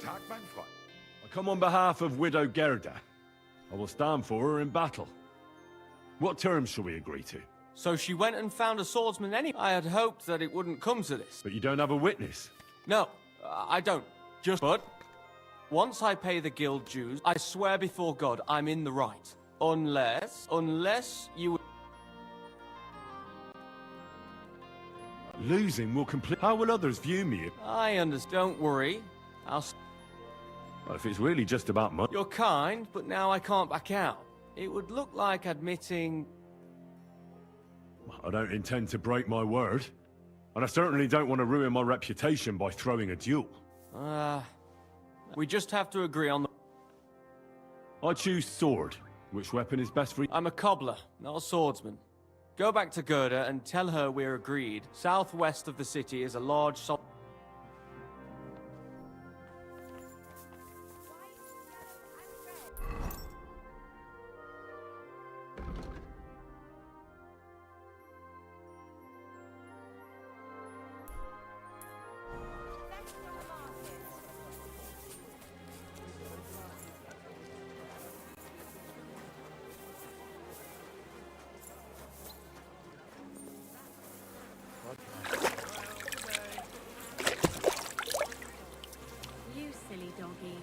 I come on behalf of Widow Gerda. I will stand for her in battle. What terms shall we agree to? So she went and found a swordsman anyway. I had hoped that it wouldn't come to this. But you don't have a witness? No, I don't. But once I pay the guild dues, I swear before God I'm in the right. Unless you... Losing will complete... How will others view me? I understand. Don't worry. Well, if it's really just about money... You're kind, but now I can't back out. It would look like admitting... I don't intend to break my word. And I certainly don't want to ruin my reputation by throwing a duel. We just have to agree on the... I choose sword. Which weapon is best for you? I'm a cobbler, not a swordsman. Go back to Gerda and tell her we're agreed. Southwest of the city is a large... You silly doggy.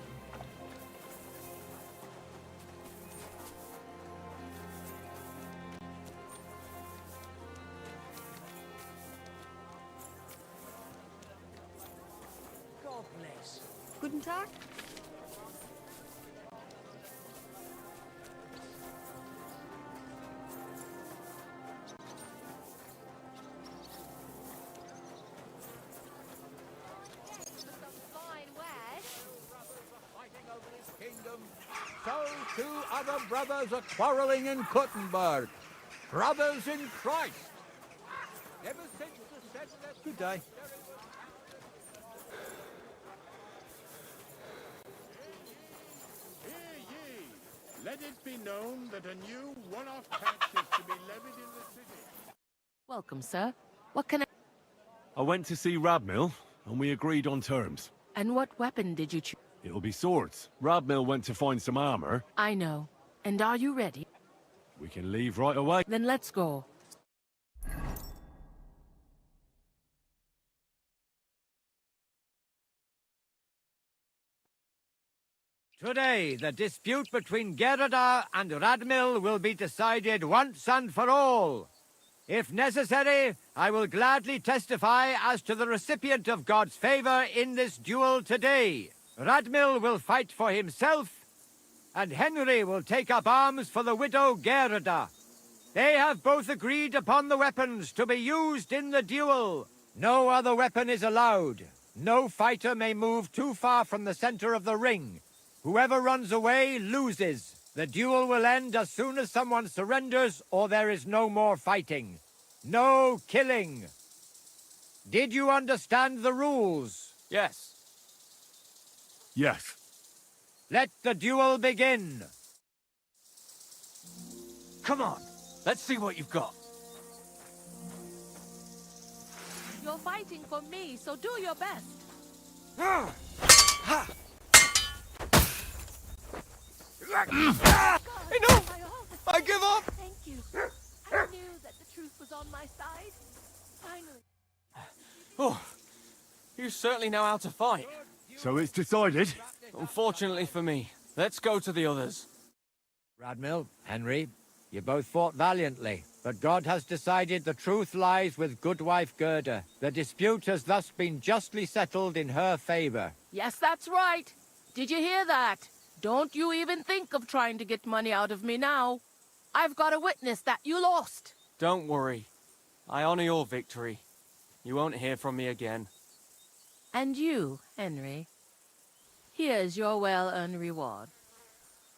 God bless. Guten Tag. So two other brothers are quarreling in Kuttenberg. Brothers in Christ. Ever since the settlers... Good day. Hear ye! Let it be known that a new one-off tax is to be levied in the city. Welcome, sir. What can I... I went to see Radmill, and we agreed on terms. And what weapon did you choose? It'll be swords. Radmill went to find some armor. I know. And are you ready? We can leave right away. Then let's go. Today, the dispute between Gerda and Radmill will be decided once and for all. If necessary, I will gladly testify as to the recipient of God's favor in this duel today. Radmill will fight for himself, and Henry will take up arms for the widow Gerda. They have both agreed upon the weapons to be used in the duel. No other weapon is allowed. No fighter may move too far from the center of the ring. Whoever runs away loses. The duel will end as soon as someone surrenders or there is no more fighting. No killing. Did you understand the rules? Yes. Yes. Let the duel begin. Come on. Let's see what you've got. You're fighting for me, so do your best. Enough! I give up! Thank you. I knew that the truth was on my side. Finally. Oh, you certainly know how to fight. So it's decided? Unfortunately for me. Let's go to the others. Radmill, Henry, you both fought valiantly, but God has decided the truth lies with Goodwife Gerda. The dispute has thus been justly settled in her favor. Yes, that's right. Did you hear that? Don't you even think of trying to get money out of me now. I've got a witness that you lost. Don't worry. I honor your victory. You won't hear from me again. And you, Henry. Here's your well-earned reward.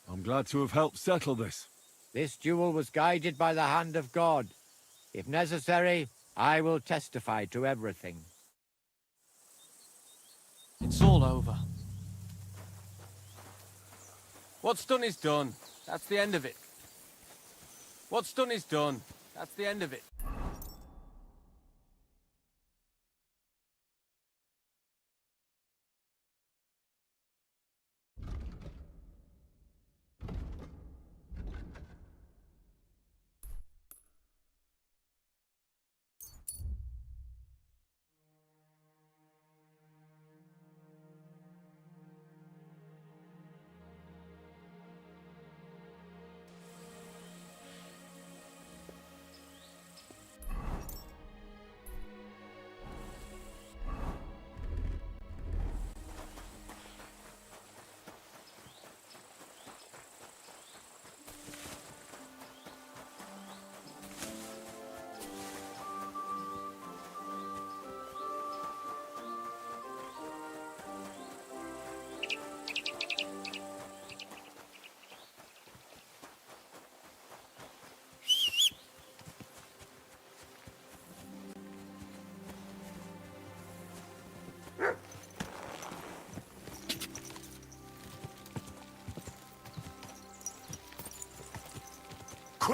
I'm glad to have helped settle this. This duel was guided by the hand of God. If necessary, I will testify to everything. It's all over. What's done is done. That's the end of it. What's done is done. That's the end of it.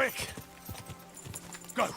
Quick! Go!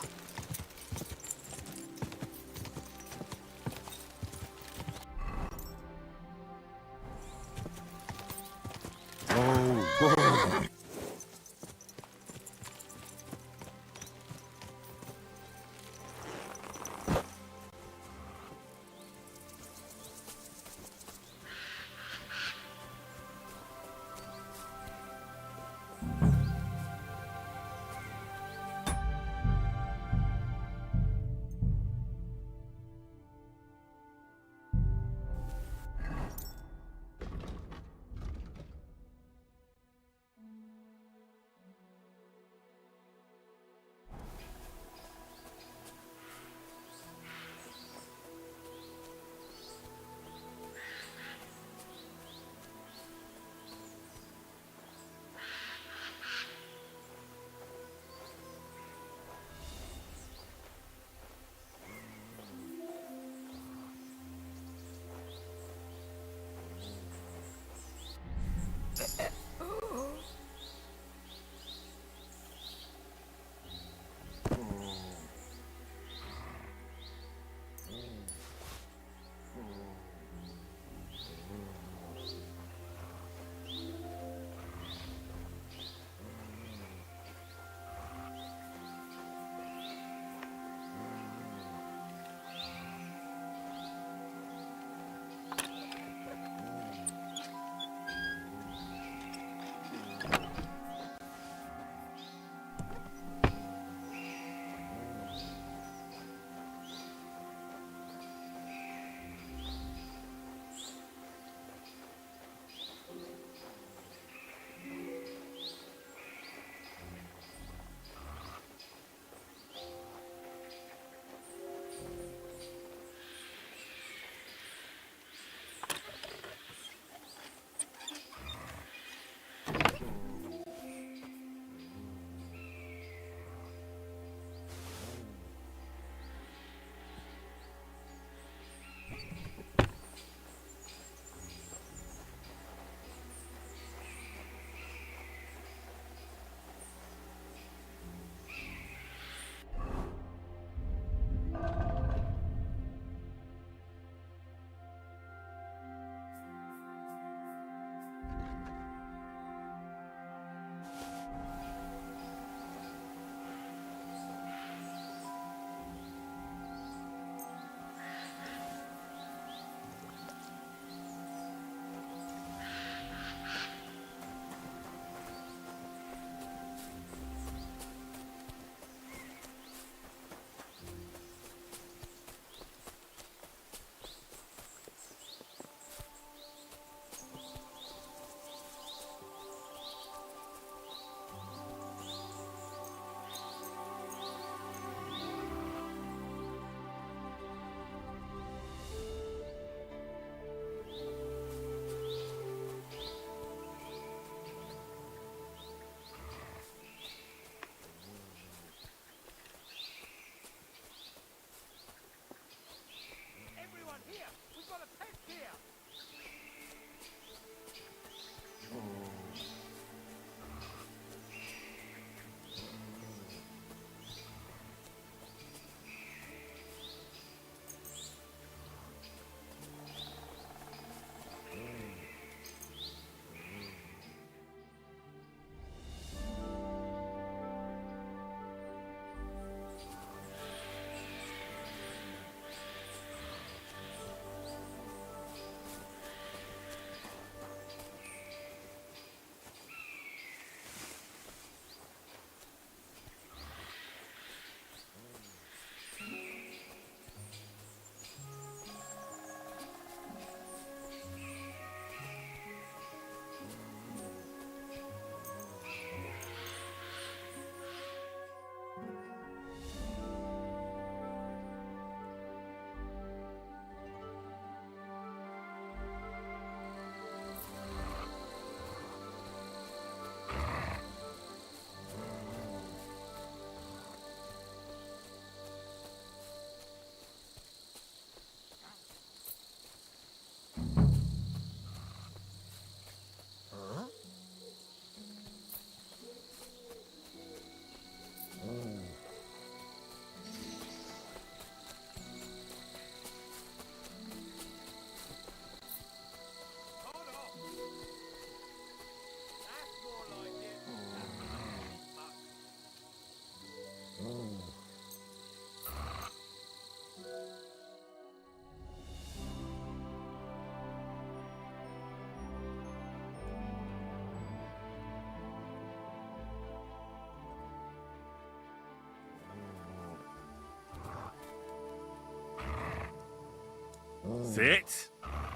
Sit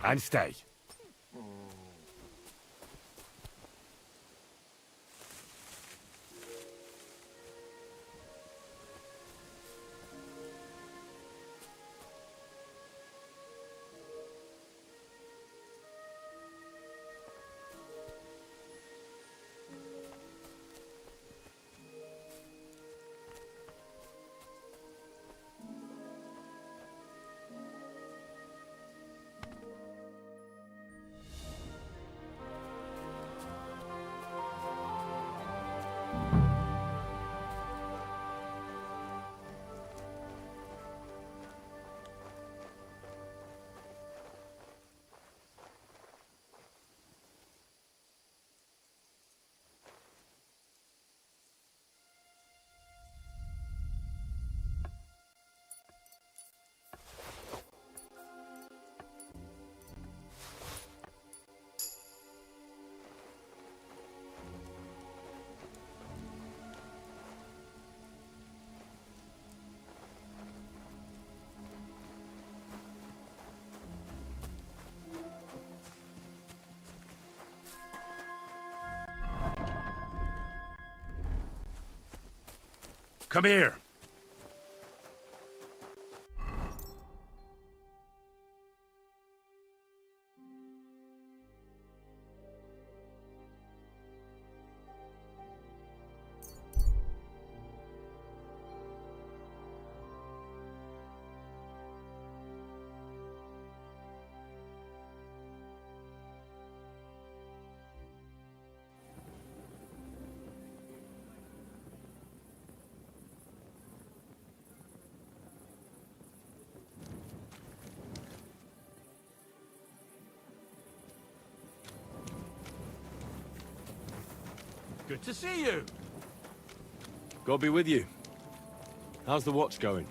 and stay. Come here. Good to see you. God be with you. How's the watch going?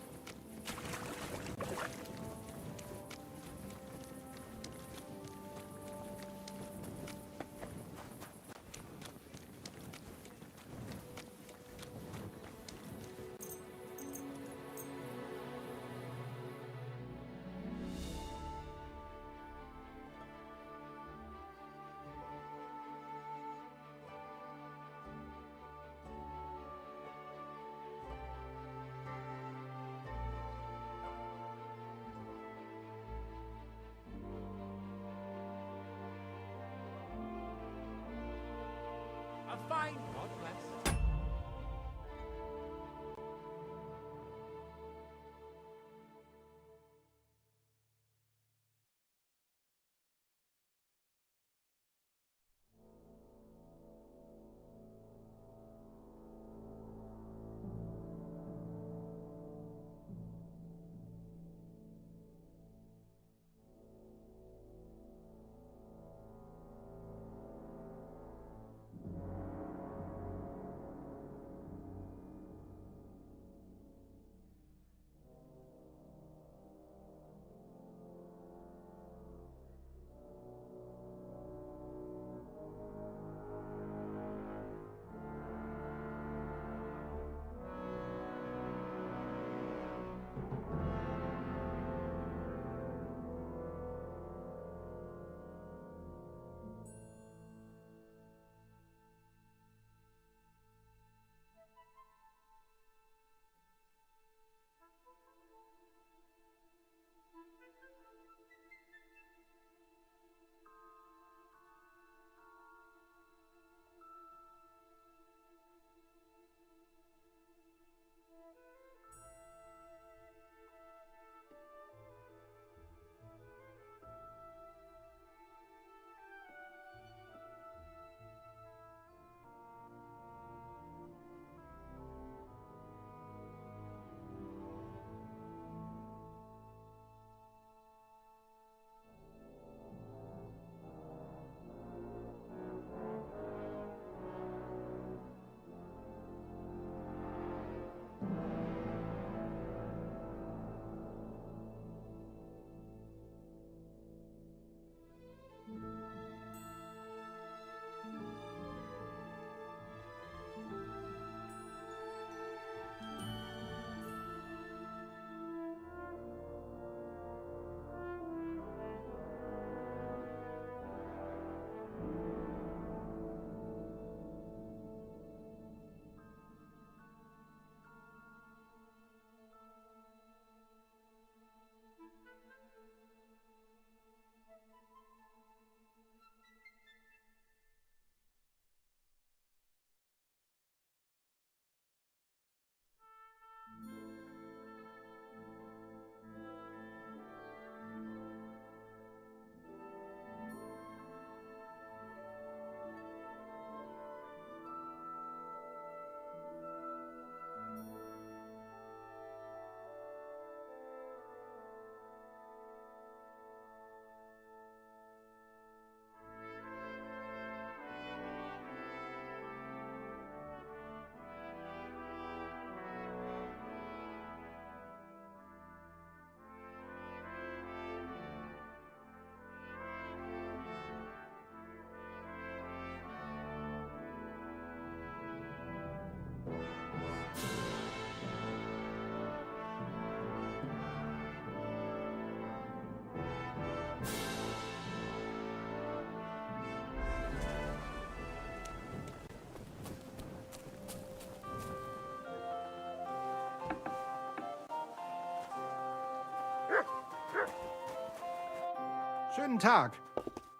Schönen Tag.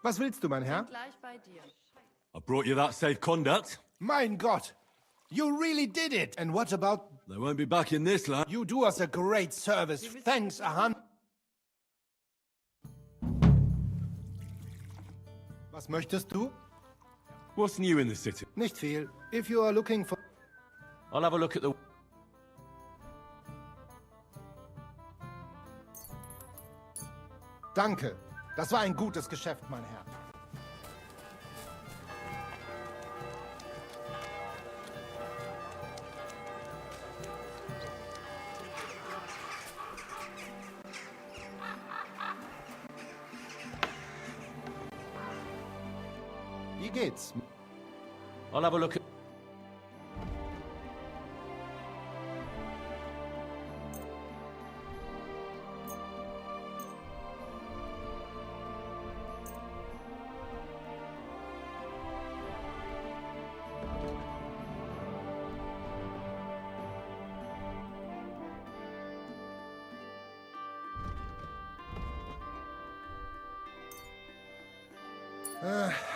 Was willst du, mein Herr? Gleich bei dir. I brought you that safe conduct. Mein Gott! You really did it! And what about... They won't be back in this land. You do us a great service. Thanks, Ahan. Was möchtest du? What's new in the city? Nicht viel. If you are looking for... I'll have a look at the... Danke. Das war ein gutes Geschäft, mein Herr. Wie geht's? I'll have a look at...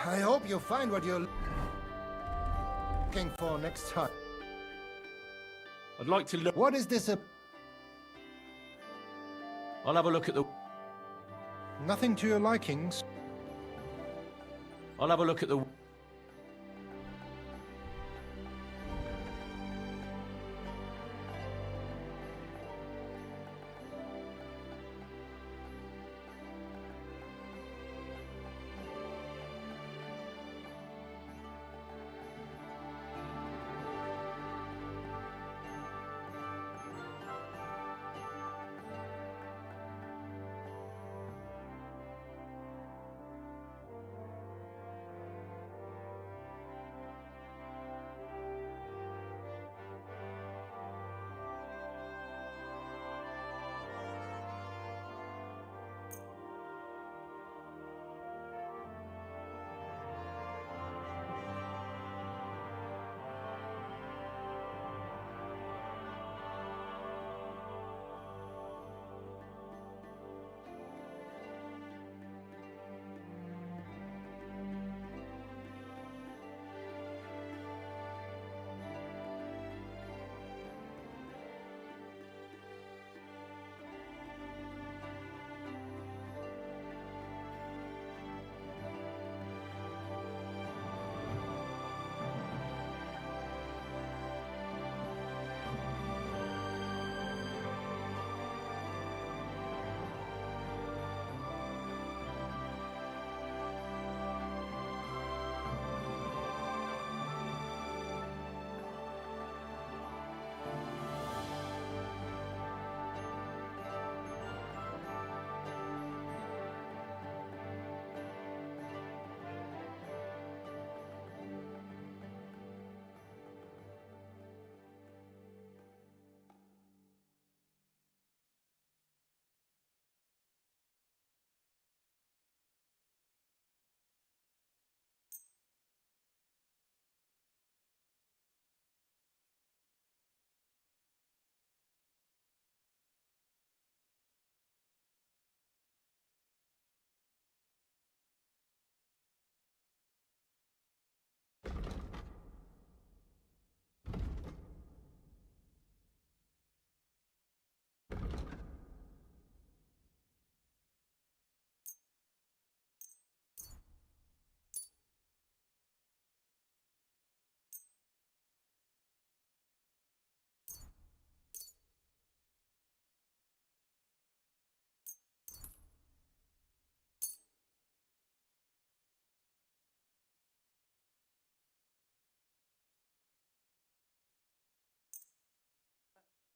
I hope you find what you're looking for next time. I'd like to look... What is this? I'll have a look at the... Nothing to your likings? I'll have a look at the...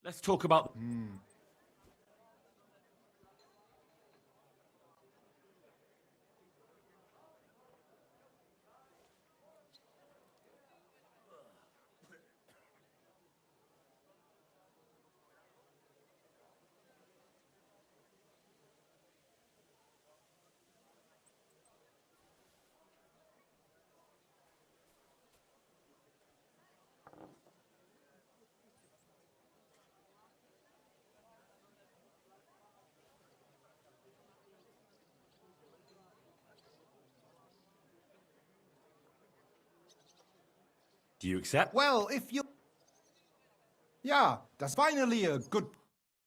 Let's talk about... Do you accept? Well, if you... Yeah, that's finally a good...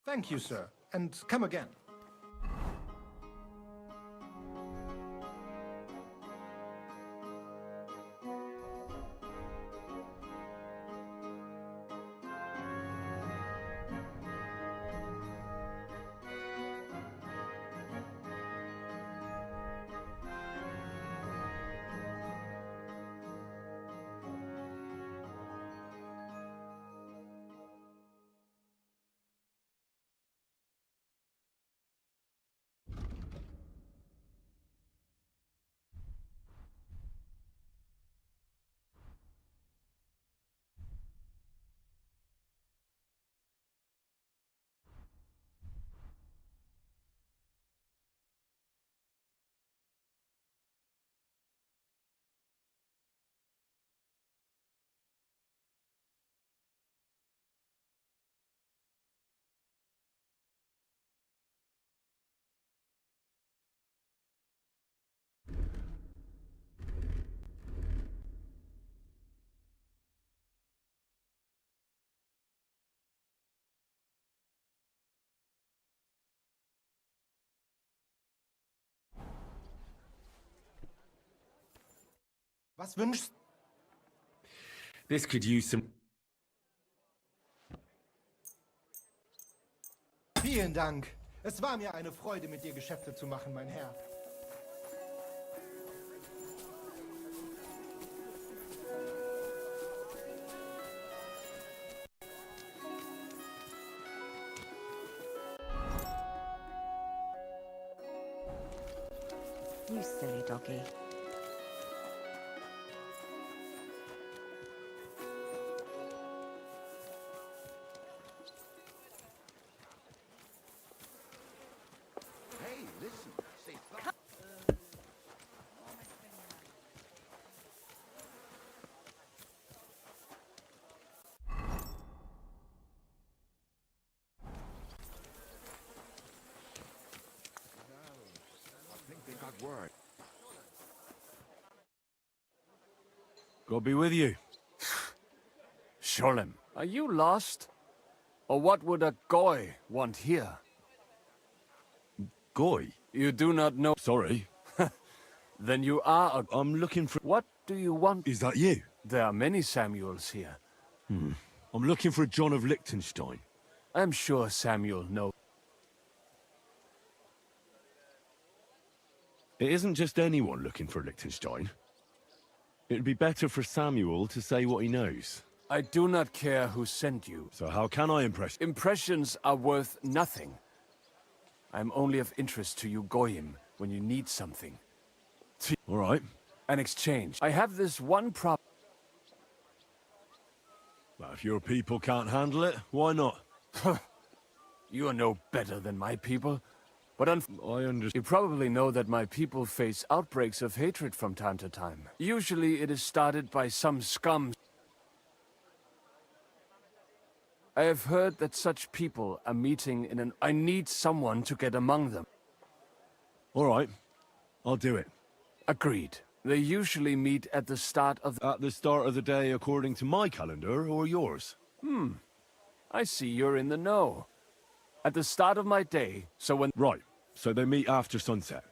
Thank you, sir. And come again. Was wünschst... This could use some... Vielen Dank. Es war mir eine Freude, mit dir Geschäfte zu machen, mein Herr. You silly doggy. God be with you. Sholem, are you lost? Or what would a goy want here? Goy? You do not know. Sorry. Then you are a... I'm looking for... What do you want? Is that you? There are many Samuels here. I'm looking for John of Liechtenstein. I'm sure Samuel knows. It isn't just anyone looking for Liechtenstein. It'd be better for Samuel to say what he knows. I do not care who sent you. So how can I impress you? Impressions are worth nothing. I'm only of interest to you Goyim when you need something. All right. An exchange. I have this one problem. Well, if your people can't handle it, why not? You are no better than my people. But I understand. you probably know that my people face outbreaks of hatred from time to time. Usually it is started by some scum. I have heard that such people are meeting in an... I need someone to get among them. All right. I'll do it. Agreed. They usually meet at the start of... At the start of the day according to my calendar, or yours? I see you're in the know. At the start of my day, so when... Right. So they meet after sunset.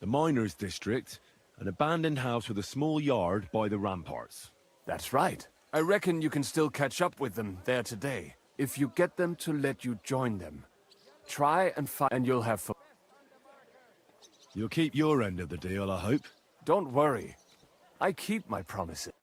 The miners' district, an abandoned house with a small yard by the ramparts. That's right. I reckon you can still catch up with them there today, if you get them to let you join them. Try and find... and you'll have... You'll keep your end of the deal, I hope. Don't worry. I keep my promises.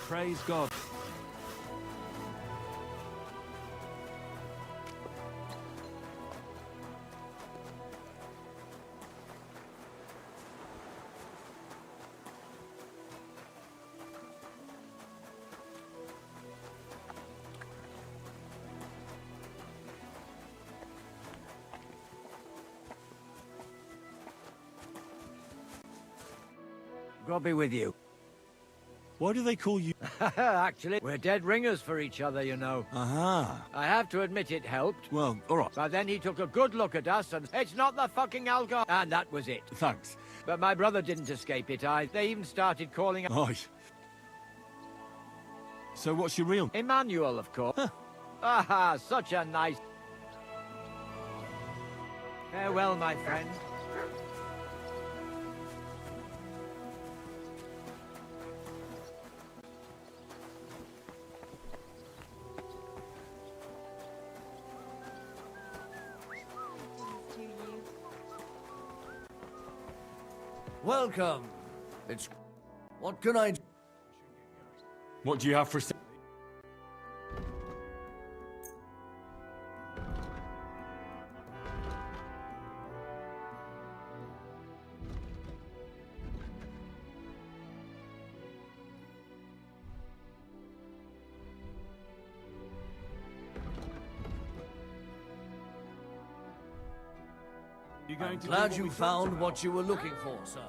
Praise God. God be with you. Why do they call you? Actually, we're dead ringers for each other, you know. Aha. I have to admit it helped. Well, all right. But then he took a good look at us and it's not the fucking alcohol. And that was it. Thanks. But my brother didn't escape it. They even started calling Right. So what's your real... Emmanuel, of course. Aha, such a nice... Farewell, my friend. To you. Welcome. It's... What can I do? What do you have for... You going to do Glad what you we talked found about? what you were looking for, sir.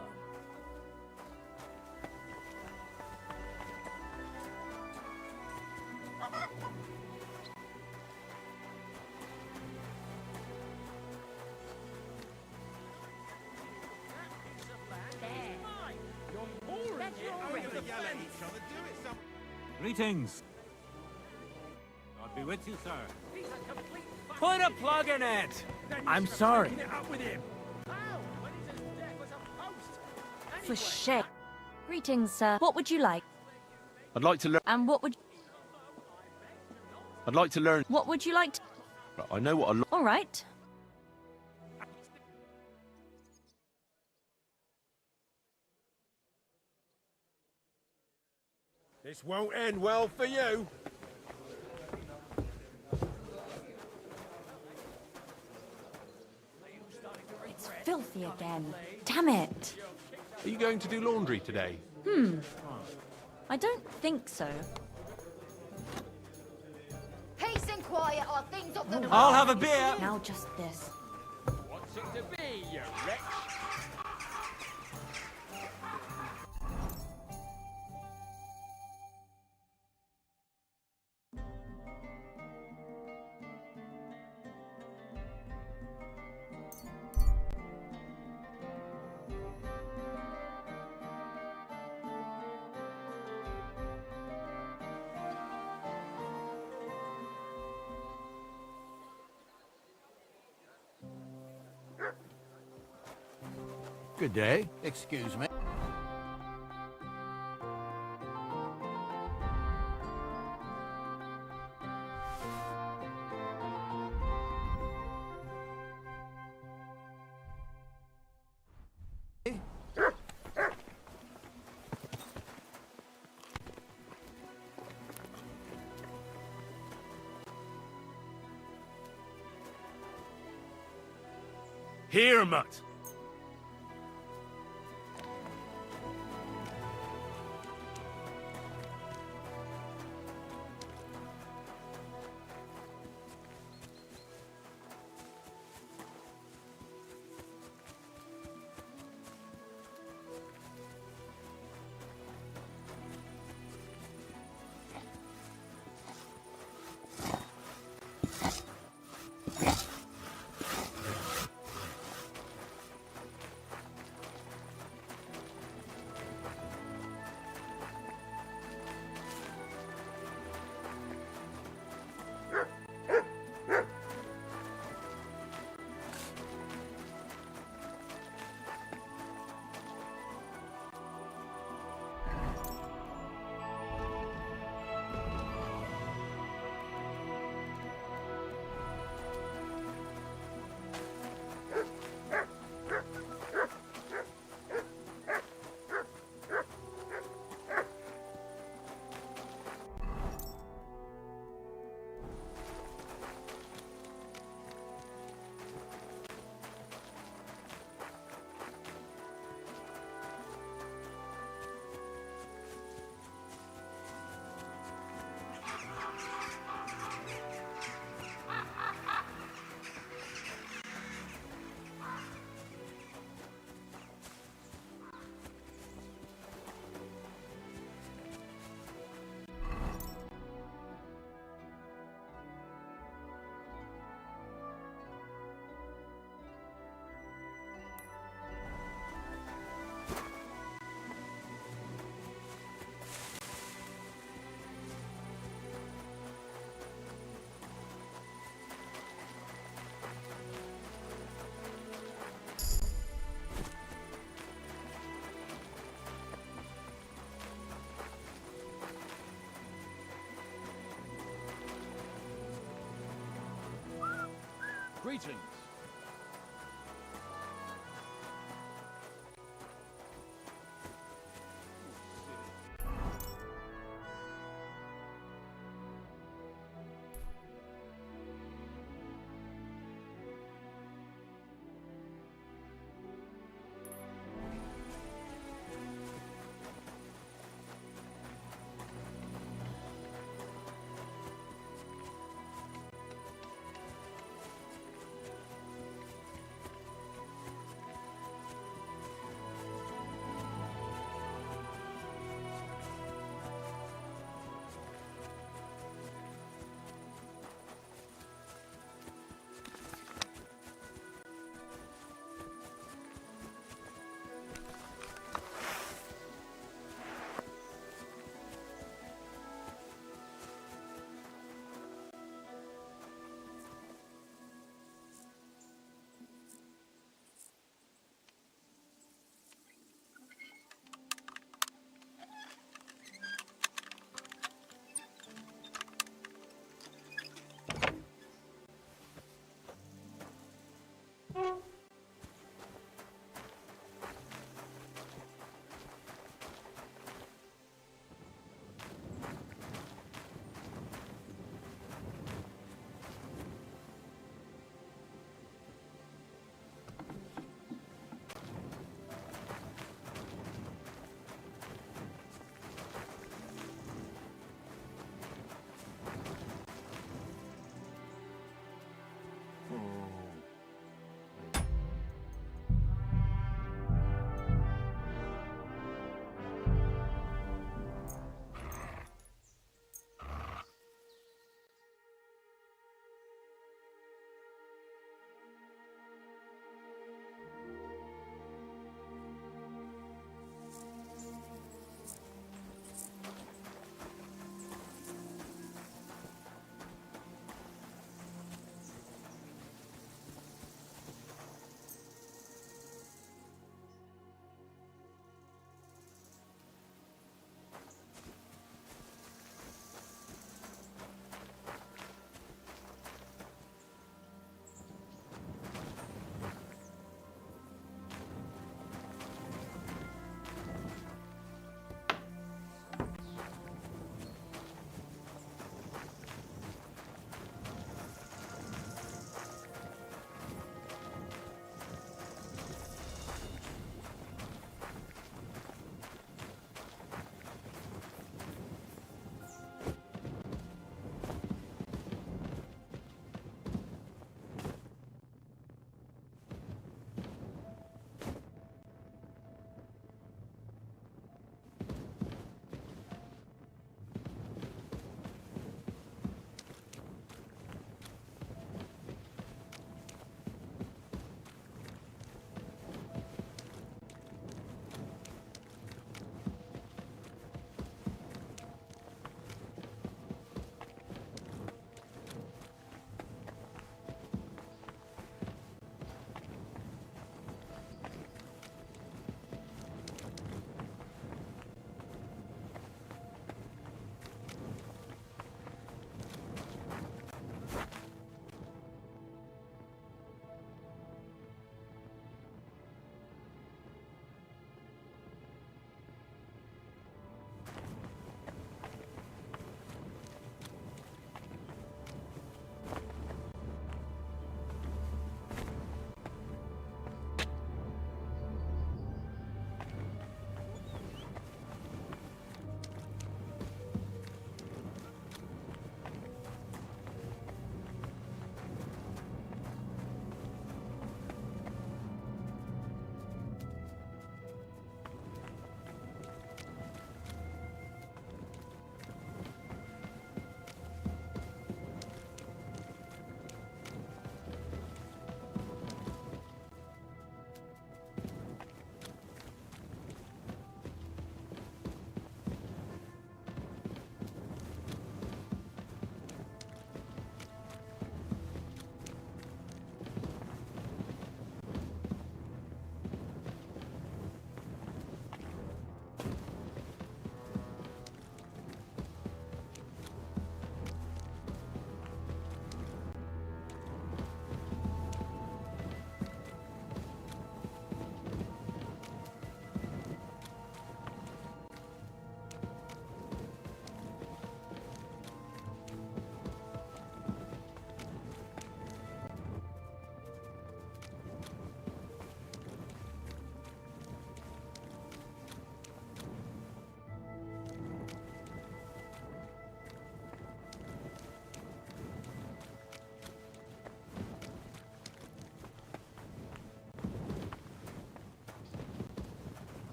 Greetings. God be with you, sir. Put a plug in it! I'm sorry. For shame. Greetings, sir. What would you like? I'd like to learn... And what would I'd like to learn... what would you like to... I know what a... All right. This won't end well for you. It's filthy again. Damn it. Are you going to do laundry today? I don't think so. Peace and quiet are things of the... I'll have a beer! Now just this. What's it to be, you wretch? Good day. Excuse me. Here, Mutt! Greetings.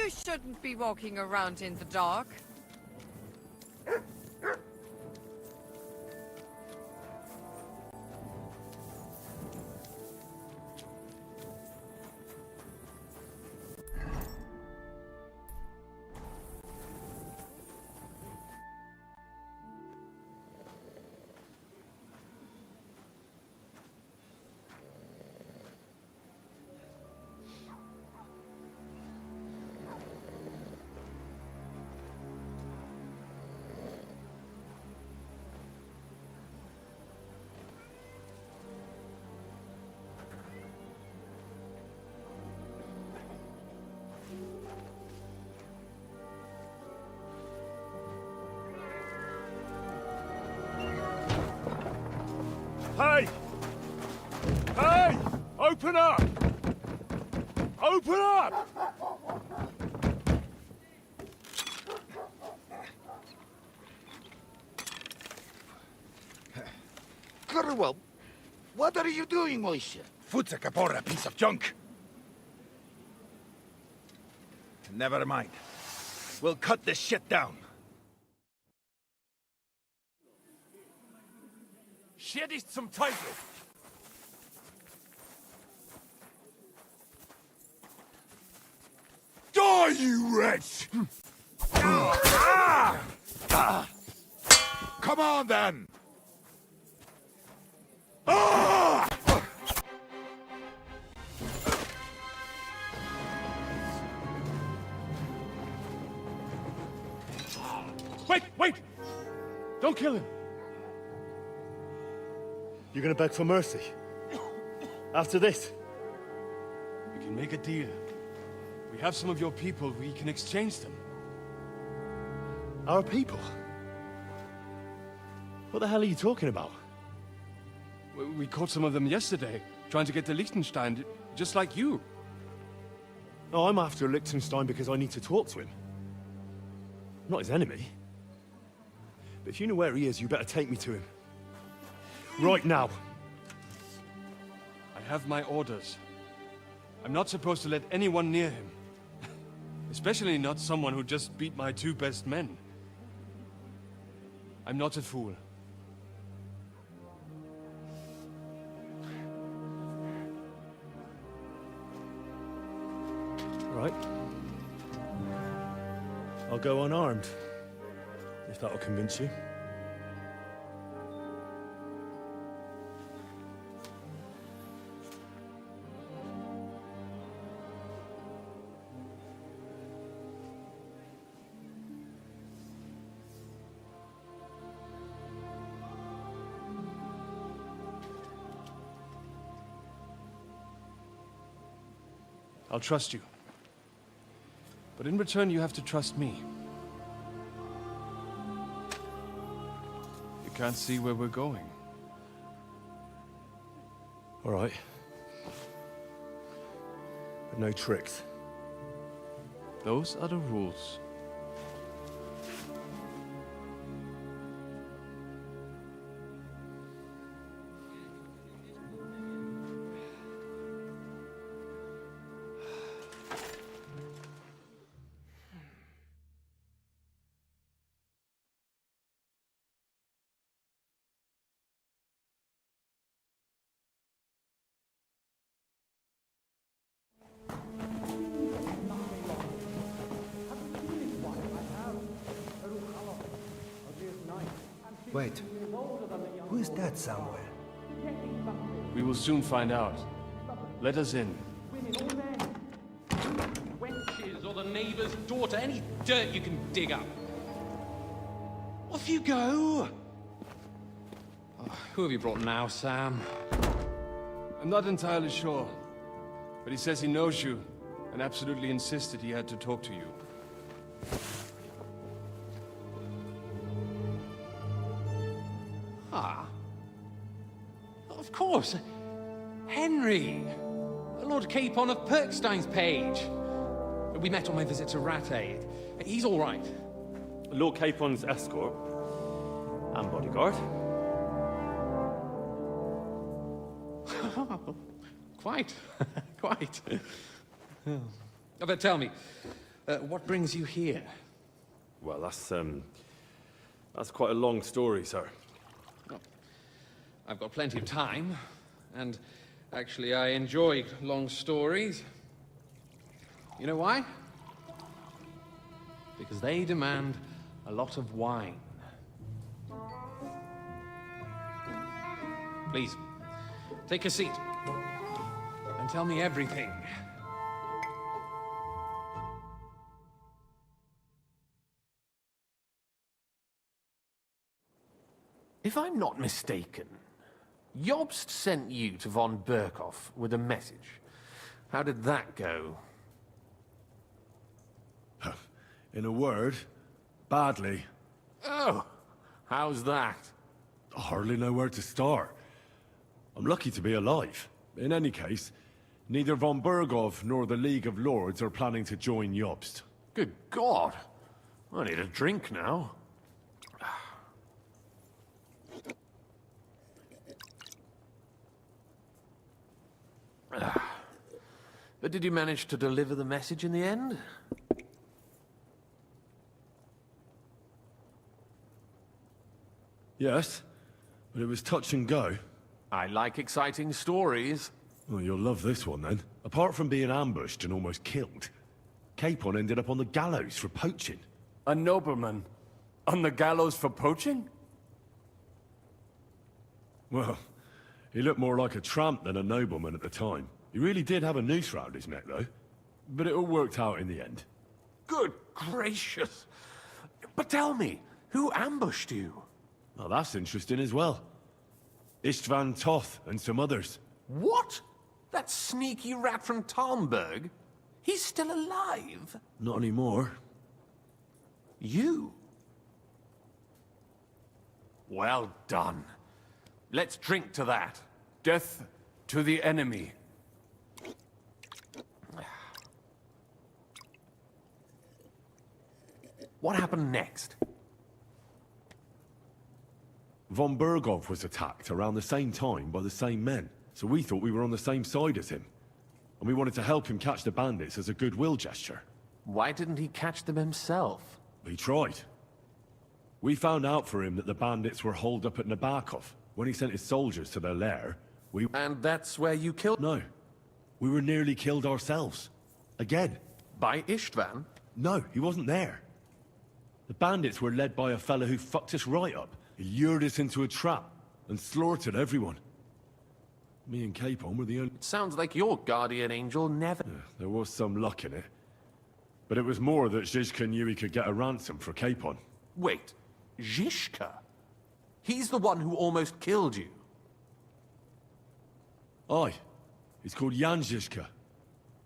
You shouldn't be walking around in the dark. Hey! Hey! Open up! Open up! Curwell, what are you doing, Moishe? Foot's a capora, piece of junk. Never mind. We'll cut this shit down. Shit ist zum Teufel! Die, you wretch! Come on, then! Wait, wait! Don't kill him! You're gonna beg for mercy? After this? We can make a deal. We have some of your people, we can exchange them. Our people? What the hell are you talking about? We caught some of them yesterday, trying to get to Liechtenstein, just like you. No, I'm after Liechtenstein because I need to talk to him. I'm not his enemy. But if you know where he is, you better take me to him. Right now. I have my orders. I'm not supposed to let anyone near him. Especially not someone who just beat my 2 best men. I'm not a fool. Right. I'll go unarmed. If that'll convince you. I'll trust you. But in return, you have to trust me. You can't see where we're going. All right. But no tricks. Those are the rules. Wait. Who is that somewhere? We will soon find out. Let us in. Wenches or the neighbour's daughter, any dirt you can dig up. Off you go! Oh, who have you brought now, Sam? I'm not entirely sure. But he says he knows you, and absolutely insisted he had to talk to you. Ah. Of course. Henry. Lord Capon of Perkstein's page. We met on my visit to Rattay. He's all right. Lord Capon's escort. And bodyguard. Quite. Quite. But tell me, What brings you here? Well, that's quite a long story, sir. I've got plenty of time, and actually I enjoy long stories. You know why? Because they demand a lot of wine. Please, take a seat, and tell me everything. If I'm not mistaken, Jobst sent you to von Berkhoff with a message. How did that go? In a word, badly. Oh, how's that? I hardly know where to start. I'm lucky to be alive. In any case, neither von Berkhoff nor the League of Lords are planning to join Jobst. Good God! I need a drink now. But did you manage to deliver the message in the end? Yes, but it was touch and go. I like exciting stories. Well, you'll love this one then. Apart from being ambushed and almost killed, Capon ended up on the gallows for poaching. A nobleman? On the gallows for poaching? Well, he looked more like a tramp than a nobleman at the time. He really did have a noose round his neck, though. But it all worked out in the end. Good gracious! But tell me, who ambushed you? Well, that's interesting as well. Istvan Toth and some others. What? That sneaky rat from Talmberg? He's still alive? Not anymore. You? Well done. Let's drink to that. Death to the enemy. What happened next? Von Berkhoff was attacked around the same time by the same men, so we thought we were on the same side as him. And we wanted to help him catch the bandits as a goodwill gesture. Why didn't he catch them himself? He tried. We found out for him that the bandits were holed up at Nabokov. When he sent his soldiers to their lair, we... And that's where you killed... No. We were nearly killed ourselves. Again. By Istvan? No, he wasn't there. The bandits were led by a fella who fucked us right up. He lured us into a trap and slaughtered everyone. Me and Capon were the only... Sounds like your guardian angel never... Yeah, there was some luck in it. But it was more that Zizka knew he could get a ransom for Capon. Wait, Zizka? He's the one who almost killed you. Aye. He's called Jan Zizka,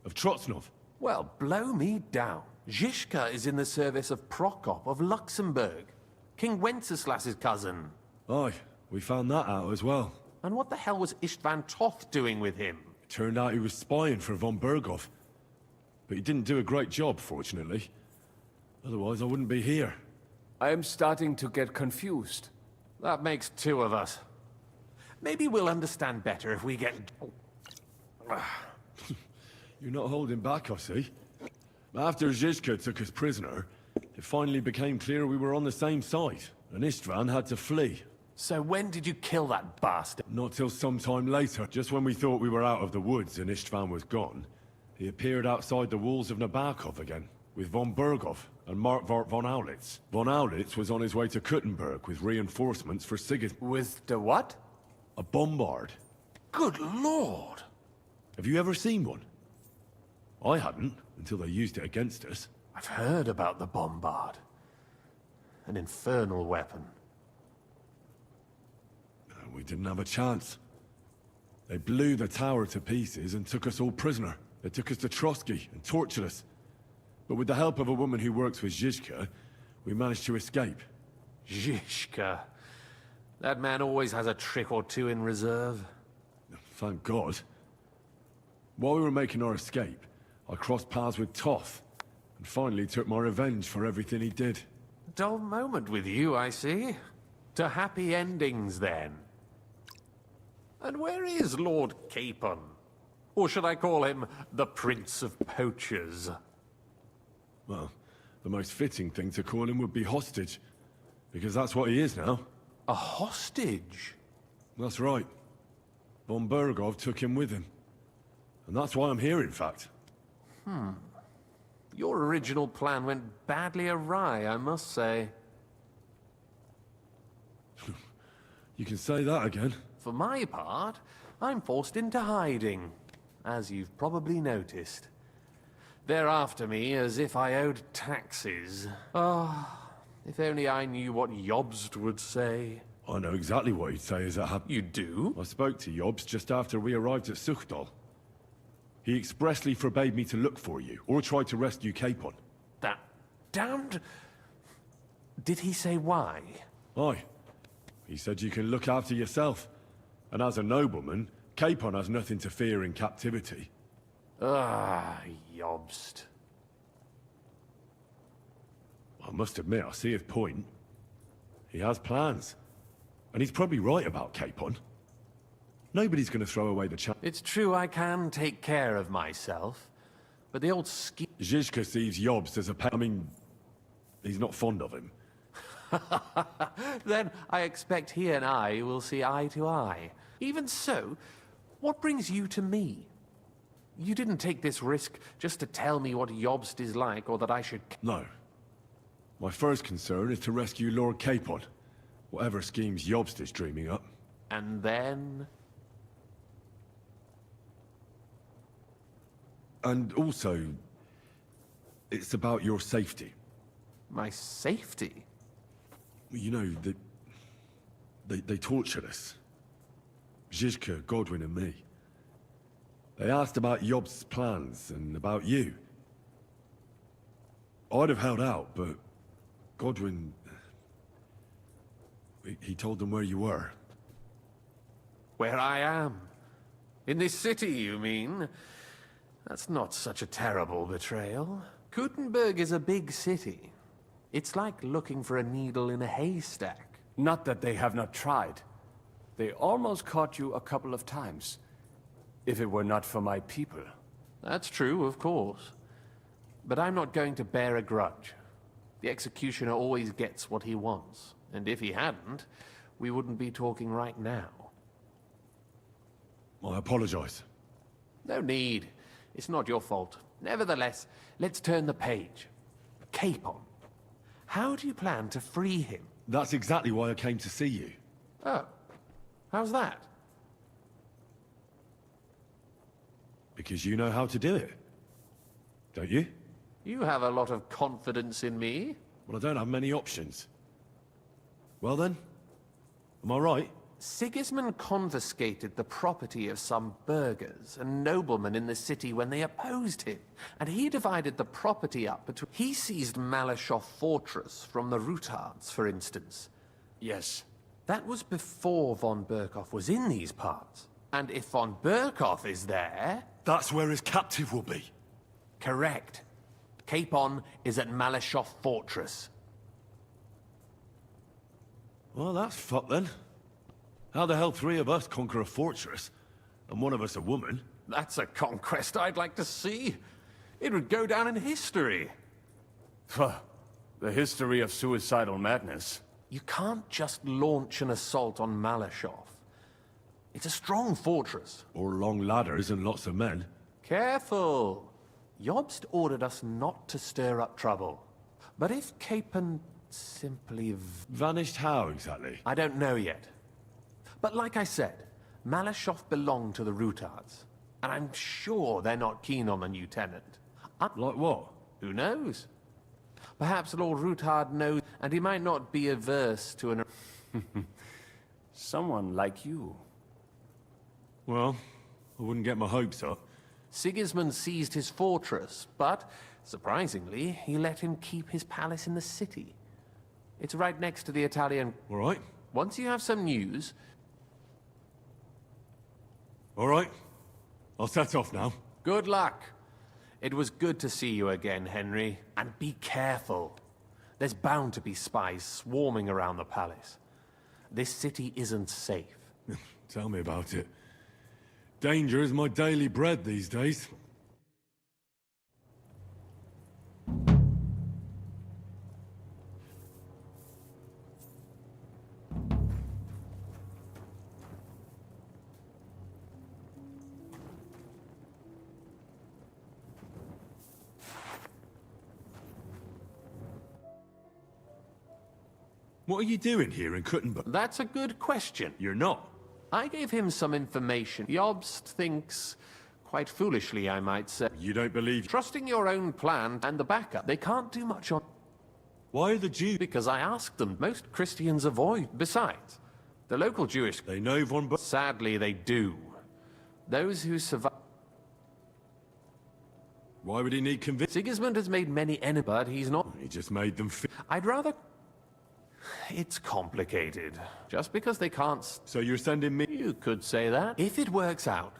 of Trotsnov. Well, blow me down. Zizka is in the service of Prokop of Luxembourg, King Wenceslas's cousin. Aye, we found that out as well. And what the hell was Istvan Toth doing with him? It turned out he was spying for von Berkhoff. But he didn't do a great job, fortunately. Otherwise, I wouldn't be here. I am starting to get confused. That makes two of us. Maybe we'll understand better if we get... You're not holding back, I see. After Zizka took us prisoner, it finally became clear we were on the same side, and Istvan had to flee. So when did you kill that bastard? Not till some time later, just when we thought we were out of the woods and Istvan was gone. He appeared outside the walls of Nabokov again, with von Berkhoff and Markvart von Aulitz. Von Aulitz was on his way to Kuttenberg with reinforcements for Sigurd. With the what? A bombard. Good lord! Have you ever seen one? I hadn't, until they used it against us. I've heard about the bombard. An infernal weapon. We didn't have a chance. They blew the tower to pieces and took us all prisoner. They took us to Trotsky and tortured us. But with the help of a woman who works with Zizka, we managed to escape. Zizka. That man always has a trick or two in reserve. Thank God. While we were making our escape, I crossed paths with Toth, and finally took my revenge for everything he did. Dull moment with you, I see. To happy endings, then. And where is Lord Capon? Or should I call him the Prince of Poachers? Well, the most fitting thing to call him would be hostage. Because that's what he is now. A hostage? That's right. Von Bergov took him with him. And that's why I'm here, in fact. Your original plan went badly awry, I must say. You can say that again. For my part, I'm forced into hiding, as you've probably noticed. They're after me as if I owed taxes. If only I knew what Jobst would say. I know exactly what he'd say as it happened. You do? I spoke to Jobst just after we arrived at Suchdal. He expressly forbade me to look for you, or try to rescue Capon. That damned... Did he say why? Aye. He said you can look after yourself. And as a nobleman, Capon has nothing to fear in captivity. Jobst. I must admit, I see his point. He has plans. And he's probably right about Capon. Nobody's gonna throw away the chance. It's true I can take care of myself, but the old Zizka sees Jobst as a I mean, he's not fond of him. Then I expect he and I will see eye to eye. Even so, what brings you to me? You didn't take this risk just to tell me what Jobst is like, or that I should... No. My first concern is to rescue Lord Capon. Whatever schemes Jobst is dreaming up. And then... And also, it's about your safety. My safety? You know, they tortured us. Zizka, Godwin and me. They asked about Jobst's plans and about you. I'd have held out, but Godwin... He told them where you were. Where I am? In this city, you mean? That's not such a terrible betrayal. Gutenberg is a big city. It's like looking for a needle in a haystack. Not that they have not tried. They almost caught you a couple of times. If it were not for my people. That's true, of course. But I'm not going to bear a grudge. The executioner always gets what he wants. And if he hadn't, we wouldn't be talking right now. I apologize. No need. It's not your fault. Nevertheless, let's turn the page. Capon. How do you plan to free him? That's exactly why I came to see you. Oh. How's that? Because you know how to do it. Don't you? You have a lot of confidence in me. Well, I don't have many options. Well then, am I right? Sigismund confiscated the property of some burghers and noblemen in the city when they opposed him, and he divided the property up between... He seized Malashov Fortress from the Rutards, for instance. Yes. That was before von Berkhoff was in these parts. And if von Berkhoff is there... That's where his captive will be. Correct. Capon is at Malashov Fortress. Well, that's fucked then. How the hell three of us conquer a fortress, and one of us a woman? That's a conquest I'd like to see. It would go down in history. The history of suicidal madness. You can't just launch an assault on Malashov. It's a strong fortress. Or long ladders and lots of men. Careful. Jobst ordered us not to stir up trouble. But if Capon simply... Vanished how, exactly? I don't know yet. But like I said, Malashov belonged to the Rutards. And I'm sure they're not keen on the new tenant. Like what? Who knows? Perhaps Lord Rutard knows, and he might not be averse to an... Someone like you. Well, I wouldn't get my hopes up. Sigismund seized his fortress, but, surprisingly, he let him keep his palace in the city. It's right next to the Italian... All right. Once you have some news... All right. I'll set off now. Good luck. It was good to see you again, Henry. And be careful. There's bound to be spies swarming around the palace. This city isn't safe. Tell me about it. Danger is my daily bread these days. What are you doing here in Kuttenberg? That's a good question. You're not. I gave him some information. Jobst thinks, quite foolishly I might say. You don't believe... Trusting your own plan and the backup, they can't do much on... Why are the Jews... Because I asked them. Most Christians avoid. Besides, the local Jewish... They know von... Sadly, they do. Those who survive... Why would he need convincing? Sigismund has made many enemies, but he's not... He just made them... I'd rather... It's complicated. Just because they can't... So you're sending me... You could say that. If it works out.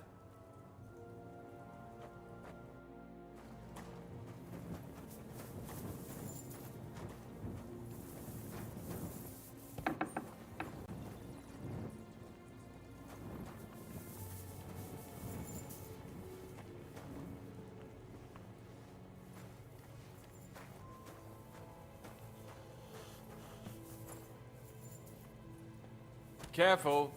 Careful.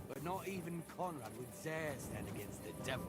But not even Conrad would dare stand against the devil.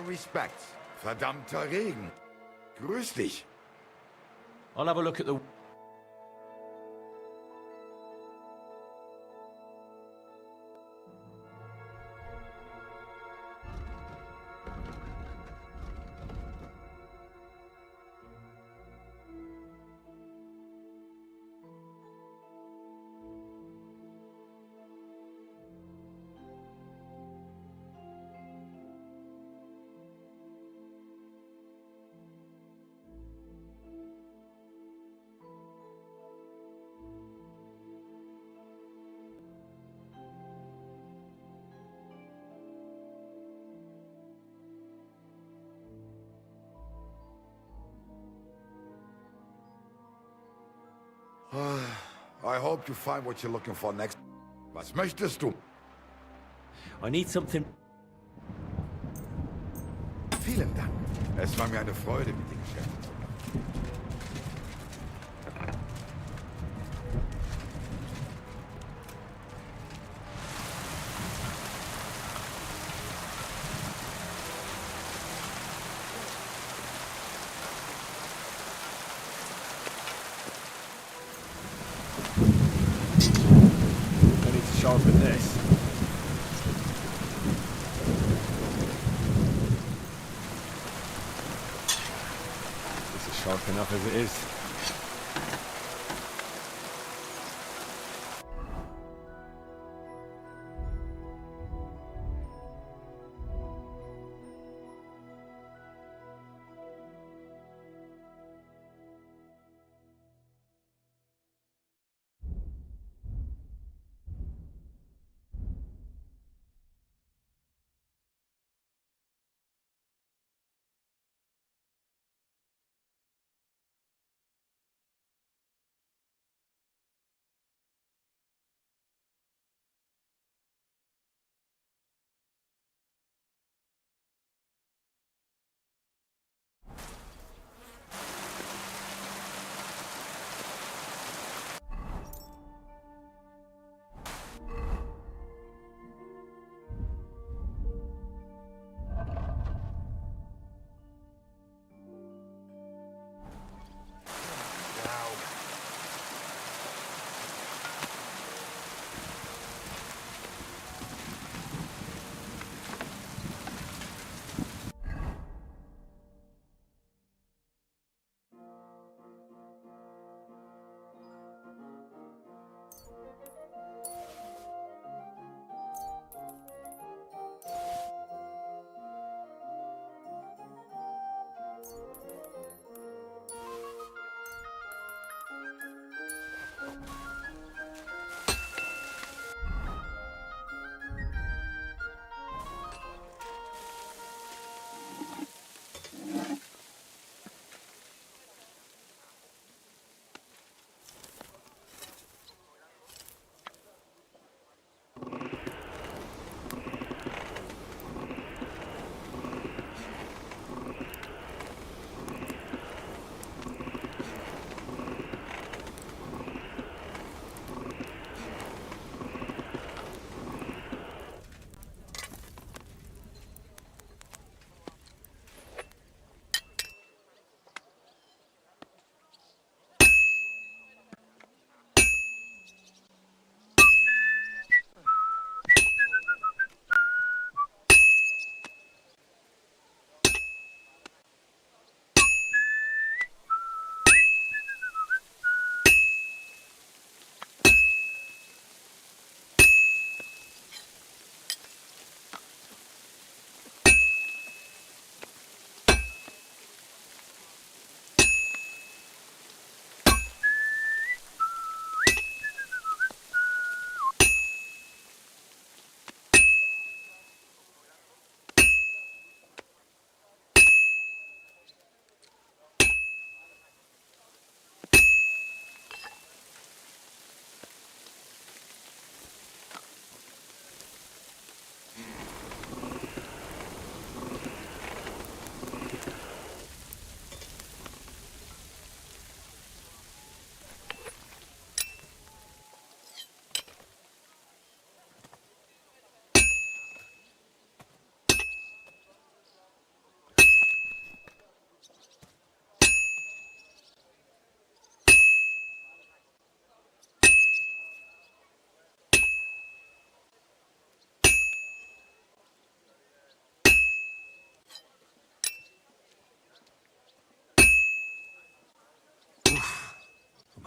respects. Verdammter Regen. Grüß dich. I'll have a look at the... I hope you find what you're looking for next. Was möchtest du? I need something. Vielen Dank. Es war mir eine Freude mit dir, Chef. I need to sharpen this. This is sharp enough as it is.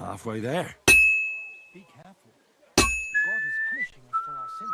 halfway there. Be careful. God is punishing us for our sins.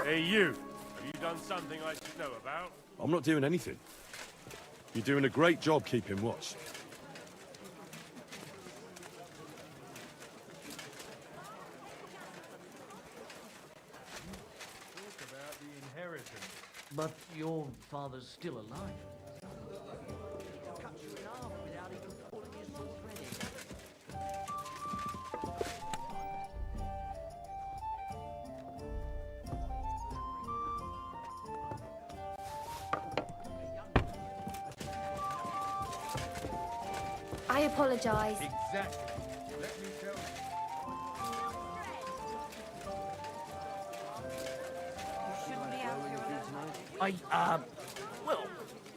Hey, you. Have you done something I should know about? I'm not doing anything. You're doing a great job keeping watch. Talk about the inheritance. But your father's still alive. Cut you in half without even pulling your sword ready. I apologize. Exactly. Let me tell you. Shouldn't be out here alone. Well,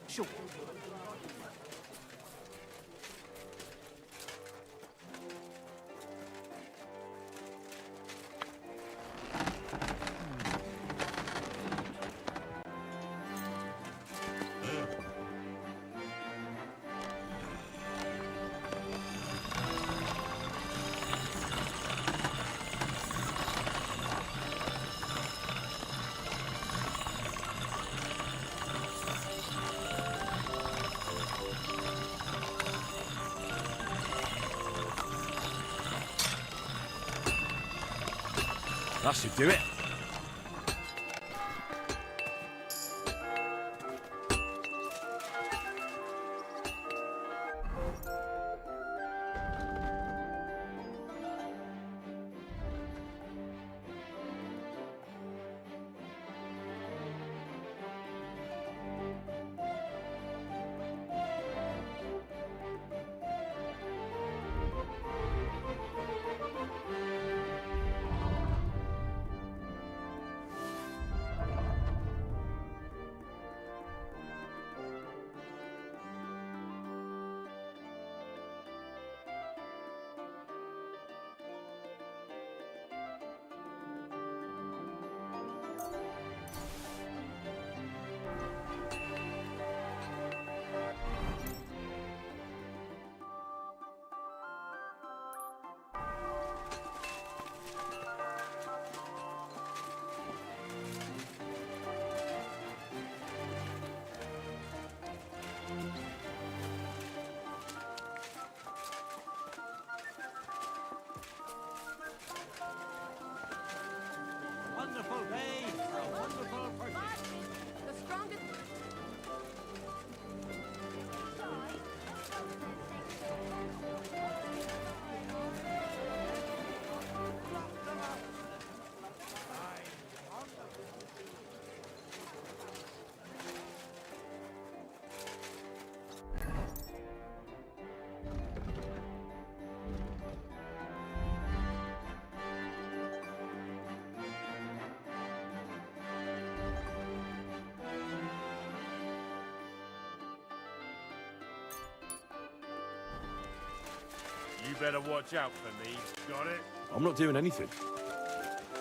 sure. That should do it. You better watch out for me. Got it? I'm not doing anything.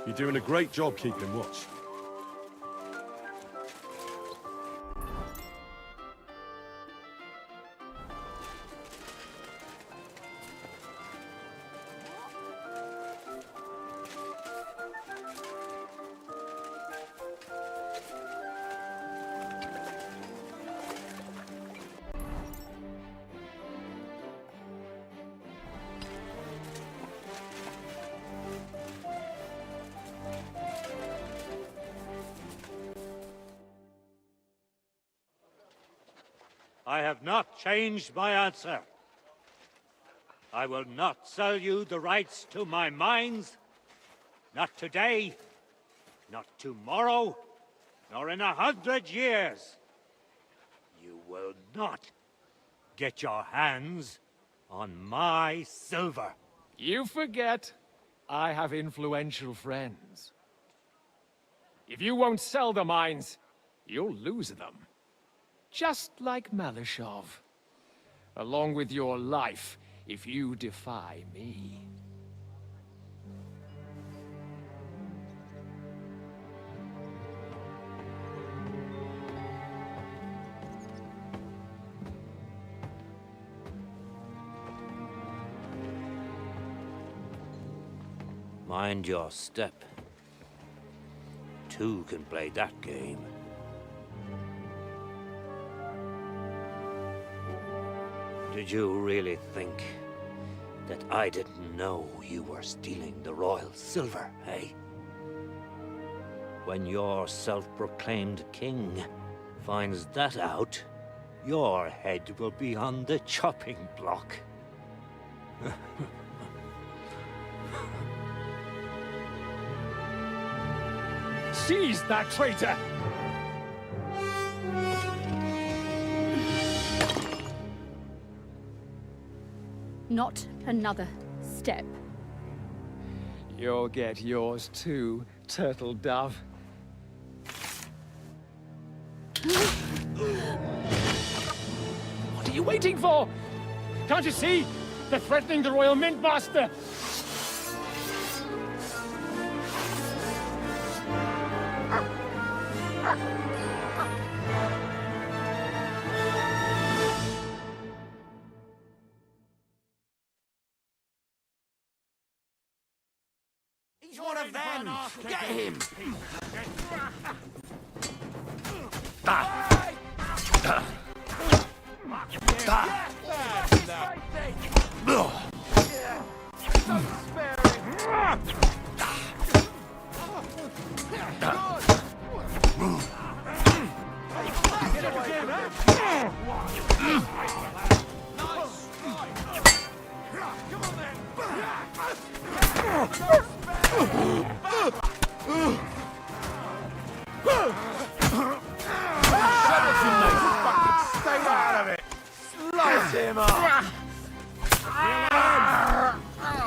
You're doing a great job keeping watch. I have not changed my answer. I will not sell you the rights to my mines. Not today, not tomorrow, nor in 100 years. You will not get your hands on my silver. You forget I have influential friends. If you won't sell the mines, you'll lose them. Just like Malashov. Along with your life, if you defy me. Mind your step. Two can play that game. Did you really think that I didn't know you were stealing the royal silver, eh? When your self-proclaimed king finds that out, your head will be on the chopping block. Seize that traitor! Not another step. You'll get yours too, turtle dove. What are you waiting for? Can't you see? They're threatening the Royal Mint Master! He's one of them! Get him!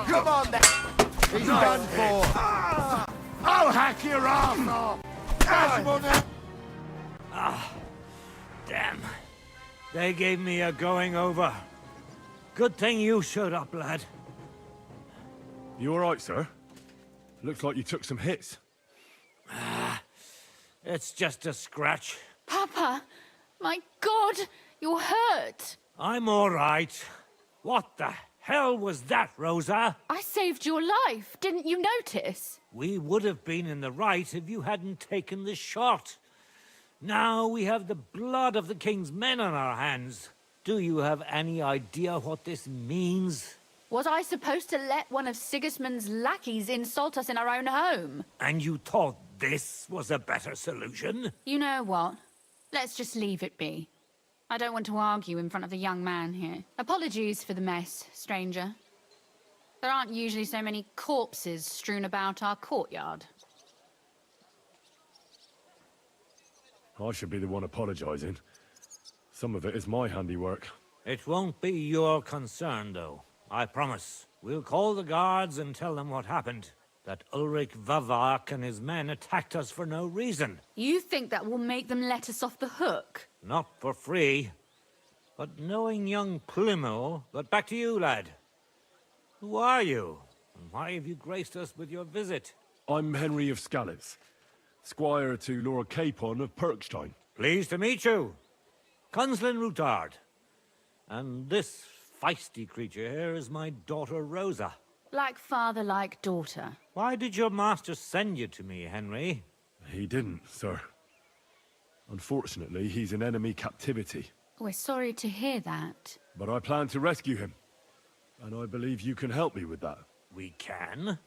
Come on then! He's done for! I'll hack your arm off! Damn. They gave me a going over. Good thing you showed up, lad. You alright, sir? Looks like you took some hits. It's just a scratch. Papa! My God! You're hurt! I'm all right. What the hell was that, Rosa? I saved your life. Didn't you notice? We would have been in the right if you hadn't taken the shot. Now we have the blood of the king's men on our hands. Do you have any idea what this means? Was I supposed to let one of Sigismund's lackeys insult us in our own home? And you thought this was a better solution? You know what? Let's just leave it be. I don't want to argue in front of the young man here. Apologies for the mess, stranger. There aren't usually so many corpses strewn about our courtyard. I should be the one apologizing. Some of it is my handiwork. It won't be your concern, though. I promise. We'll call the guards and tell them what happened. That Ulrich Vavak and his men attacked us for no reason. You think that will make them let us off the hook? Not for free. But knowing young Plimo... But back to you, lad. Who are you? And why have you graced us with your visit? I'm Henry of Scalitz, squire to Lord Capon of Perkstein. Pleased to meet you. Conslin Routard. And this feisty creature here is my daughter Rosa. Like father, like daughter. Why did your master send you to me, Henry? He didn't, sir. Unfortunately, he's in enemy captivity. We're sorry to hear that. But I plan to rescue him. And I believe you can help me with that. We can?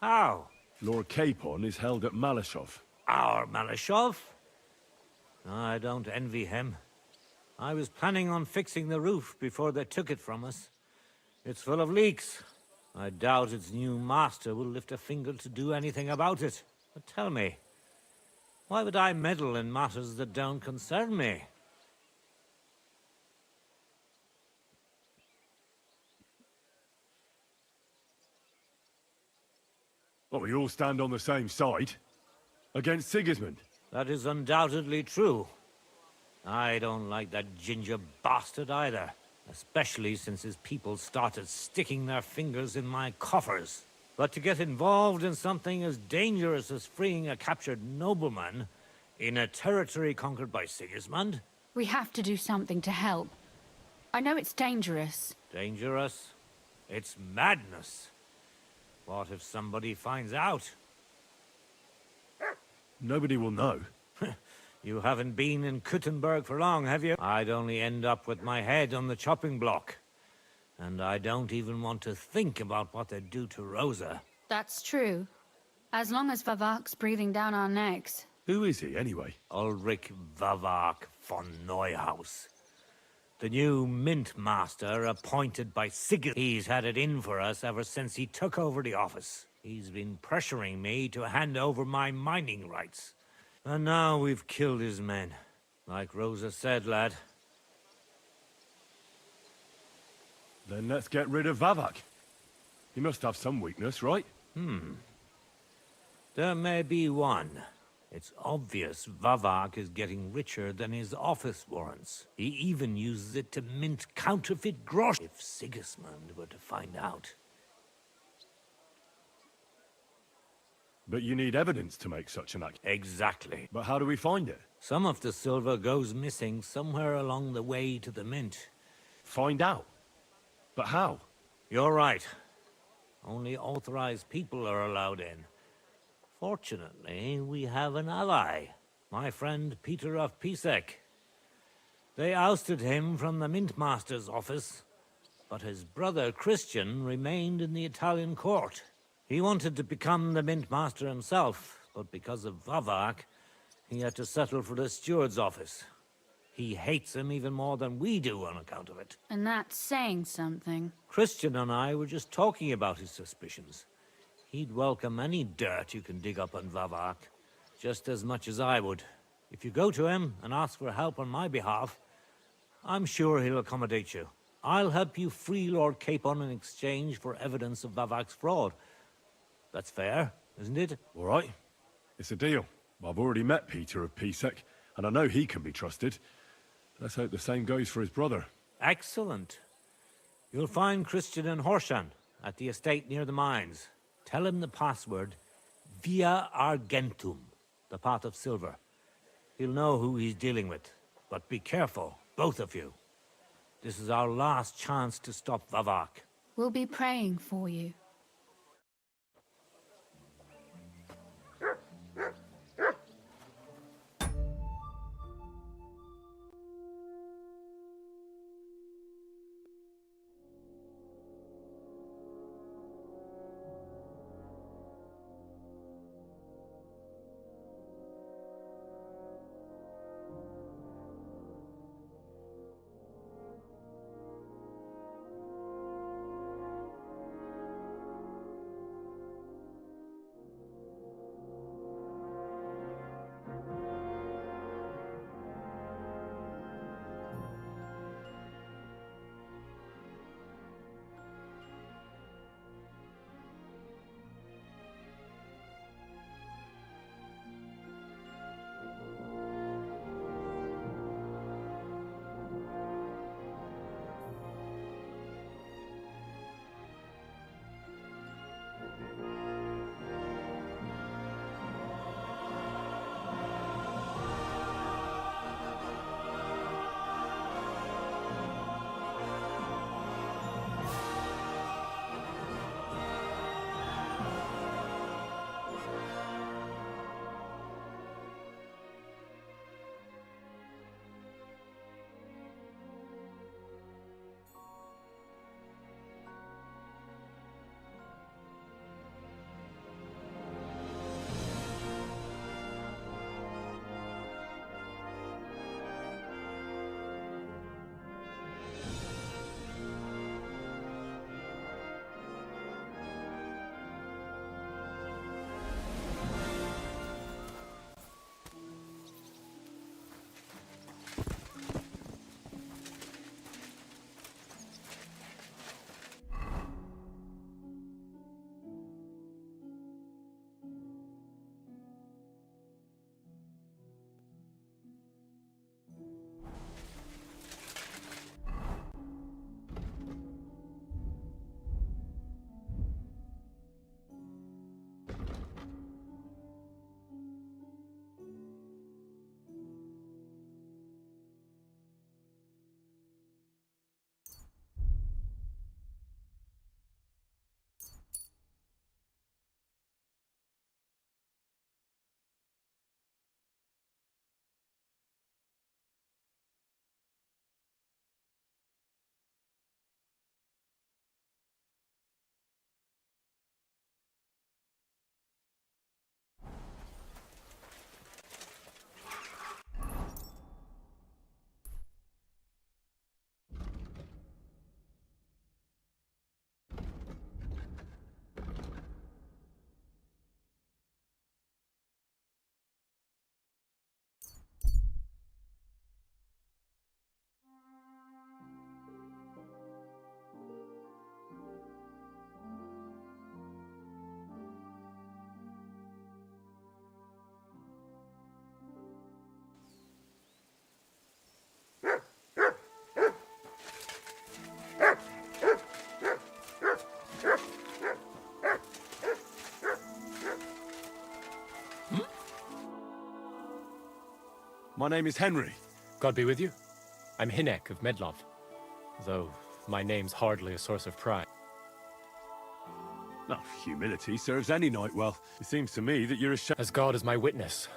How? Lord Capon is held at Malashov. Our Malashov? I don't envy him. I was planning on fixing the roof before they took it from us. It's full of leaks. I doubt its new master will lift a finger to do anything about it. But tell me, why would I meddle in matters that don't concern me? Well, we all stand on the same side. Against Sigismund. That is undoubtedly true. I don't like that ginger bastard either. Especially since his people started sticking their fingers in my coffers. But to get involved in something as dangerous as freeing a captured nobleman in a territory conquered by Sigismund? We have to do something to help. I know it's dangerous. Dangerous? It's madness. What if somebody finds out? Nobody will know. You haven't been in Kuttenberg for long, have you? I'd only end up with my head on the chopping block. And I don't even want to think about what they'd do to Rosa. That's true. As long as Vavak's breathing down our necks. Who is he, anyway? Ulrich Vavak von Neuhaus. The new mint master appointed by Sigismund. He's had it in for us ever since he took over the office. He's been pressuring me to hand over my mining rights. And now we've killed his men. Like Rosa said, lad. Then let's get rid of Vavak. He must have some weakness, right? There may be one. It's obvious Vavak is getting richer than his office warrants. He even uses it to mint counterfeit grosh. If Sigismund were to find out. But you need evidence to make such an act. Exactly. But how do we find it? Some of the silver goes missing somewhere along the way to the mint. Find out? But how? You're right. Only authorized people are allowed in. Fortunately, we have an ally. My friend Peter of Pisek. They ousted him from the mint master's office, but his brother Christian remained in the Italian court. He wanted to become the mint master himself, but because of Vavak, he had to settle for the steward's office. He hates him even more than we do on account of it. And that's saying something. Christian and I were just talking about his suspicions. He'd welcome any dirt you can dig up on Vavak, just as much as I would. If you go to him and ask for help on my behalf, I'm sure he'll accommodate you. I'll help you free Lord Capon in exchange for evidence of Vavak's fraud. That's fair, isn't it? All right. It's a deal. I've already met Peter of Pisek, and I know he can be trusted. Let's hope the same goes for his brother. Excellent. You'll find Christian and Horshan at the estate near the mines. Tell him the password, Via Argentum, the pot of silver. He'll know who he's dealing with. But be careful, both of you. This is our last chance to stop Vavak. We'll be praying for you. My name is Henry. God be with you. I'm Hinek of Medlov, though my name's hardly a source of pride. No, humility serves any knight well. It seems to me that you're As God is my witness,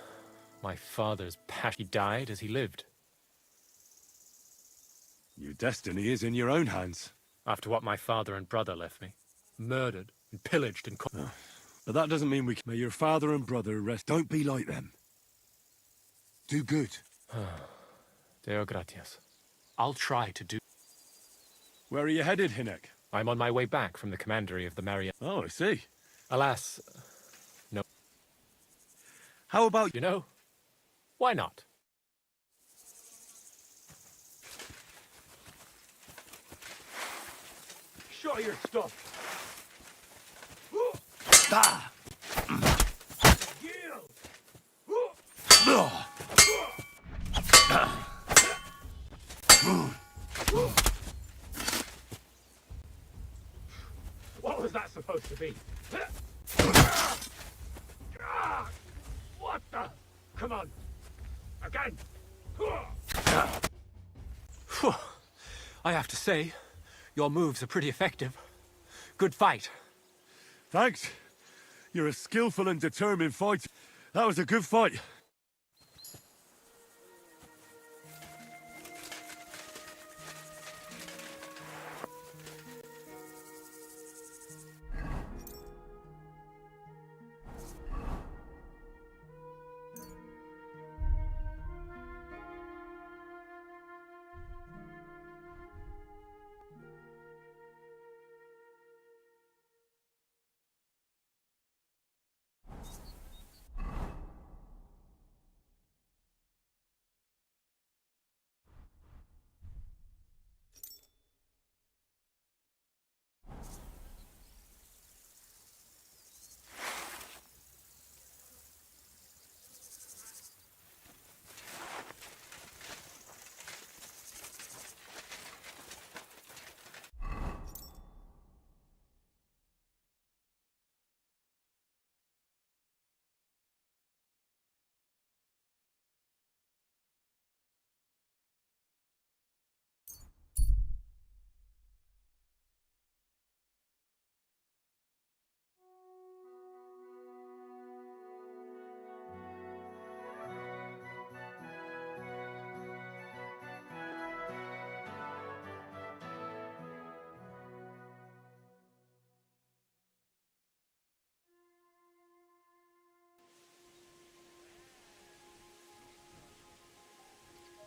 my father's passion, he died as he lived. Your destiny is in your own hands. After what my father and brother left me. Murdered and pillaged and... But that doesn't mean we can... May your father and brother rest. Don't be like them. Do good. Deo gratias. I'll try to do... Where are you headed, Hinek? I'm on my way back from the commandery of the Marian... Oh, I see. Alas, no. How about... You know, why not? Show your stuff. Ah. What was that supposed to be? What the? Come on. Again. I have to say, your moves are pretty effective. Good fight. Thanks. You're a skillful and determined fighter. That was a good fight.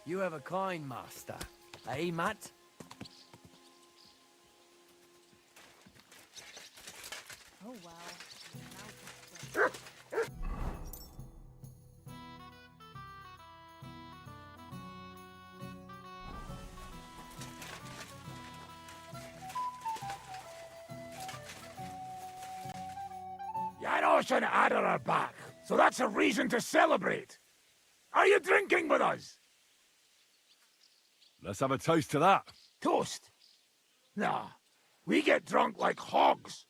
You have a coin, master. Eh, Matt? Oh, wow. Janos and Ada are back, so that's a reason to celebrate. Are you drinking with us? Let's have a toast to that. Toast? Nah, we get drunk like hogs.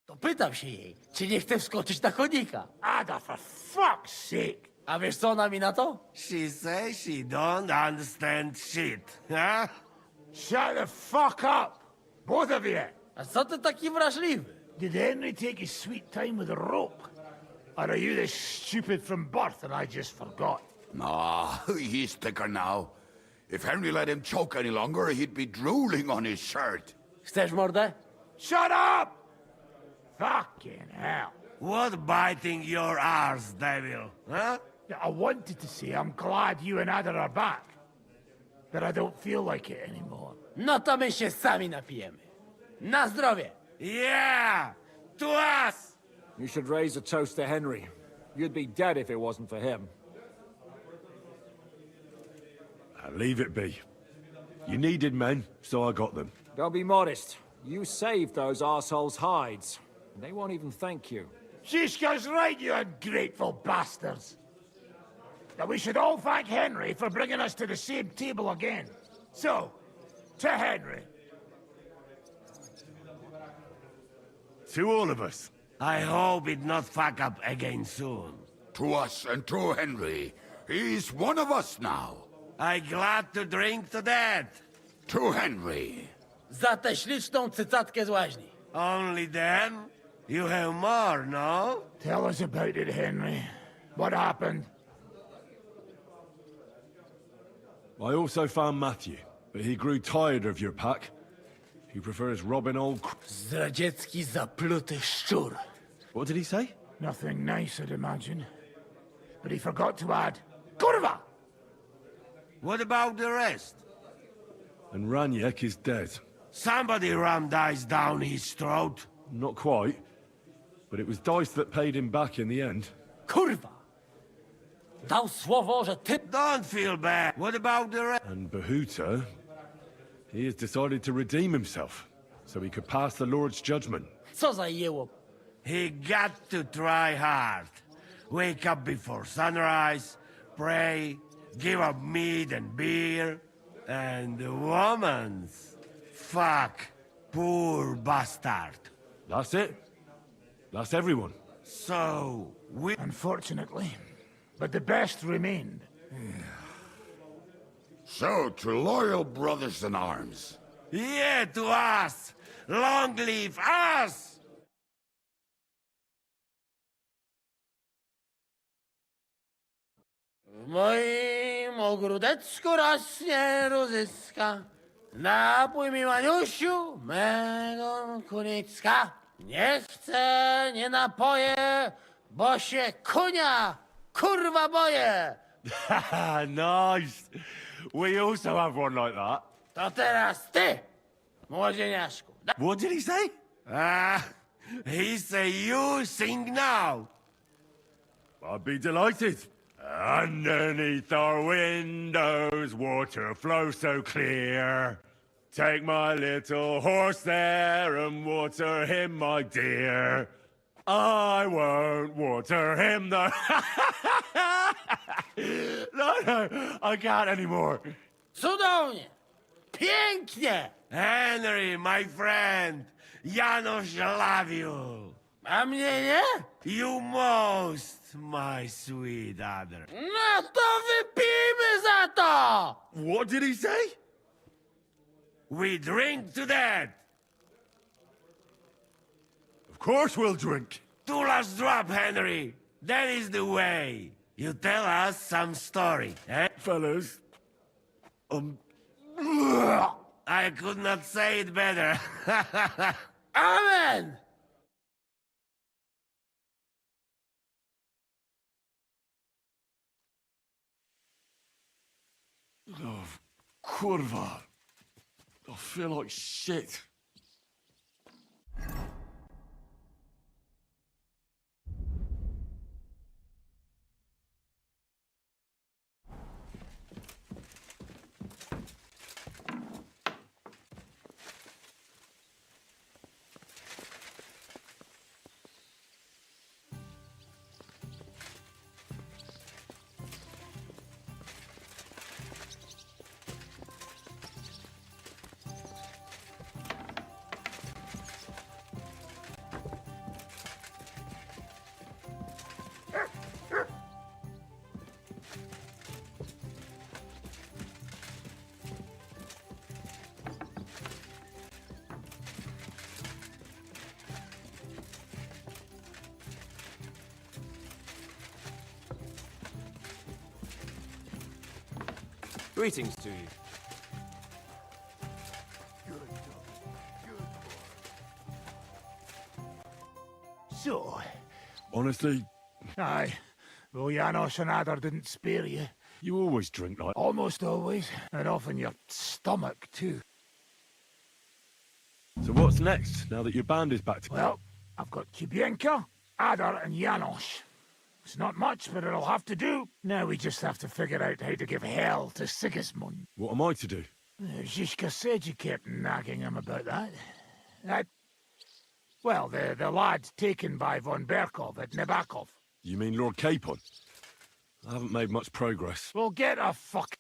To pytam się jej, czy nie chce wskoczyć na konika. Ada, for fuck's sake. A wiesz co ona mi na to? She says she don't understand shit, huh? Shut the fuck up, both of you. A co ty taki wrażliwy? Did Henry take his sweet time with a rope? Or are you this stupid from birth and I just forgot? Nah, he's thicker now. If Henry let him choke any longer, he'd be drooling on his shirt. Chcesz mordę? Shut up! Fucking hell. What biting your arse, devil, huh? I wanted to say I'm glad you and Ada are back. But I don't feel like it anymore. No to my się sami napijemy. Na zdrowie! Yeah! To us! You should raise a toast to Henry. You'd be dead if it wasn't for him. Leave it be. You needed men, so I got them. Don't be modest. You saved those arseholes' hides. They won't even thank you. Shishka's right, you ungrateful bastards. That we should all thank Henry for bringing us to the same table again. So, to Henry. To all of us. I hope it not fuck up again soon. To us and to Henry. He's one of us now. I glad to drink to that. To Henry. Za tę śliczną cycatkę z łaźni. Only then? You have more, no? Tell us about it, Henry. What happened? I also found Matthew, but he grew tired of your pack. He prefers robbing old... Zdradziecki, zapluty szczur. What did he say? Nothing nice, I'd imagine. But he forgot to add, Kurva! What about the rest? And Raniek is dead. Somebody rammed dice down his throat. Not quite. But it was Dice that paid him back in the end. Kurwa! Dał słowo, że ty... Don't feel bad. What about the rest? And Bahuta, he has decided to redeem himself, so he could pass the Lord's judgment. Co za jełop? He got to try hard. Wake up before sunrise, pray, give up meat and beer, and the woman's. Fuck. Poor bastard. That's it. That's everyone. So, we... Unfortunately. But the best remained. So, to loyal brothers in arms. Yeah, to us! Long live us! W moim ogródeczku rośnie różyska. Napój mi, Maniusiu, mego kunicka. Nie chcę, nie napoję, bo się kunia, kurwa boję. Nice. We also have one like that. To teraz ty, młodzieniaszku. What did he say? He say you sing now. I'd be delighted. Underneath our windows, water flows so clear. Take my little horse there and water him, my dear. I won't water him, though. No, I can't anymore. Cudownie! Pięknie! Henry, my friend, Janusz love you. A mnie nie? You most, my sweet other. No to wypijmy za to! What did he say? We drink to that. Of course we'll drink. Two last drop, Henry. That is the way. You tell us some story, eh? Fellas, I could not say it better. Amen! Oh, kurwa. I feel like shit. Greetings to you. So, Honestly, aye. Though Janos and Adar didn't spare you. you always drink like... Almost always. And often your stomach, too. So what's next, now that your band is back together? Well, I've got Kubienka, Adar, and Janos. It's not much, but it'll have to do. Now we just have to figure out how to give hell to Sigismund. What am I to do? Zizka said you kept nagging him about that. Well, the lad taken by von Berkov at Nebakov. You mean Lord Capon? I haven't made much progress. Well, get a fuck...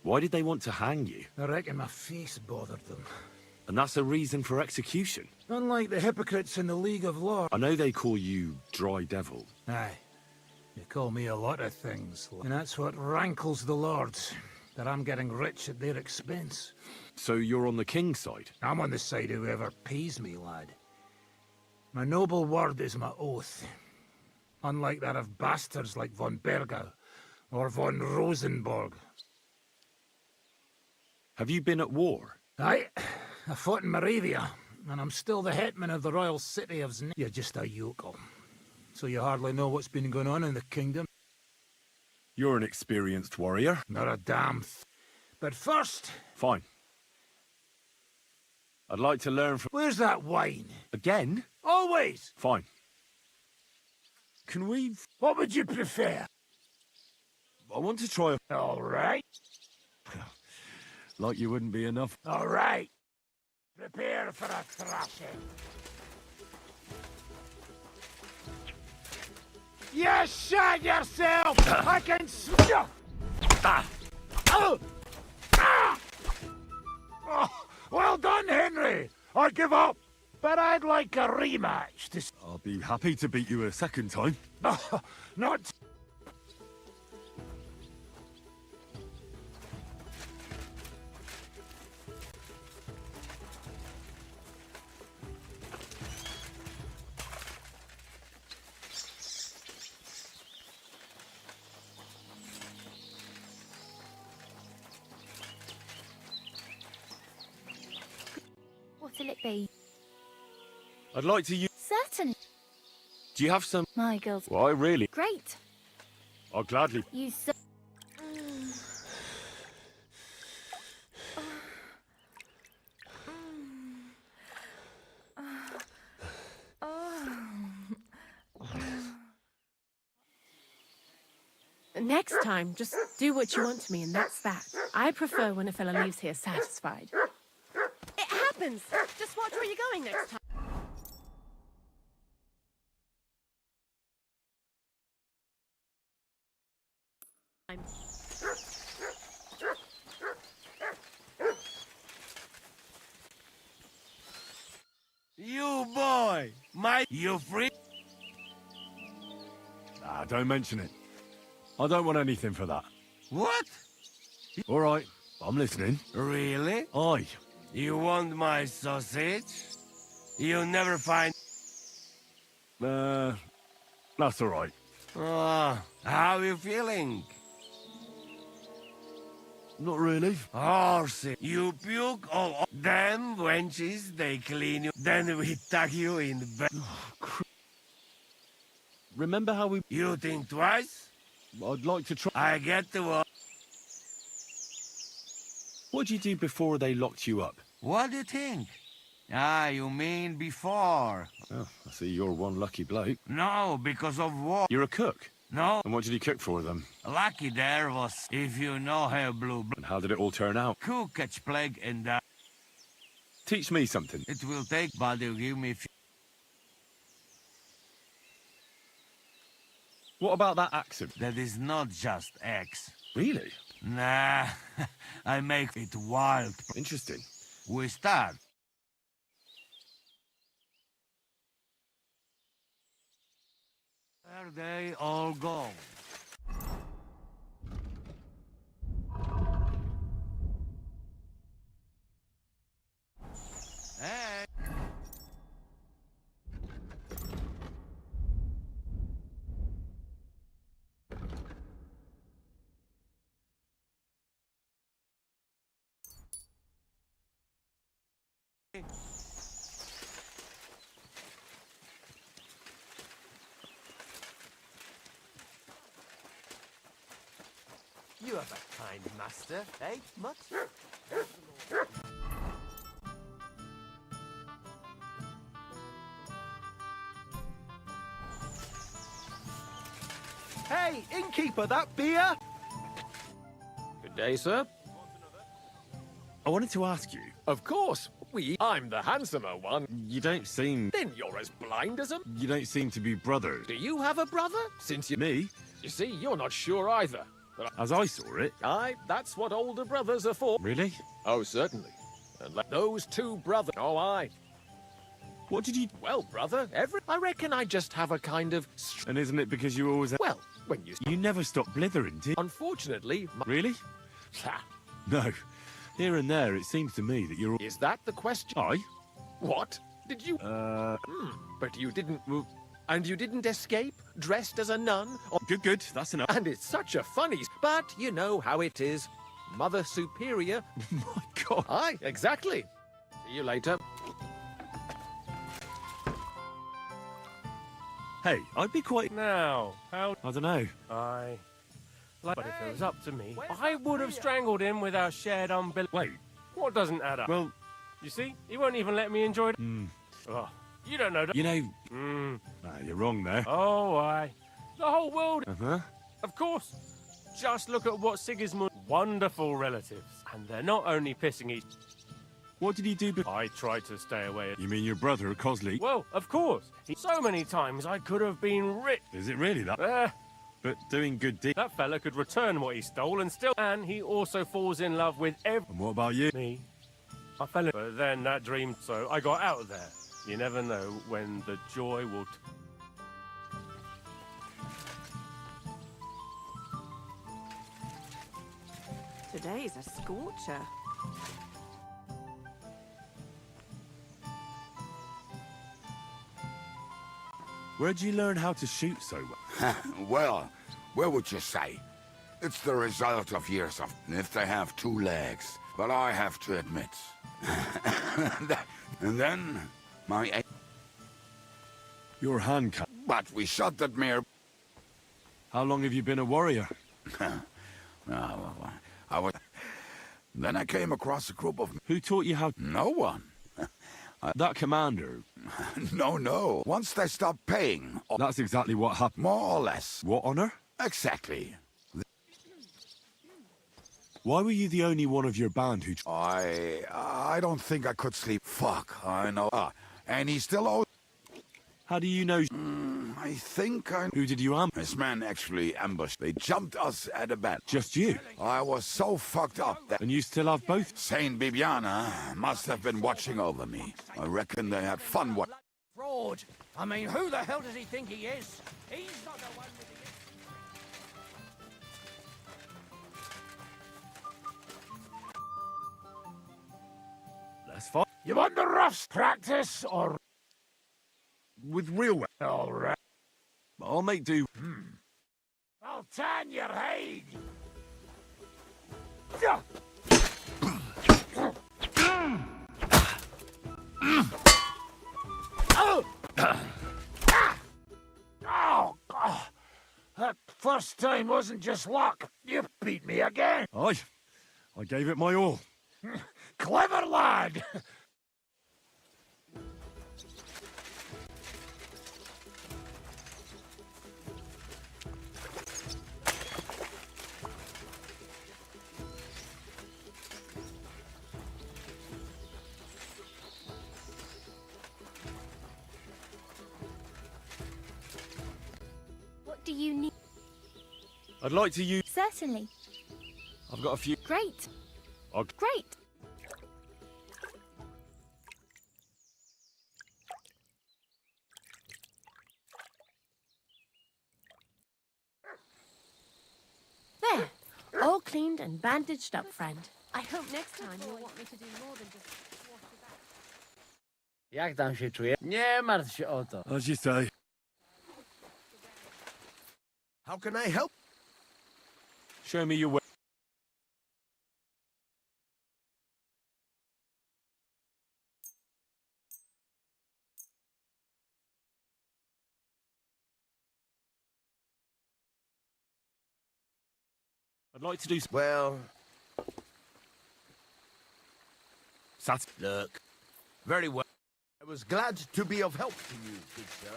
Why did they want to hang you? I reckon my face bothered them. And that's a reason for execution? Unlike the hypocrites in the League of Lords. I know they call you Dry Devil. Aye. They call me a lot of things. And that's what rankles the Lords. That I'm getting rich at their expense. So you're on the king's side? I'm on the side of whoever pays me, lad. My noble word is my oath. Unlike that of bastards like von Berger or von Rosenborg. Have you been at war? Aye. I fought in Moravia, and I'm still the hetman of the royal city of Zn. You're just a yokel. So you hardly know what's been going on in the kingdom. You're an experienced warrior. Not a damn But first... Fine. I'd like to learn from... Where's that wine? Again? Always! Fine. Can we... What would you prefer? I want to try a... All right. Like you wouldn't be enough. All right. Prepare for a thrashing. You shot yourself! I can smell. Oh, well done, Henry. I give up, but I'd like a rematch. I'll be happy to beat you a second time. Not. What'll it be? I'd like to use... Certainly. Do you have some... My girls. Why, really? Great. I'll gladly... You so... Next time, just do what you want to me, and that's that. I prefer when a fella leaves here satisfied. It happens! Just watch where you're going next time. You boy! You free? Ah, don't mention it. I don't want anything for that. What? All right, I'm listening. Really? Aye. You want my sausage? You'll never find... That's all right. How are you feeling? Not really. Horsey. You puke all... Them wenches, they clean you. Then we tuck you in bed. Remember how we... You think twice? I'd like to try... I get to work. What'd you do before they locked you up? What do you think? Ah, you mean before? Oh, I see you're one lucky bloke. No, because of war. You're a cook? No. And what did you cook for them? Lucky there was, if you know how blue... And how did it all turn out? Cook catch plague and... Teach me something. It will take, but you give me... What about that accent? That is not just X. Really? Nah, I make it wild. Interesting. We start. Where they all go? Hey! You have a kind master, eh, Mutt? Hey, innkeeper, that beer? Good day, sir. I wanted to ask you. Of course. I'm the handsomer one. You don't seem... Then you're as blind as a... You don't seem to be brothers. Do you have a brother? Since you... Me? You see, you're not sure either. But As I saw it. Aye, that's what older brothers are for. Really? Oh, certainly. And let those two brothers... Oh, I... What did you... Well, brother, I reckon I just have a kind of... And isn't it because you always... Well, when you... You never stop blithering, did you? Unfortunately... Really? No. Here and there, it seems to me that you're... Is that the question? Aye. What? Did you... But you didn't... And you didn't escape, dressed as a nun? Or... Good. That's enough. And it's such a funny... But you know how it is. Mother Superior... My God. Aye, exactly. See you later. Hey, I'd be quite... Now, how... I don't know. But if it was up to me, I would have strangled him with our shared umbilical... Wait. What doesn't add up? Well... You see? He won't even let me enjoy it. Oh, you don't know... You know... Nah, you're wrong there. Oh, aye. The whole world... Uh-huh. Of course. Just look at what Sigismund's wonderful relatives. And they're not only pissing each... What did he do? I tried to stay away. You mean your brother, Cosley? Well, of course. So many times I could have been rich. Is it really that? But doing good deeds... That fella could return what he stole and still... And he also falls in love with And what about you? Me. I fell in... But then that dream... So I got out of there. You never know when the joy will... Today's a scorcher. Where'd you learn how to shoot so well? Well, where would you say? It's the result of years of... If they have two legs. But I have to admit... and then... my... Your hand cut. But we shot that mare... How long have you been a warrior? I was... Then I came across a group of... Who taught you how... No one. That commander... No. Once they stopped paying... That's exactly what happened. More or less. What honor? Exactly. Why were you the only one of your band who... I don't think I could sleep. Fuck, I know. And he still owes... How do you know... I think I... Who did you ambush? This man actually ambushed. They jumped us at a bed. Just you? I was so fucked up that... And you still have both? Saint Bibiana must have been watching over me. I reckon they had fun what... Fraud! I mean, who the hell does he think he is? He's not the one with the... That's fine. You want the roughs practice, or... With real weapons? All right. I'll make do. I'll tan your hide. Oh, God. That first time wasn't just luck. You beat me again. Aye. I gave it my all. Clever lad. What do you need? I'd like to use... Certainly. I've got a few... Great. I'll... Great. There. All cleaned and bandaged up, friend. I hope next time you'll want me to do more than just wash your back. Jak tam się czuje? Nie martw się o to. As you say. How can I help? Show me your way. I'd like to do... Well... Sat... Look. Very well. I was glad to be of help to you, good sir.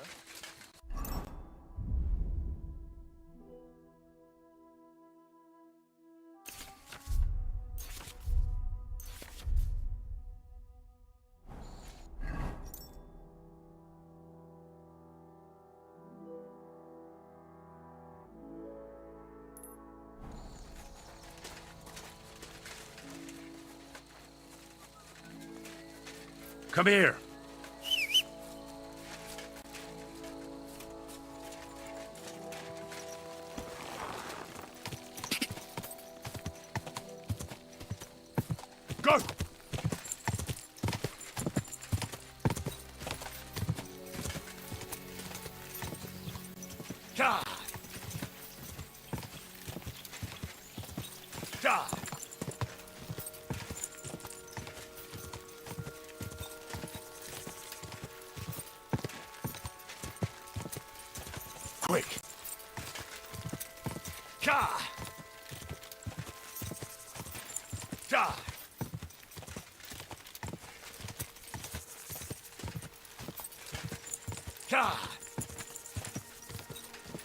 Come here. Go! Ja! Ja! Quick! Ja! Ja! Ja!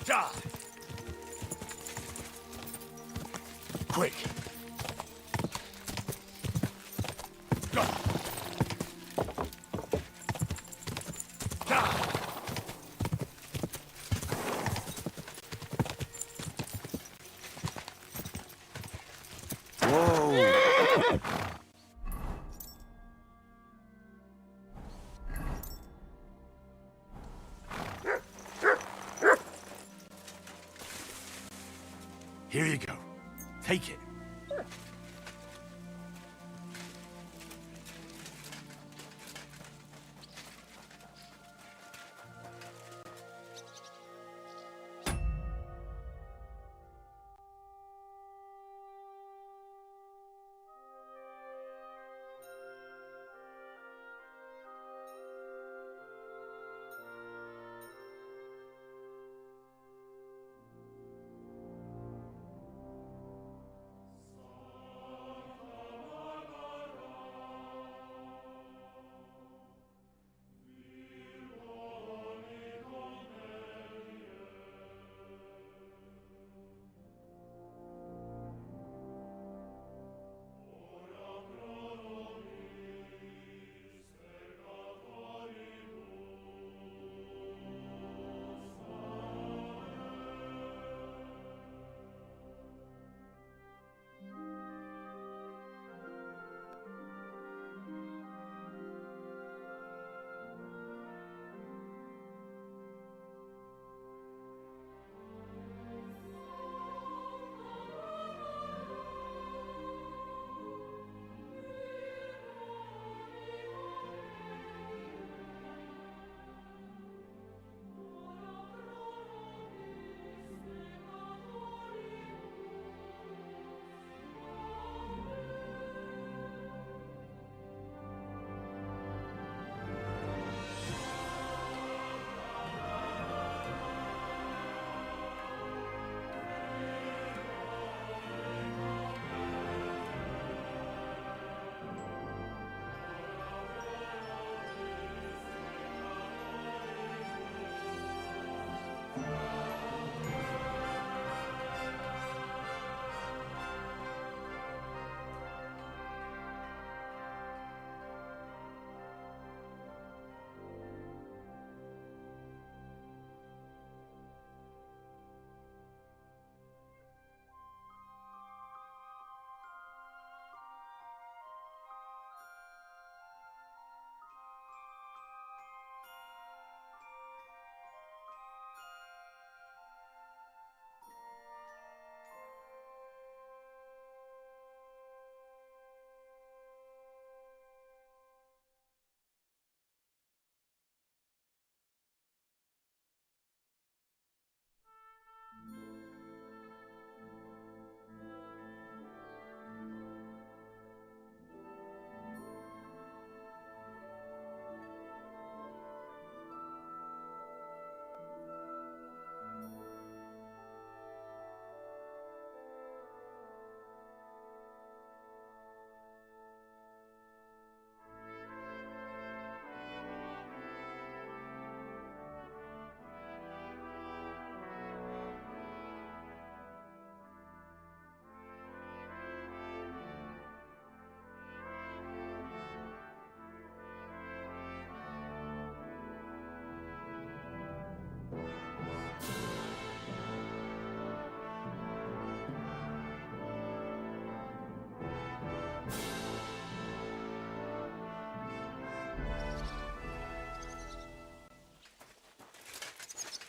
Ja! Quick! Go! Ja! Here you go. Take it.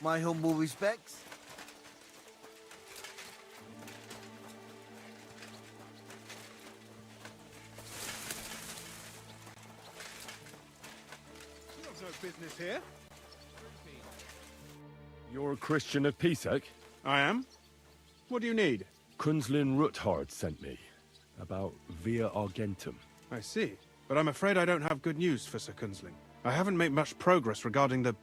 My humble respects. You have no business here. You're a Christian of Pisek? I am. What do you need? Kunzlin Ruthard sent me. About Via Argentum. I see. But I'm afraid I don't have good news for Sir Kunzling. I haven't made much progress regarding the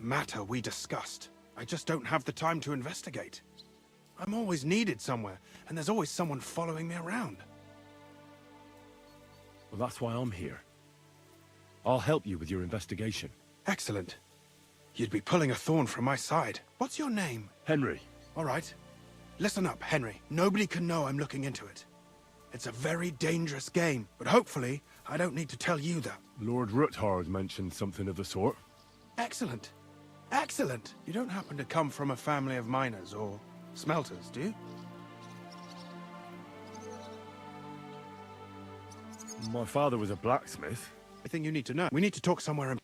matter we discussed. I just don't have the time to investigate. I'm always needed somewhere, and there's always someone following me around. Well, that's why I'm here. I'll help you with your investigation. Excellent. You'd be pulling a thorn from my side. What's your name? Henry. All right. Listen up, Henry. Nobody can know I'm looking into it. It's a very dangerous game, but hopefully I don't need to tell you that. Lord Ruthard mentioned something of the sort. Excellent. Excellent. You don't happen to come from a family of miners or smelters, do you? My father was a blacksmith. I think you need to know. We need to talk somewhere in...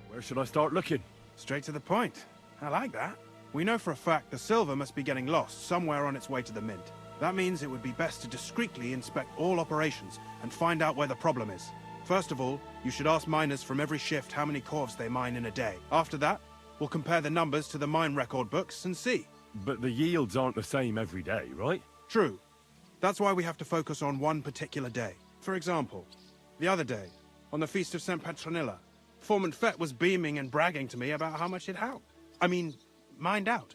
Where should I start looking? Straight to the point. I like that. We know for a fact the silver must be getting lost somewhere on its way to the mint. That means it would be best to discreetly inspect all operations and find out where the problem is. First of all, you should ask miners from every shift how many corves they mine in a day. After that, we'll compare the numbers to the mine record books and see. But the yields aren't the same every day, right? True. That's why we have to focus on one particular day. For example, the other day, on the Feast of St. Petronilla, Foreman Fett was beaming and bragging to me about how much it mined out.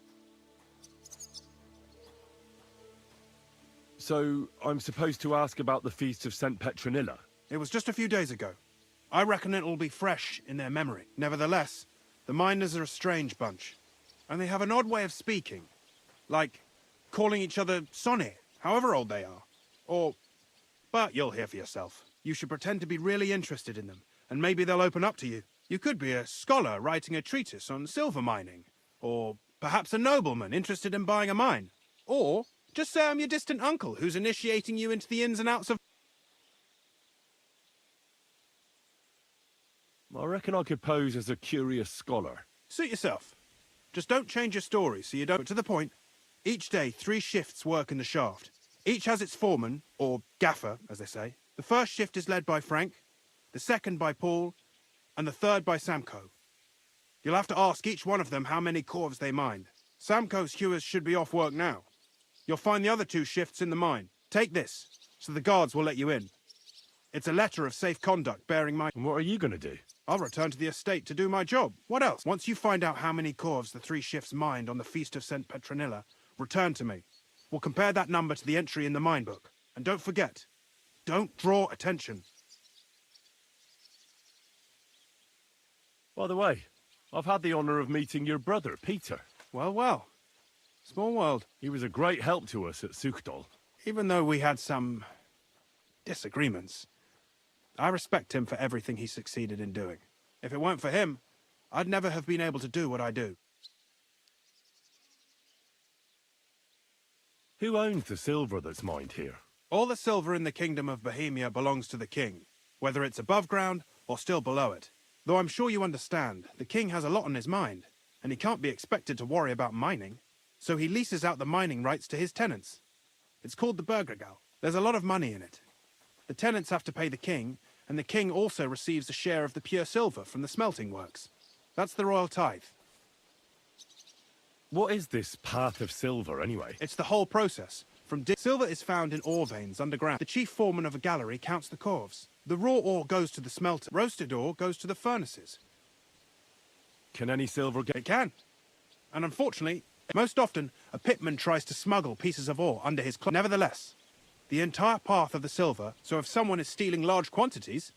So, I'm supposed to ask about the Feast of St. Petronilla? It was just a few days ago. I reckon it'll be fresh in their memory. Nevertheless, the miners are a strange bunch. And they have an odd way of speaking. Like, calling each other Sonny, however old they are. But you'll hear for yourself. You should pretend to be really interested in them, and maybe they'll open up to you. You could be a scholar writing a treatise on silver mining. Or perhaps a nobleman interested in buying a mine. Or just say I'm your distant uncle who's initiating you into the ins and outs of... I reckon I could pose as a curious scholar. Suit yourself. Just don't change your story so you don't... To the point. Each day, 3 shifts work in the shaft. Each has its foreman, or gaffer, as they say. The first shift is led by Frank, the second by Paul, and the third by Samko. You'll have to ask each one of them how many corves they mined. Samko's hewers should be off work now. You'll find the other 2 shifts in the mine. Take this, so the guards will let you in. It's a letter of safe conduct bearing my... And what are you going to do? I'll return to the estate to do my job. What else? Once you find out how many corves the 3 shifts mined on the Feast of St. Petronilla, return to me. We'll compare that number to the entry in the mine book. And don't forget, don't draw attention. By the way, I've had the honour of meeting your brother, Peter. Well, well. Small world. He was a great help to us at Sukdal. Even though we had some... disagreements, I respect him for everything he succeeded in doing. If it weren't for him, I'd never have been able to do what I do. Who owns the silver that's mined here? All the silver in the Kingdom of Bohemia belongs to the king, whether it's above ground or still below it. Though I'm sure you understand, the king has a lot on his mind, and he can't be expected to worry about mining. So he leases out the mining rights to his tenants. It's called the Burgergal. There's a lot of money in it. The tenants have to pay the king, and the king also receives a share of the pure silver from the smelting works. That's the royal tithe. What is this path of silver, anyway? It's the whole process. Silver is found in ore veins underground. The chief foreman of a gallery counts the corves. The raw ore goes to the smelter. Roasted ore goes to the furnaces. Can any silver get... It can. And unfortunately, most often, a pitman tries to smuggle pieces of ore under his cloak. Nevertheless, the entire path of the silver, so if someone is stealing large quantities,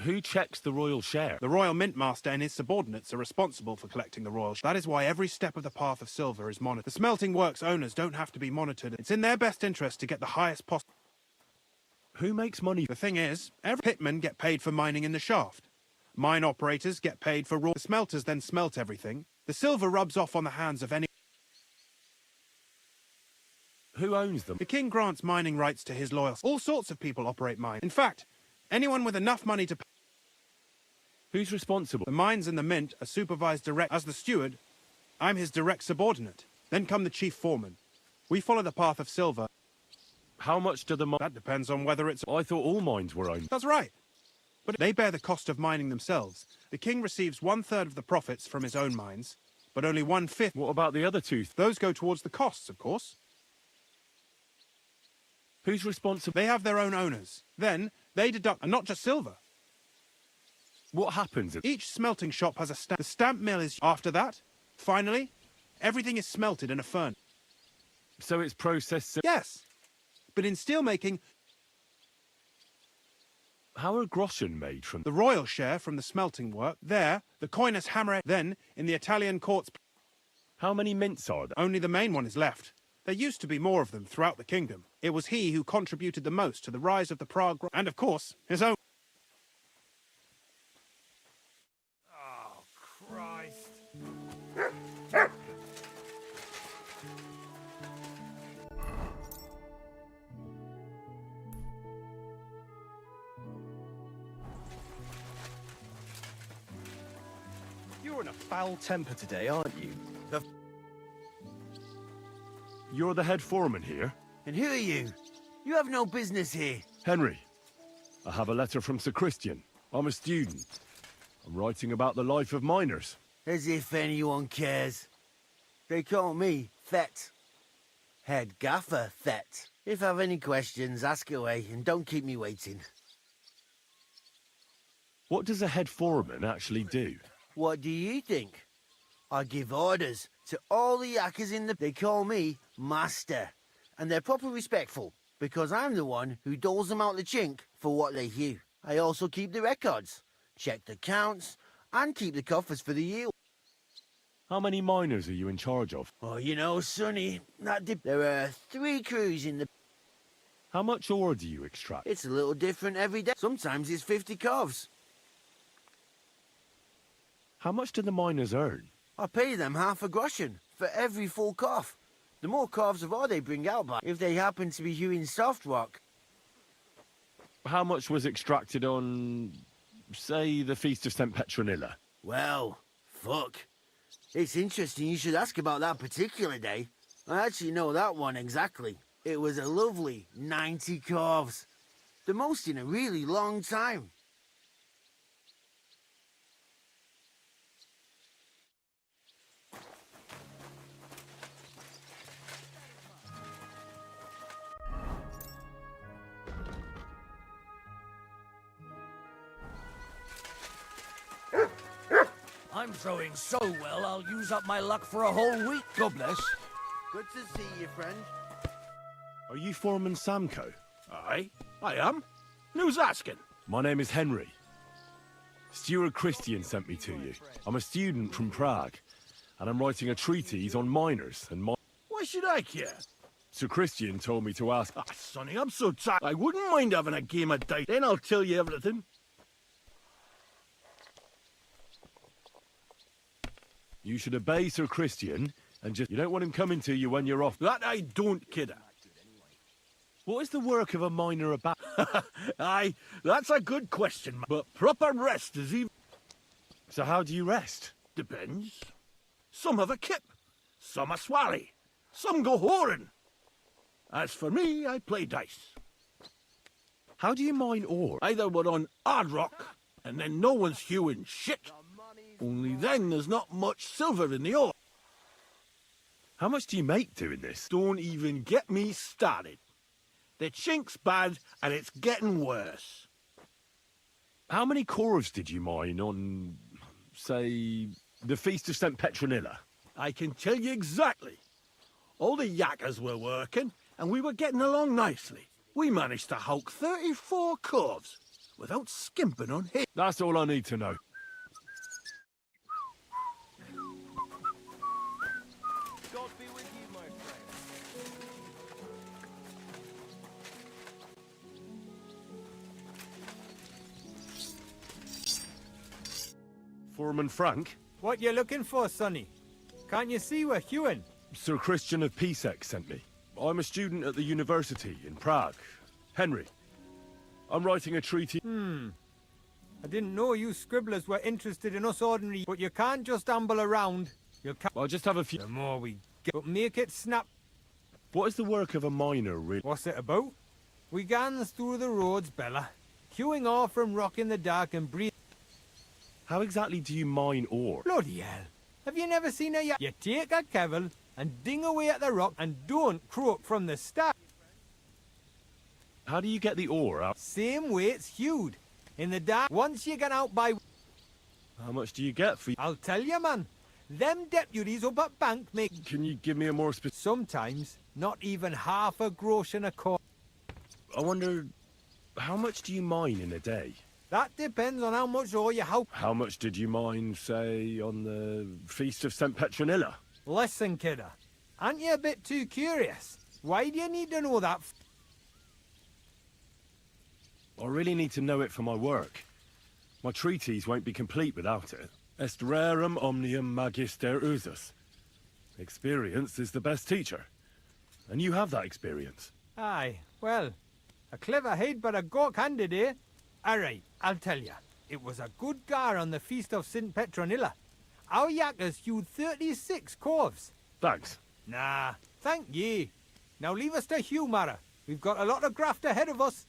Who checks the royal share? The royal mint master and his subordinates are responsible for collecting the royal share. That is why every step of the path of silver is monitored. The smelting works owners don't have to be monitored. It's in their best interest to get the highest possible. Who makes money? The thing is, every pitmen get paid for mining in the shaft. Mine operators get paid for raw. The smelters then smelt everything. The silver rubs off on the hands of any. Who owns them? The king grants mining rights to his loyal. All sorts of people operate mines. In fact, anyone with enough money to pay. Who's responsible? The mines and the mint are supervised direct. As the steward, I'm his direct subordinate. Then come the chief foreman. We follow the path of silver. How much do the mines... That depends on whether it's... I thought all mines were owned. That's right. But they bear the cost of mining themselves. The king receives 1/3 of the profits from his own mines, but only 1/5. What about the other 2/3? Those go towards the costs, of course. Who's responsible? They have their own owners. Then, they deduct... And not just silver. What happens? Each smelting shop has a stamp. The stamp mill is... After that, finally, everything is smelted in a furnace. So it's processed... Yes. But in steelmaking... How are groschen made from... The royal share from the smelting work. There, the coiners hammer it. Then, in the Italian courts... How many mints are there? Only the main one is left. There used to be more of them throughout the kingdom. It was he who contributed the most to the rise of the Prague... And, of course, his own... Oh, Christ. You're in a foul temper today, aren't you? You're the head foreman here? And who are you? You have no business here. Henry, I have a letter from Sir Christian. I'm a student. I'm writing about the life of miners. As if anyone cares. They call me Thet. Head Gaffer Thet. If I have any questions, ask away and don't keep me waiting. What does a head foreman actually do? What do you think? I give orders to all the yakkers in the... They call me Master. And they're proper respectful, because I'm the one who doles them out the chink for what they hew. I also keep the records, check the counts, and keep the coffers for the yield. How many miners are you in charge of? Oh, you know, Sonny, there are 3 crews in the... How much ore do you extract? It's a little different every day. Sometimes it's 50 calves. How much do the miners earn? I pay them half a groschen for every full calf. The more calves of ore they bring out by, if they happen to be hewing soft rock. How much was extracted on, say, the Feast of St. Petronilla? Well, fuck. It's interesting you should ask about that particular day. I actually know that one exactly. It was a lovely 90 calves. The most in a really long time. I'm throwing so well, I'll use up my luck for a whole week, God bless. Good to see you, friend. Are you Foreman Samko? Aye, I am. Who's asking? My name is Henry. Steward Christian sent me to you. I'm a student from Prague, and I'm writing a treatise on miners and Why should I care? Sir Christian told me to ask... Ah, Sonny, I'm so tired. I wouldn't mind having a game of dice. Then I'll tell you everything. You should obey Sir Christian, and just... You don't want him coming to you when you're off. That I don't, kidder. What is the work of a miner about? Aye, that's a good question, but proper rest is even... So how do you rest? Depends. Some have a kip, some a swally, some go whoring. As for me, I play dice. How do you mine ore? Either we're on hard rock, and then no one's hewing shit. Only then there's not much silver in the ore. How much do you make doing this? Don't even get me started. The chink's bad, and it's getting worse. How many corves did you mine on, say, the Feast of St. Petronilla? I can tell you exactly. All the yakkers were working, and we were getting along nicely. We managed to hulk 34 corves. without skimping on him. That's all I need to know. God be with you, my friend. Foreman Frank? What you looking for, Sonny? Can't you see we're hewing? Sir Christian of Pisek sent me. I'm a student at the university in Prague. Henry. I'm writing a treaty. I didn't know you scribblers were interested in us ordinary, but you can't just amble around. I'll just have a few. The more we get, but make it snap. What is the work of a miner, really? What's it about? We gans through the roads, Bella, queuing off from rock in the dark and breathe. How exactly do you mine ore? Bloody hell. Have you never seen a You take a kevel and ding away at the rock and don't croak from the start. How do you get the ore out? Same way it's hewed. In the dark, once you get out by... How much do you get for... I'll tell you, man. Them deputies up at bank make... Can you give me a more specific... Sometimes, not even half a grosh in a quarter. I wonder, how much do you mine in a day? That depends on how much ore you have. How much did you mine, say, on the Feast of St. Petronilla? Listen, kidder. Aren't you a bit too curious? Why do you need to know that? I really need to know it for my work. My treatise won't be complete without it. Est rerum omnium magister usus. Experience is the best teacher. And you have that experience. Aye, well, a clever head but a gawk-handed, eh? All right, I'll tell you. It was a good gar on the Feast of St. Petronilla. Our yakkers hewed 36 corves. Thanks. Nah, thank ye. Now leave us to hew, Mara. We've got a lot of graft ahead of us.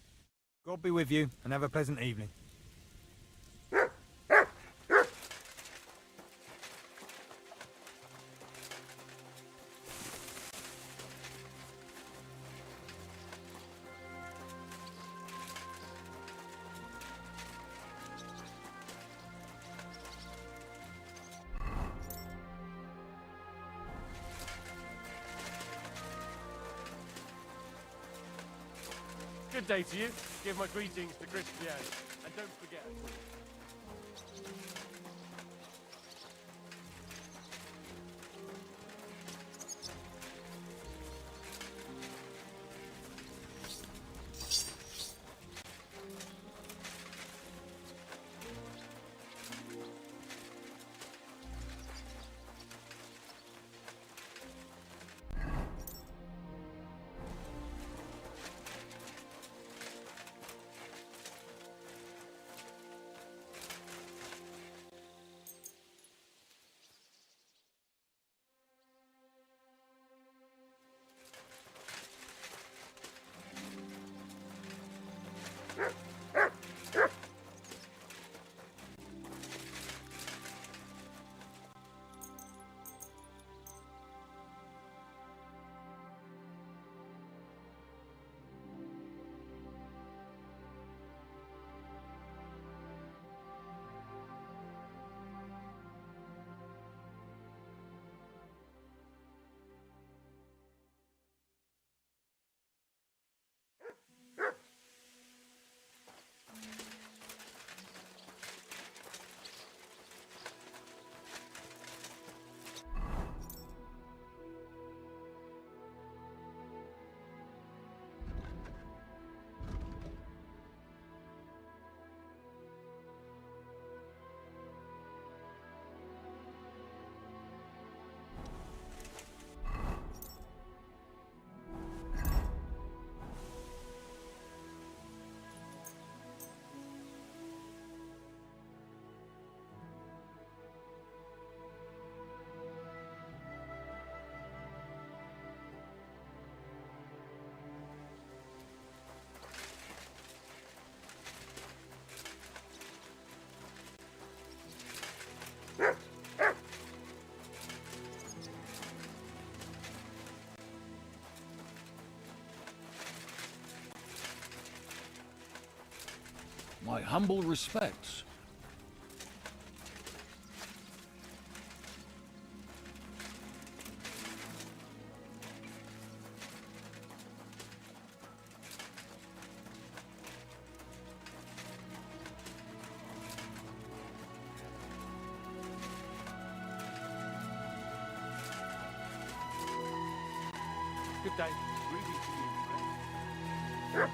God be with you, and have a pleasant evening. Good day to you. Give my greetings to Christian. And don't forget... My humble respects. day. Greetings to you, friend.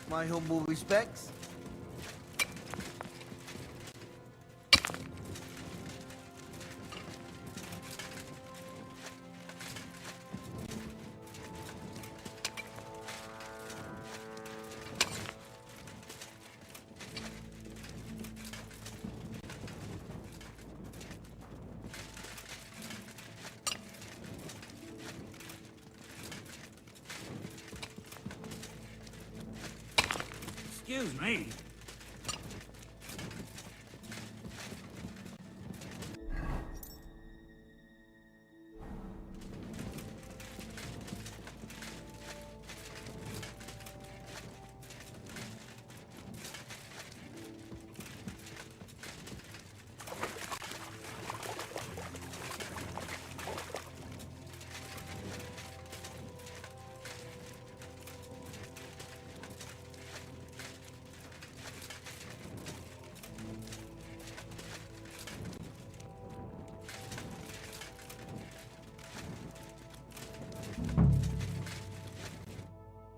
My humble respects. Excuse me.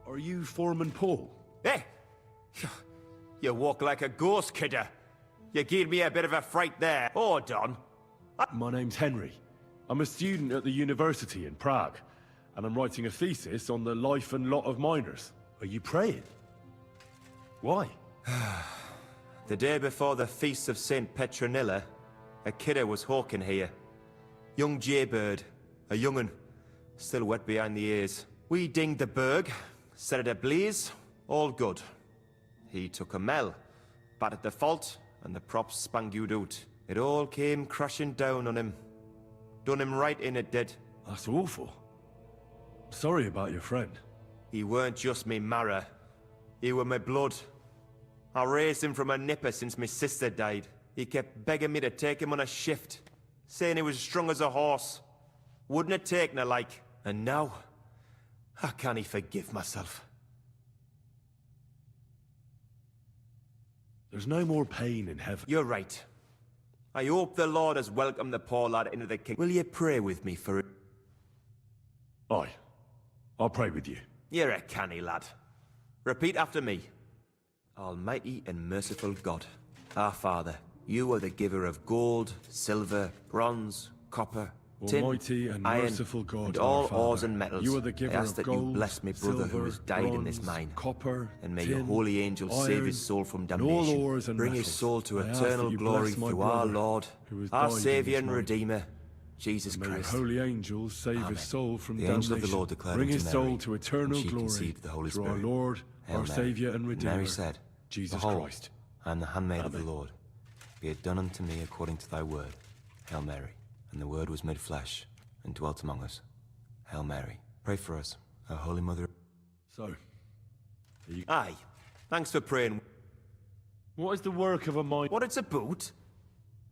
Are you Foreman Paul? Hey! You walk like a ghost, kidder. You gave me a bit of a fright there. Hold on. My name's Henry. I'm a student at the university in Prague, and I'm writing a thesis on the life and lot of miners. Are you praying? Why? The day before the feast of St. Petronilla, a kidder was hawking here. Young jaybird, a young'un, still wet behind the ears. We dinged the berg, set it ablaze, all good. He took a mell, battered the fault, and the props spangued out. It all came crashing down on him. Done him right in, it did. That's awful. Sorry about your friend. He weren't just me marrow. He were my blood. I raised him from a nipper since my sister died. He kept begging me to take him on a shift, saying he was strong as a horse. Wouldn't have taken her like. And now, how can he forgive myself? There's no more pain in heaven. You're right. I hope the Lord has welcomed the poor lad into the kingdom. Will you pray with me for it? Aye. I'll pray with you. You're a canny lad. Repeat after me. Almighty and merciful God, our Father, you are the giver of gold, silver, bronze, copper, tin, Almighty and iron, merciful God, and our all Father, ores and metals. you are the giver I ask of that gold, you bless my brother who silver, has died in this bronze, mine. copper, and may tin, your holy angels save iron, his soul from and damnation. all ores and Bring his metals. soul to I ask eternal that you glory bless my through our brother Lord, who has our died in Saviour this and mine. Redeemer, Jesus And may Christ. your holy angels save Amen. his soul from The damnation. angel of the Lord declared Bring unto his Mary, soul to and eternal she glory conceived the Holy through Spirit. our Lord, Hail our Mary. Saviour and Redeemer, Mary said, Jesus Behold, Christ. I am the handmaid of the Amen. Lord. Be it done unto me according to thy word. Hail Mary. And the Word was made flesh, and dwelt among us. Hail Mary. Pray for us, our Holy Mother. So, Aye. Thanks for praying. what is the work of a mine? What it's about?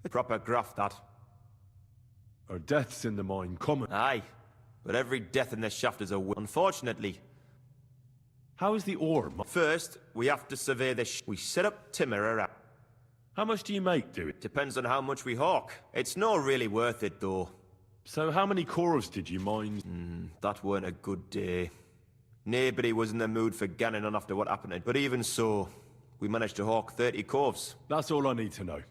A proper graft, that. Are deaths in the mine common? Aye. But every death in the shaft is a unfortunately. How is the ore? First, we have to survey the we set up timber around. How much do you make, do it? Depends on how much we hawk. It's not really worth it, though. So how many cores did you mine? That weren't a good day. Nobody was in the mood for ganning on after what happened. But even so, we managed to hawk 30 coves. That's all I need to know.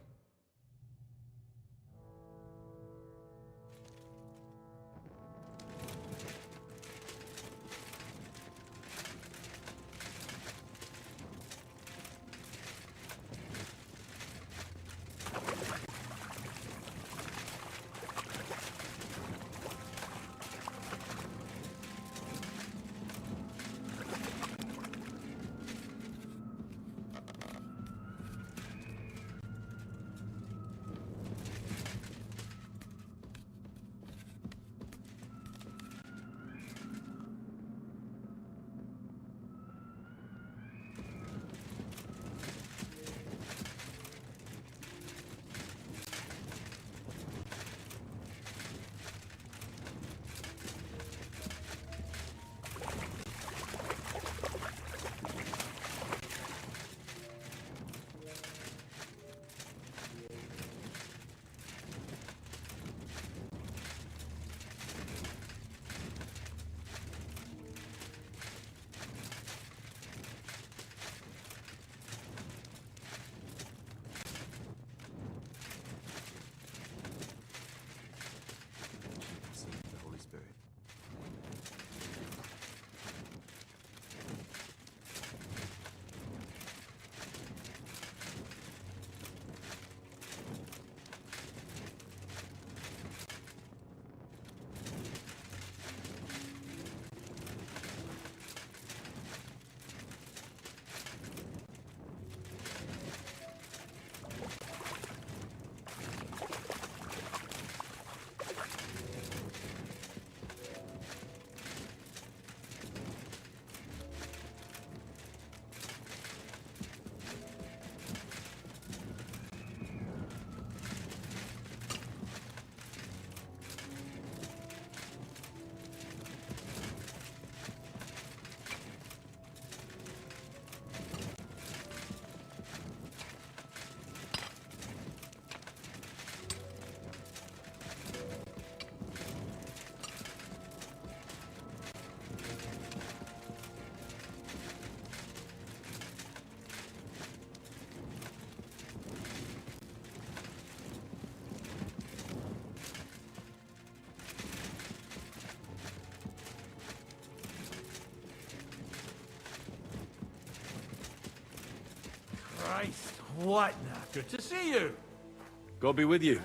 Christ, what now? Good to see you. God be with you.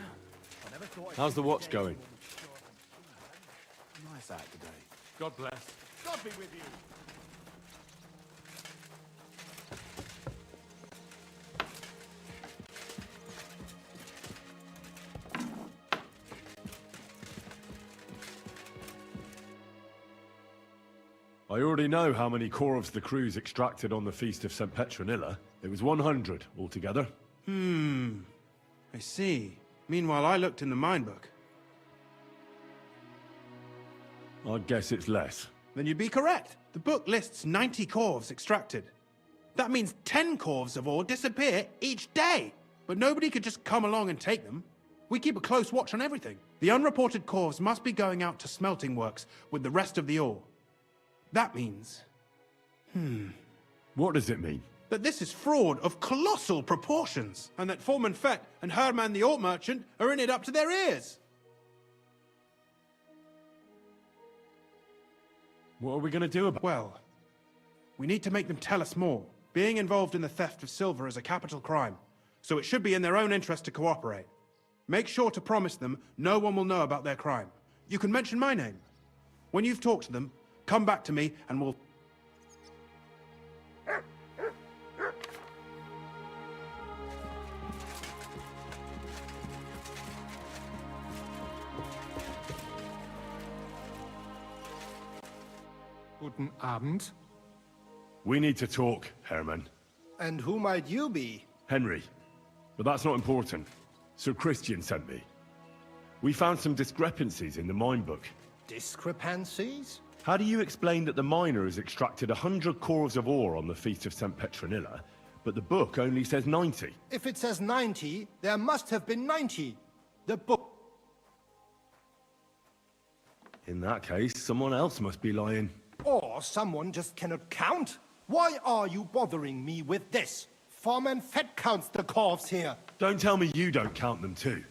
How's the watch going? Nice out today. God bless. God be with you. I already know how many corvs the crews extracted on the Feast of St. Petronilla. It was 100 altogether. I see. Meanwhile, I looked in the mine book. I'd guess it's less. Then you'd be correct. The book lists 90 corvs extracted. That means 10 corvs of ore disappear each day. But nobody could just come along and take them. We keep a close watch on everything. The unreported corvs must be going out to smelting works with the rest of the ore. That means... What does it mean? That this is fraud of colossal proportions, and that Foreman Fett and Herman the ore merchant are in it up to their ears. What are we going to do about it? Well, we need to make them tell us more. Being involved in the theft of silver is a capital crime, so it should be in their own interest to cooperate. Make sure to promise them no one will know about their crime. You can mention my name. When you've talked to them, come back to me and we'll... Guten Abend. We need to talk, Herman. And who might you be? Henry. But that's not important. Sir Christian sent me. We found some discrepancies in the mine book. Discrepancies? How do you explain that the miner has extracted 100 corvs of ore on the Feast of St. Petronilla, but the book only says 90? If it says 90, there must have been 90. The book... In that case, someone else must be lying. Or someone just cannot count. Why are you bothering me with this? Foreman Fett counts the corvs here. Don't tell me you don't count them too.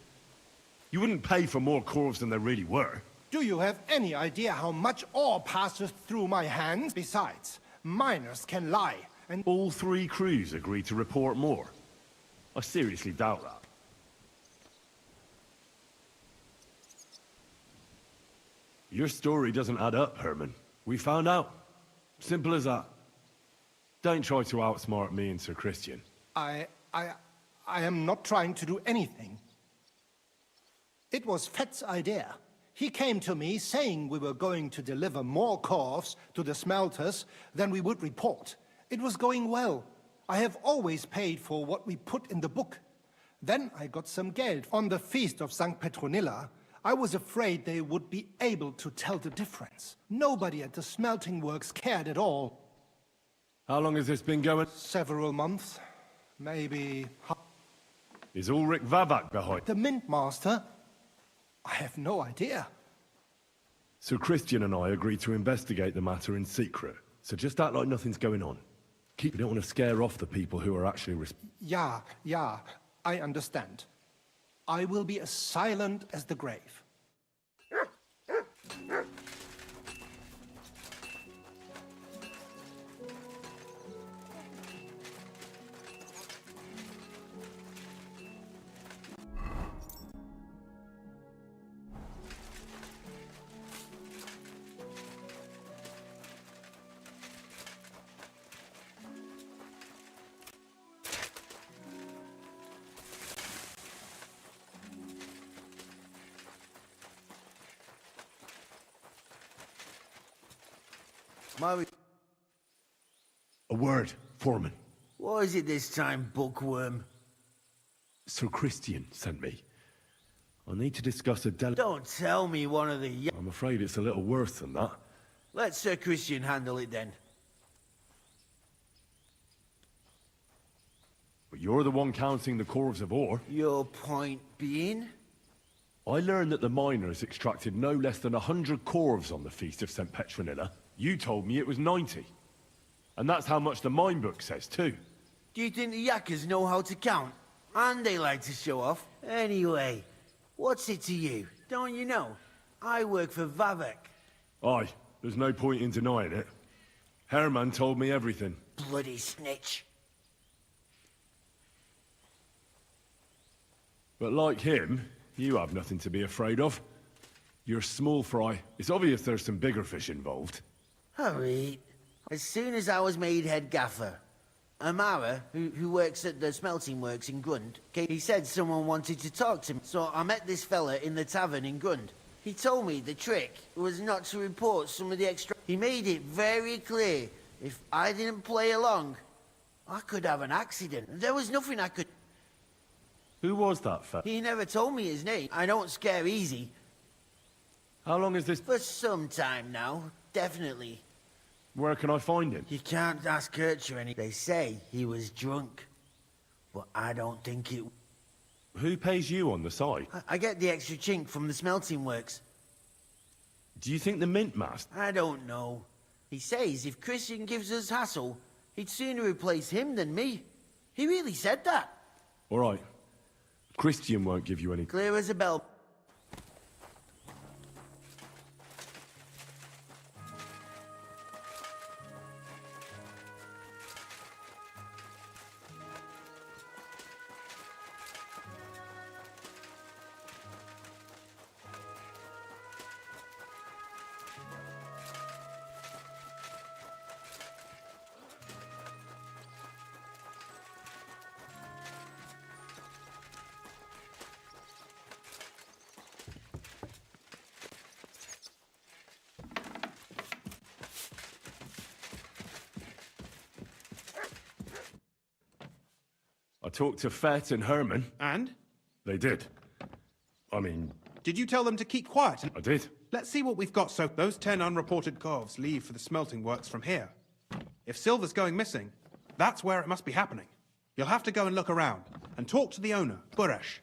You wouldn't pay for more corvs than there really were. Do you have any idea how much ore passes through my hands? Besides, miners can lie, and... All 3 crews agreed to report more. I seriously doubt that. Your story doesn't add up, Herman. We found out. Simple as that. Don't try to outsmart me and Sir Christian. I am not trying to do anything. It was Fett's idea. He came to me saying we were going to deliver more corvs to the smelters than we would report. It was going well. I have always paid for what we put in the book. Then I got some geld on the Feast of St. Petronilla. I was afraid they would be able to tell the difference. Nobody at the smelting works cared at all. How long has this been going? Several months. Maybe... Is Ulrich Vavak behind? The Mint Master? I have no idea. Sir Christian and I agreed to investigate the matter in secret, so just act like nothing's going on. We don't want to scare off the people who are actually Yeah, I understand. I will be as silent as the grave. A word, Foreman. What is it this time, bookworm? Sir Christian sent me. I need to discuss a Don't tell me one of the... I'm afraid it's a little worse than that. Let Sir Christian handle it then. But you're the one counting the corvs of ore. Your point being? I learned that the miners extracted no less than 100 corvs on the Feast of St. Petronilla. You told me it was 90. And that's how much the mine book says, too. Do you think the yakkers know how to count? And they like to show off? Anyway, what's it to you? Don't you know? I work for Vavek. Aye, there's no point in denying it. Herman told me everything. Bloody snitch. But like him, you have nothing to be afraid of. You're small fry. It's obvious there's some bigger fish involved. Alright. As soon as I was made head gaffer, Amara, who works at the smelting works in Grund, he said someone wanted to talk to me, so I met this fella in the tavern in Grund. He told me the trick was not to report some of the extra... He made it very clear, if I didn't play along, I could have an accident. There was nothing I could... Who was that fella? He never told me his name. I don't scare easy. How long is this? For some time now, definitely. Where can I find him? You can't ask Kircher any... They say he was drunk, but I don't think it... Who pays you on the side? I get the extra chink from the smelting works. Do you think the mint master? I don't know. He says if Christian gives us hassle, he'd sooner replace him than me. He really said that. All right. Christian won't give you any... Clear as a bell. I talked to Fett and Herman. And? They did. I mean... Did you tell them to keep quiet? I did. Let's see what we've got. So those 10 unreported calves leave for the smelting works from here. If silver's going missing, that's where it must be happening. You'll have to go and look around and talk to the owner, Buresh.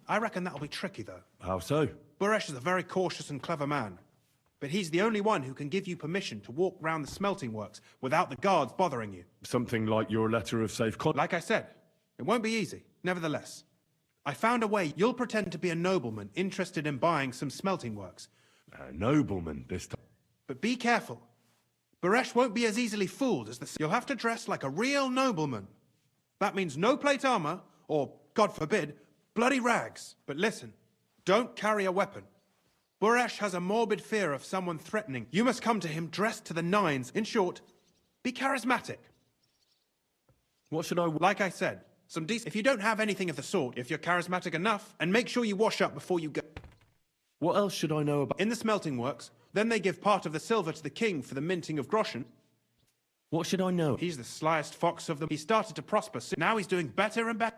I reckon that'll be tricky, though. How so? Buresh is a very cautious and clever man. But he's the only one who can give you permission to walk round the smelting works without the guards bothering you. Something like your letter of safe conduct. Like I said, it won't be easy. Nevertheless, I found a way. You'll pretend to be a nobleman interested in buying some smelting works. A nobleman this time. But be careful. Buresh won't be as easily fooled as the... You'll have to dress like a real nobleman. That means no plate armor, or, God forbid, bloody rags. But listen, don't carry a weapon. Buresh has a morbid fear of someone threatening. You must come to him dressed to the nines. In short, be charismatic. What should I... Like I said, some decent... If you don't have anything of the sort, if you're charismatic enough, and make sure you wash up before you go... What else should I know about... In the smelting works, then they give part of the silver to the king for the minting of groschen. What should I know? He's the slyest fox of them. He started to prosper, so now he's doing better and better.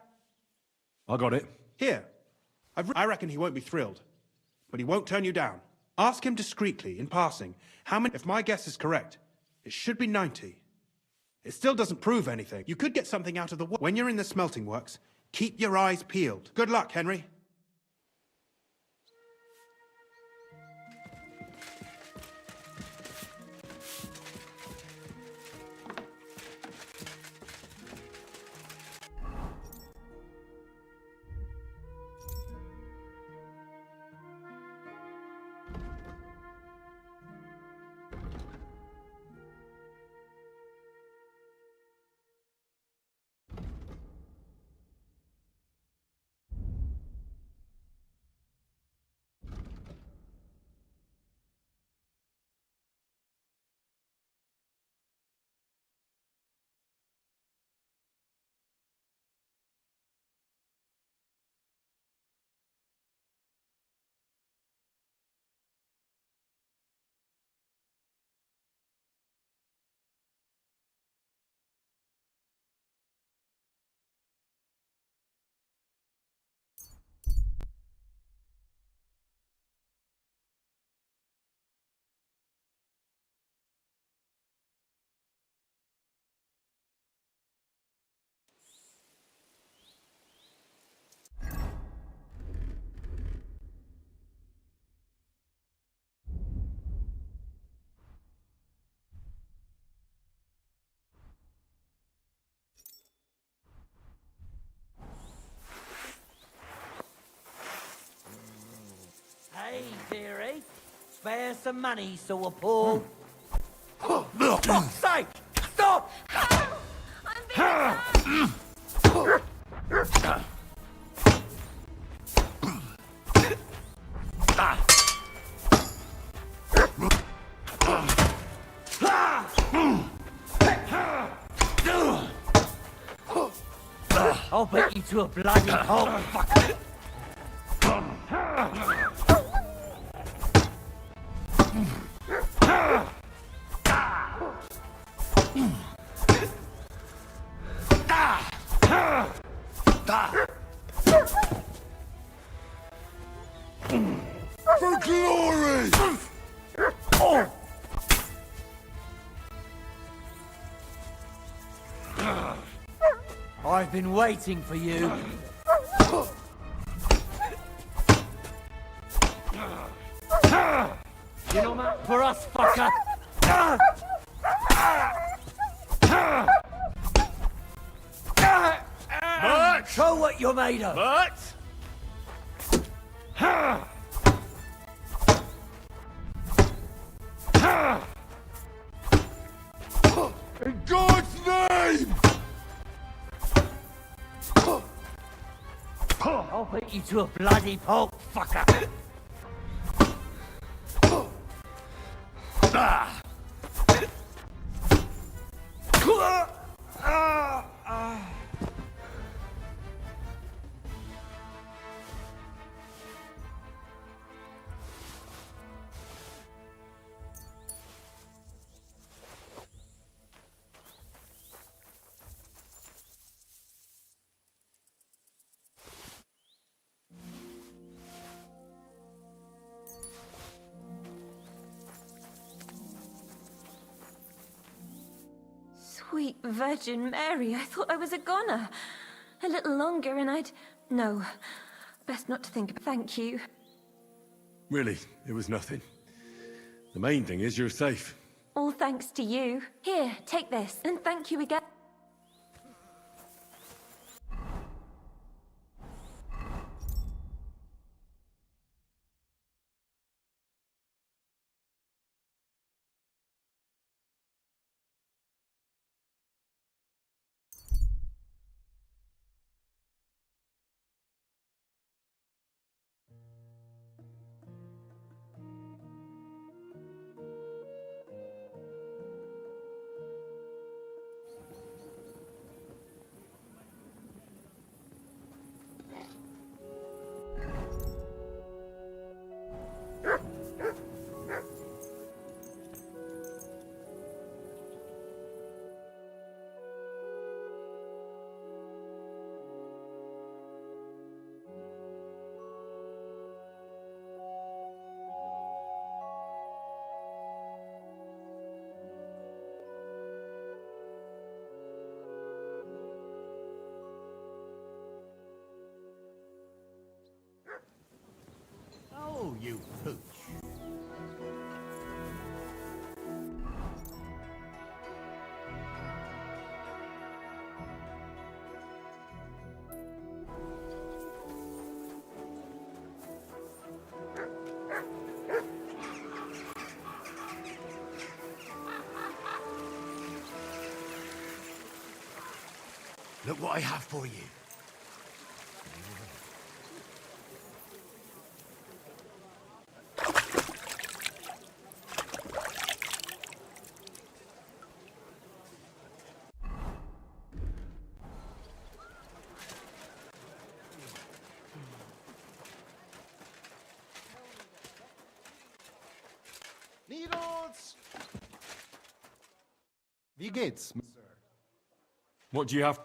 I got it. Here. I reckon he won't be thrilled. But he won't turn you down. Ask him discreetly, in passing, how many... If my guess is correct, it should be 90. It still doesn't prove anything. You could get something out of the... When you're in the smelting works, keep your eyes peeled. Good luck, Henry. Hey, dearie. Spare some money so we'll pull... For fuck's sake! Stop! I'll beat you to a bloody pulp, fucker! For glory! I've been waiting for you. You know that for us, fucker? But Show what you're made of. In God's name! I'll beat you to a bloody pulp, fucker! Sweet Virgin Mary, I thought I was a goner. A little longer and I'd... No. Best not to think. Thank you. Really, it was nothing. The main thing is you're safe. All thanks to you. Here, take this, and thank you again. Oh, you pooch. Look what I have for you. Needles! Wie geht's, Sir? What do you have?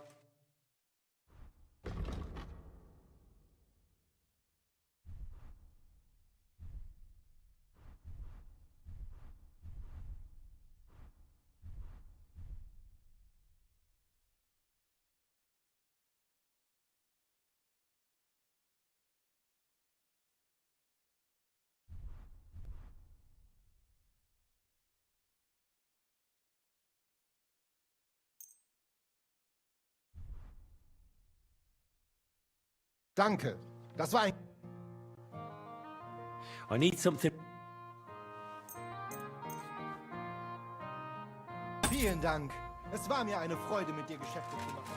Danke. Das war ein... I need something. Vielen Dank. Es war mir eine Freude, mit dir Geschäfte zu machen.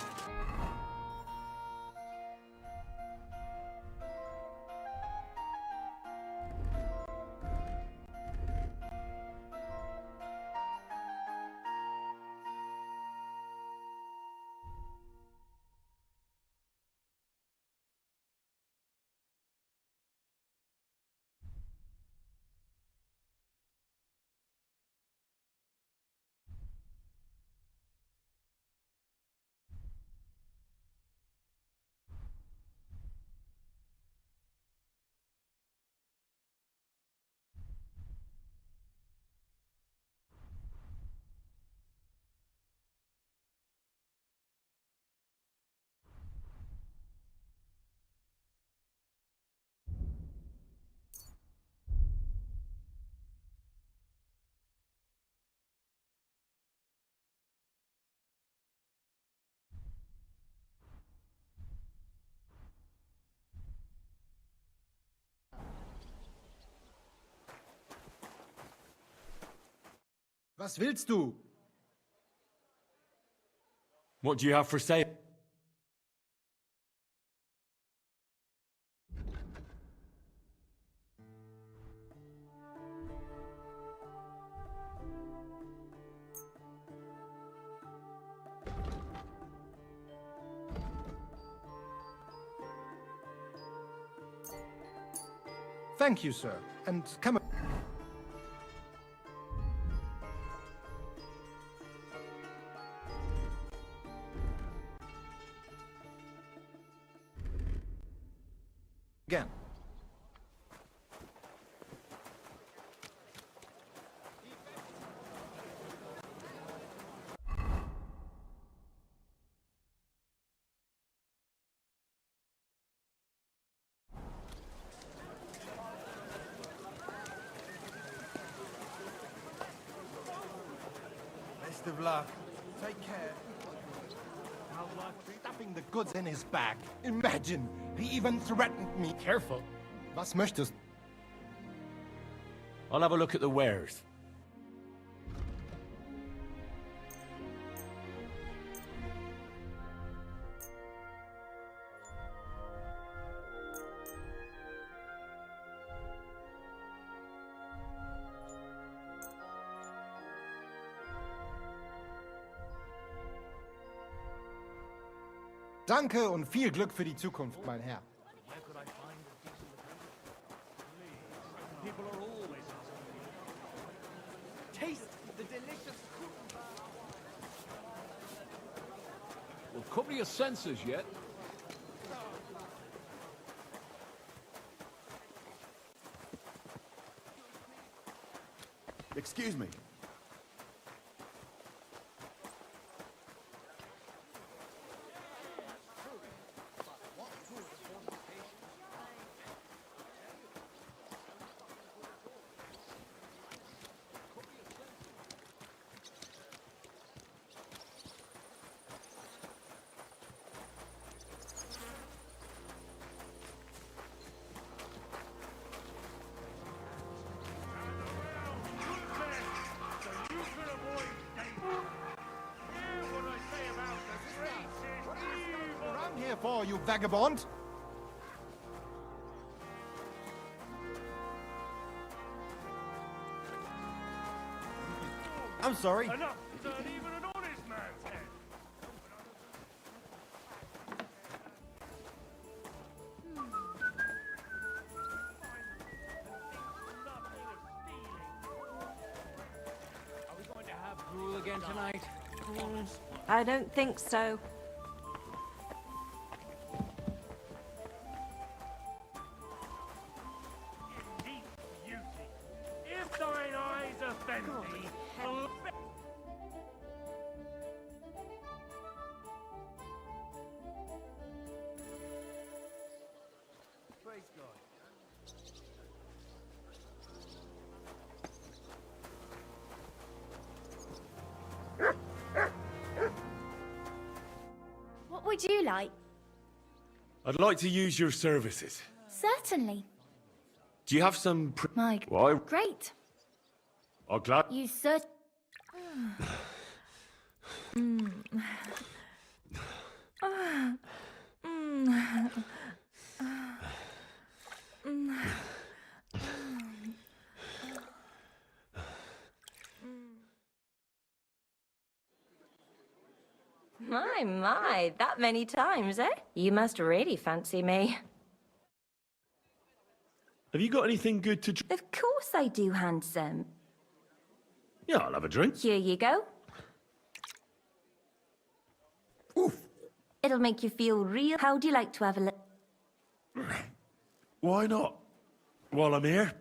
Was willst du? What do you have for sale? Thank you, sir. And come. Again. Best of luck. Take care. How's luck? Stuffing the goods in his bag. Imagine, he even threatened me. Careful. Was möchtest? I'll have a look at the wares. Danke und viel Glück für die Zukunft, mein Herr. Taste the delicious Well, cover your senses yet. Excuse me. Here for, you vagabond! I'm sorry. Enough to turn even an honest man's head. Are we going to have gruel again tonight? I don't think so. If thine eyes offend thee, Praise God. What would you like? I'd like to use your services. Certainly. Do you have some My Why? great. I'm glad. You cert. My, that many times, eh? You must really fancy me. Have you got anything good to drink? Of course I do, handsome. Yeah, I'll have a drink. Here you go. It'll make you feel real. How'd you like to have a look? Why not? While I'm here.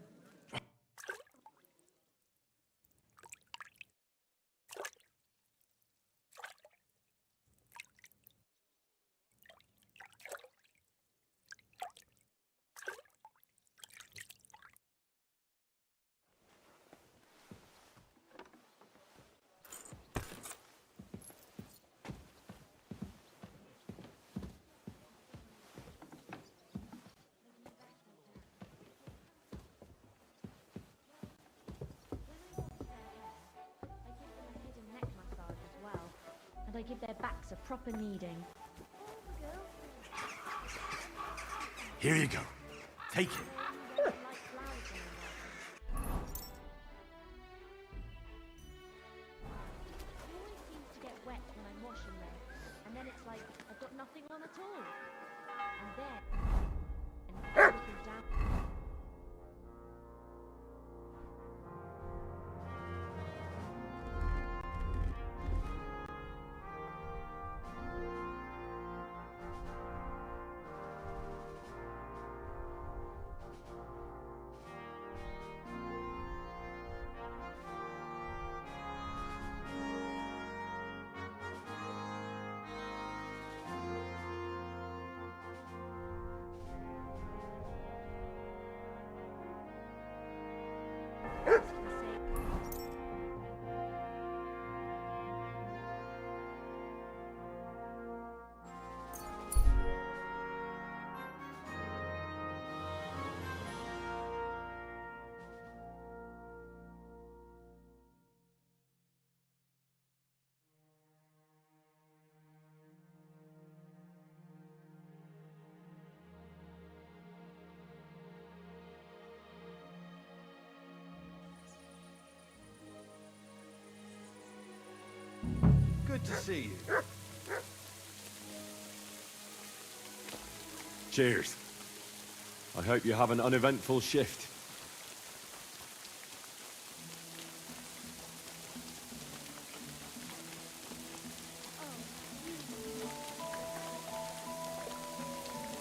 they give their backs a proper kneading. Here you go. Take it. To get wet when I'm washing them, and then it's like I've got nothing on at all. And then looking down. Good to see you. Cheers. I hope you have an uneventful shift.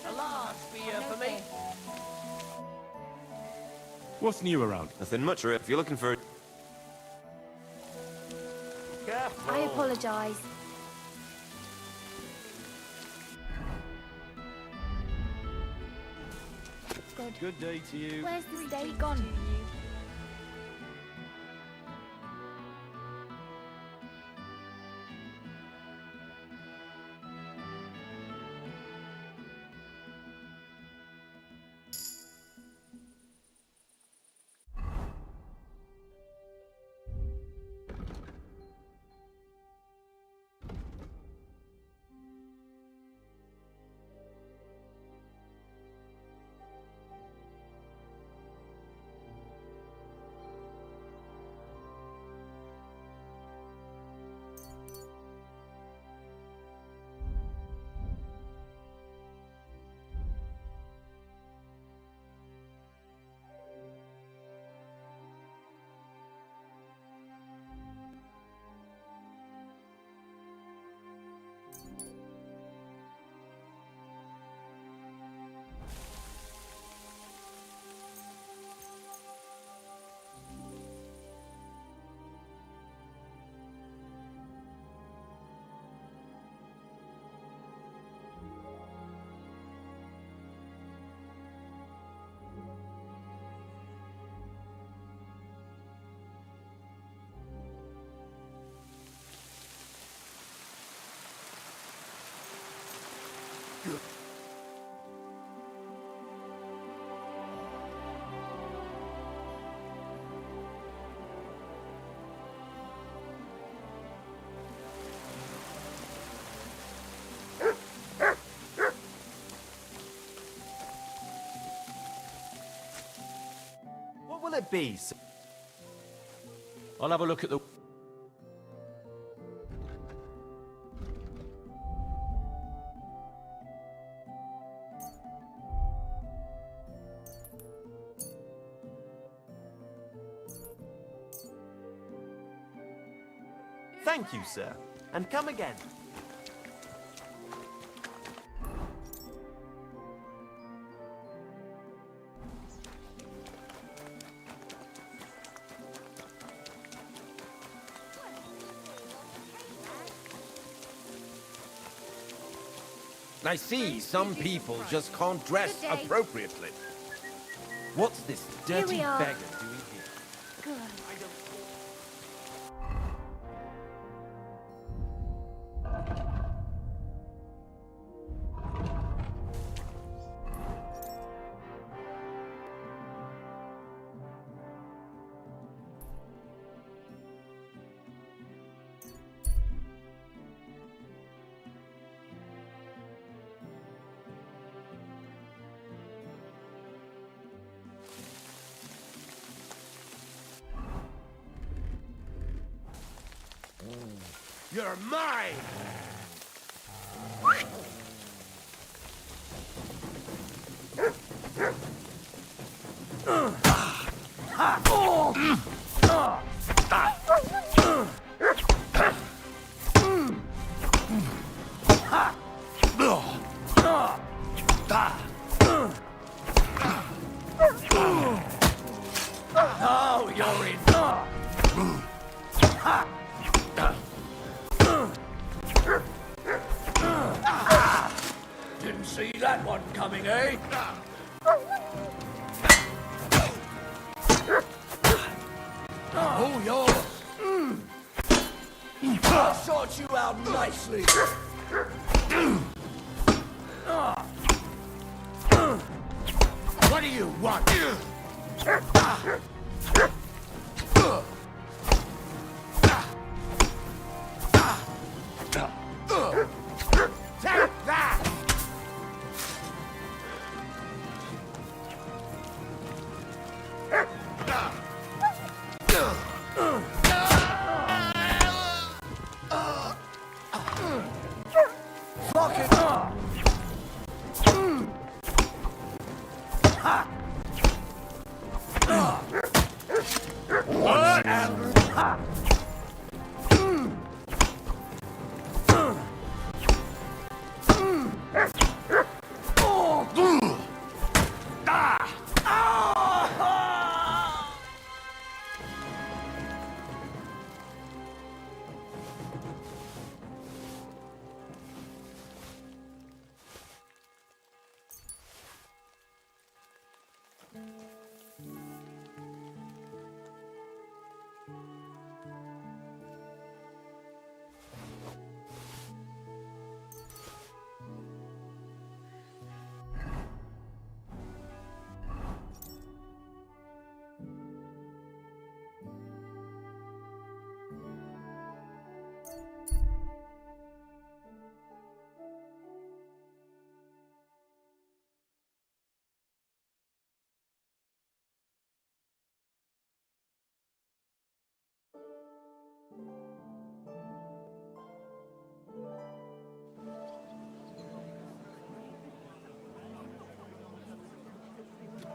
A large beer for me. What's new around? Nothing much, if you're looking for... Careful. I apologize. Good day to you. Where's this day gone? What will it be, sir? I'll have a look at the... Thank you, sir. And come again. I see some people just can't dress appropriately. What's this dirty we are. beggar doing here? Good. You're mine! Oh, you're in. Didn't see that one coming, eh? Oh, yours. I'll sort you out nicely. What do you want? Take that! Fuck it!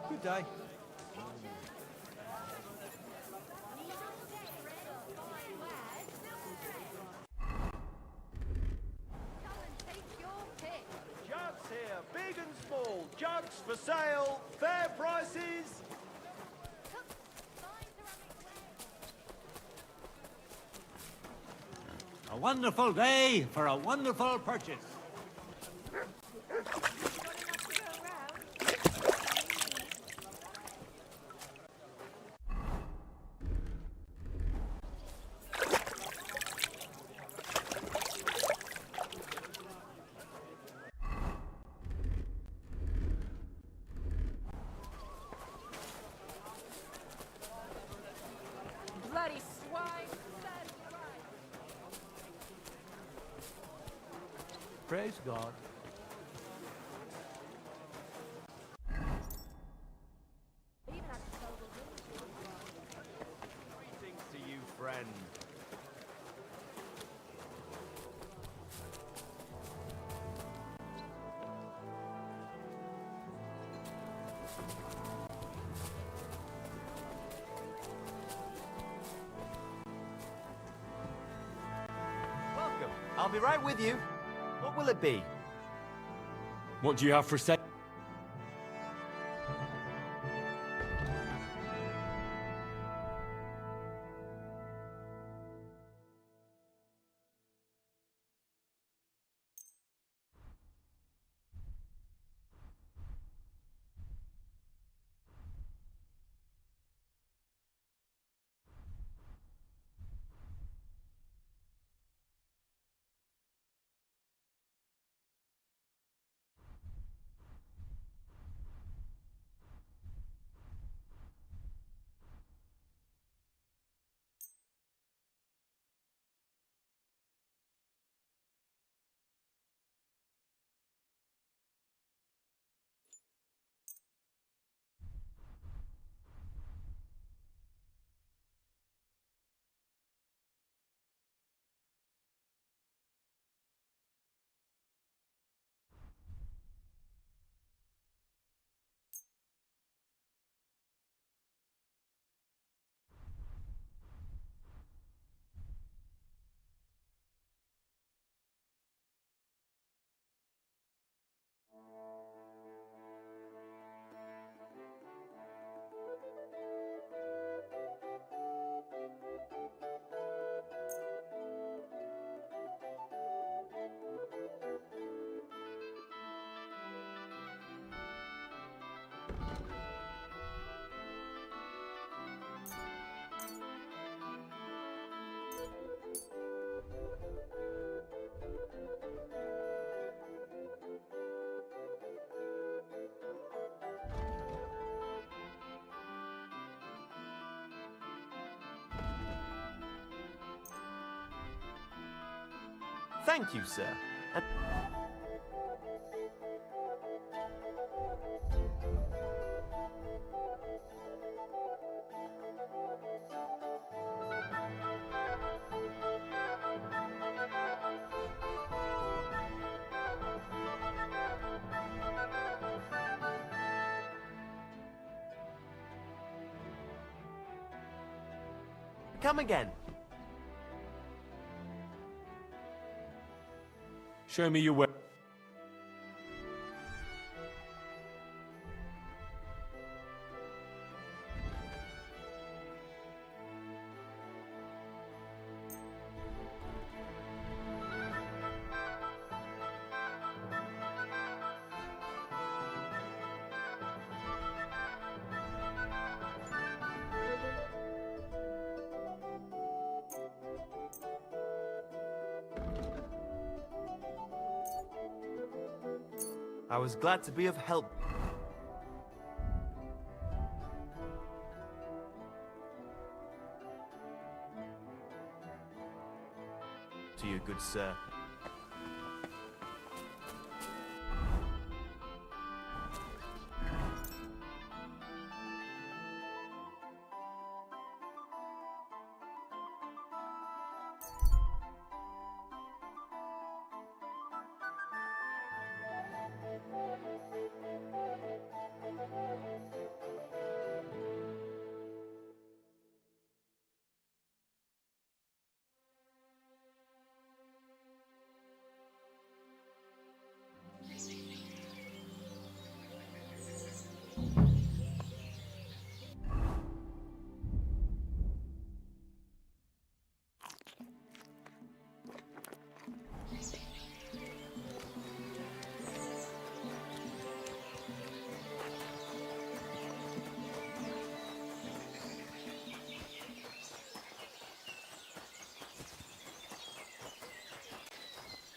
Good day. Jugs here, big and small. Jugs for sale, fair prices. A wonderful day for a wonderful purchase. Bloody swine! Praise God. Greetings to you, friend. Welcome. I'll be right with you. What will it be? What do you have for sale? Thank you, sir. And come again. Show me your way. I was glad to be of help. To you, good sir.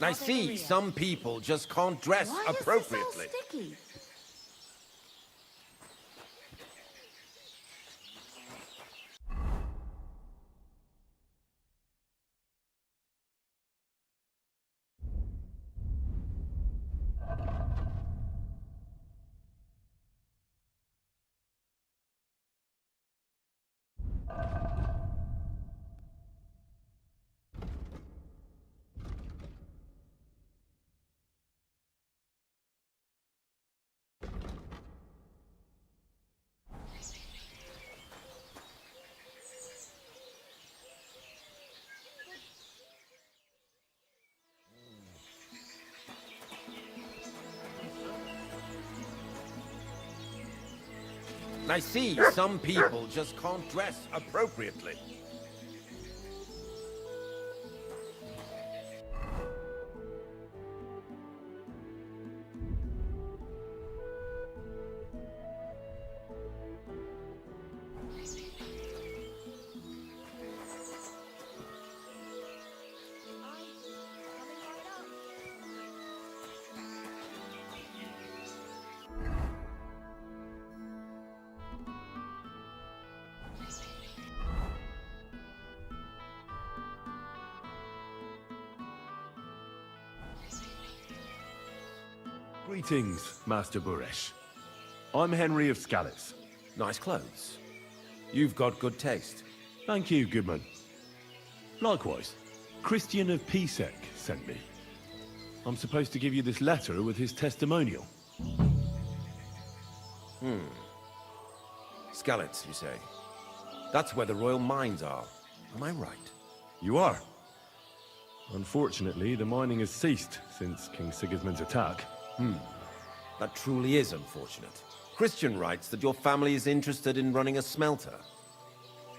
I see some people just can't dress appropriately. Sticky? I see some people just can't dress appropriately. Greetings, Master Buresh. I'm Henry of Skalitz. Nice clothes. You've got good taste. Thank you, Goodman. Likewise, Christian of Pisek sent me. I'm supposed to give you this letter with his testimonial. Skalitz, you say? That's where the royal mines are. Am I right? You are. Unfortunately, the mining has ceased since King Sigismund's attack. That truly is unfortunate. Christian writes that your family is interested in running a smelter.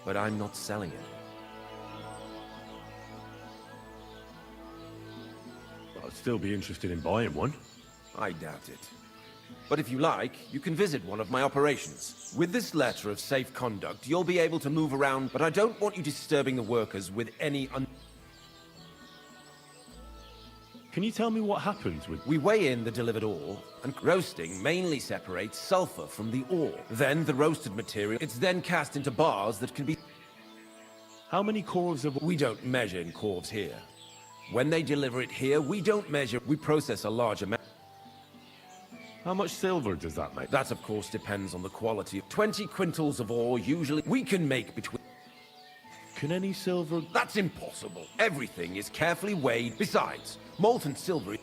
But I'm not selling it. I'd still be interested in buying one. I doubt it. But if you like, you can visit one of my operations. With this letter of safe conduct, you'll be able to move around, but I don't want you disturbing the workers with any Can you tell me what happens with... We weigh in the delivered ore, and roasting mainly separates sulfur from the ore. Then the roasted material, it's then cast into bars that can be... How many corves of... We don't measure in corves here. When they deliver it here, we don't measure, we process a large amount. How much silver does that make? That, of course, depends on the quality. 20 quintals of ore, usually, we can make between... Can any silver... That's impossible. Everything is carefully weighed. Besides, molten silver...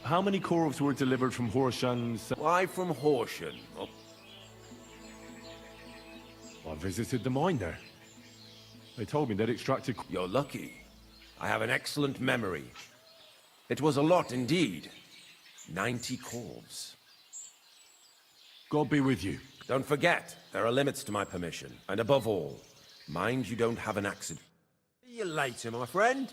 How many corves were delivered from Horshan? Why from Horshan? Oh. I visited the mine there. They told me they'd extracted... You're lucky. I have an excellent memory. It was a lot indeed. 90 corves. God be with you. Don't forget, there are limits to my permission. And above all, mind you don't have an accident. See you later, my friend.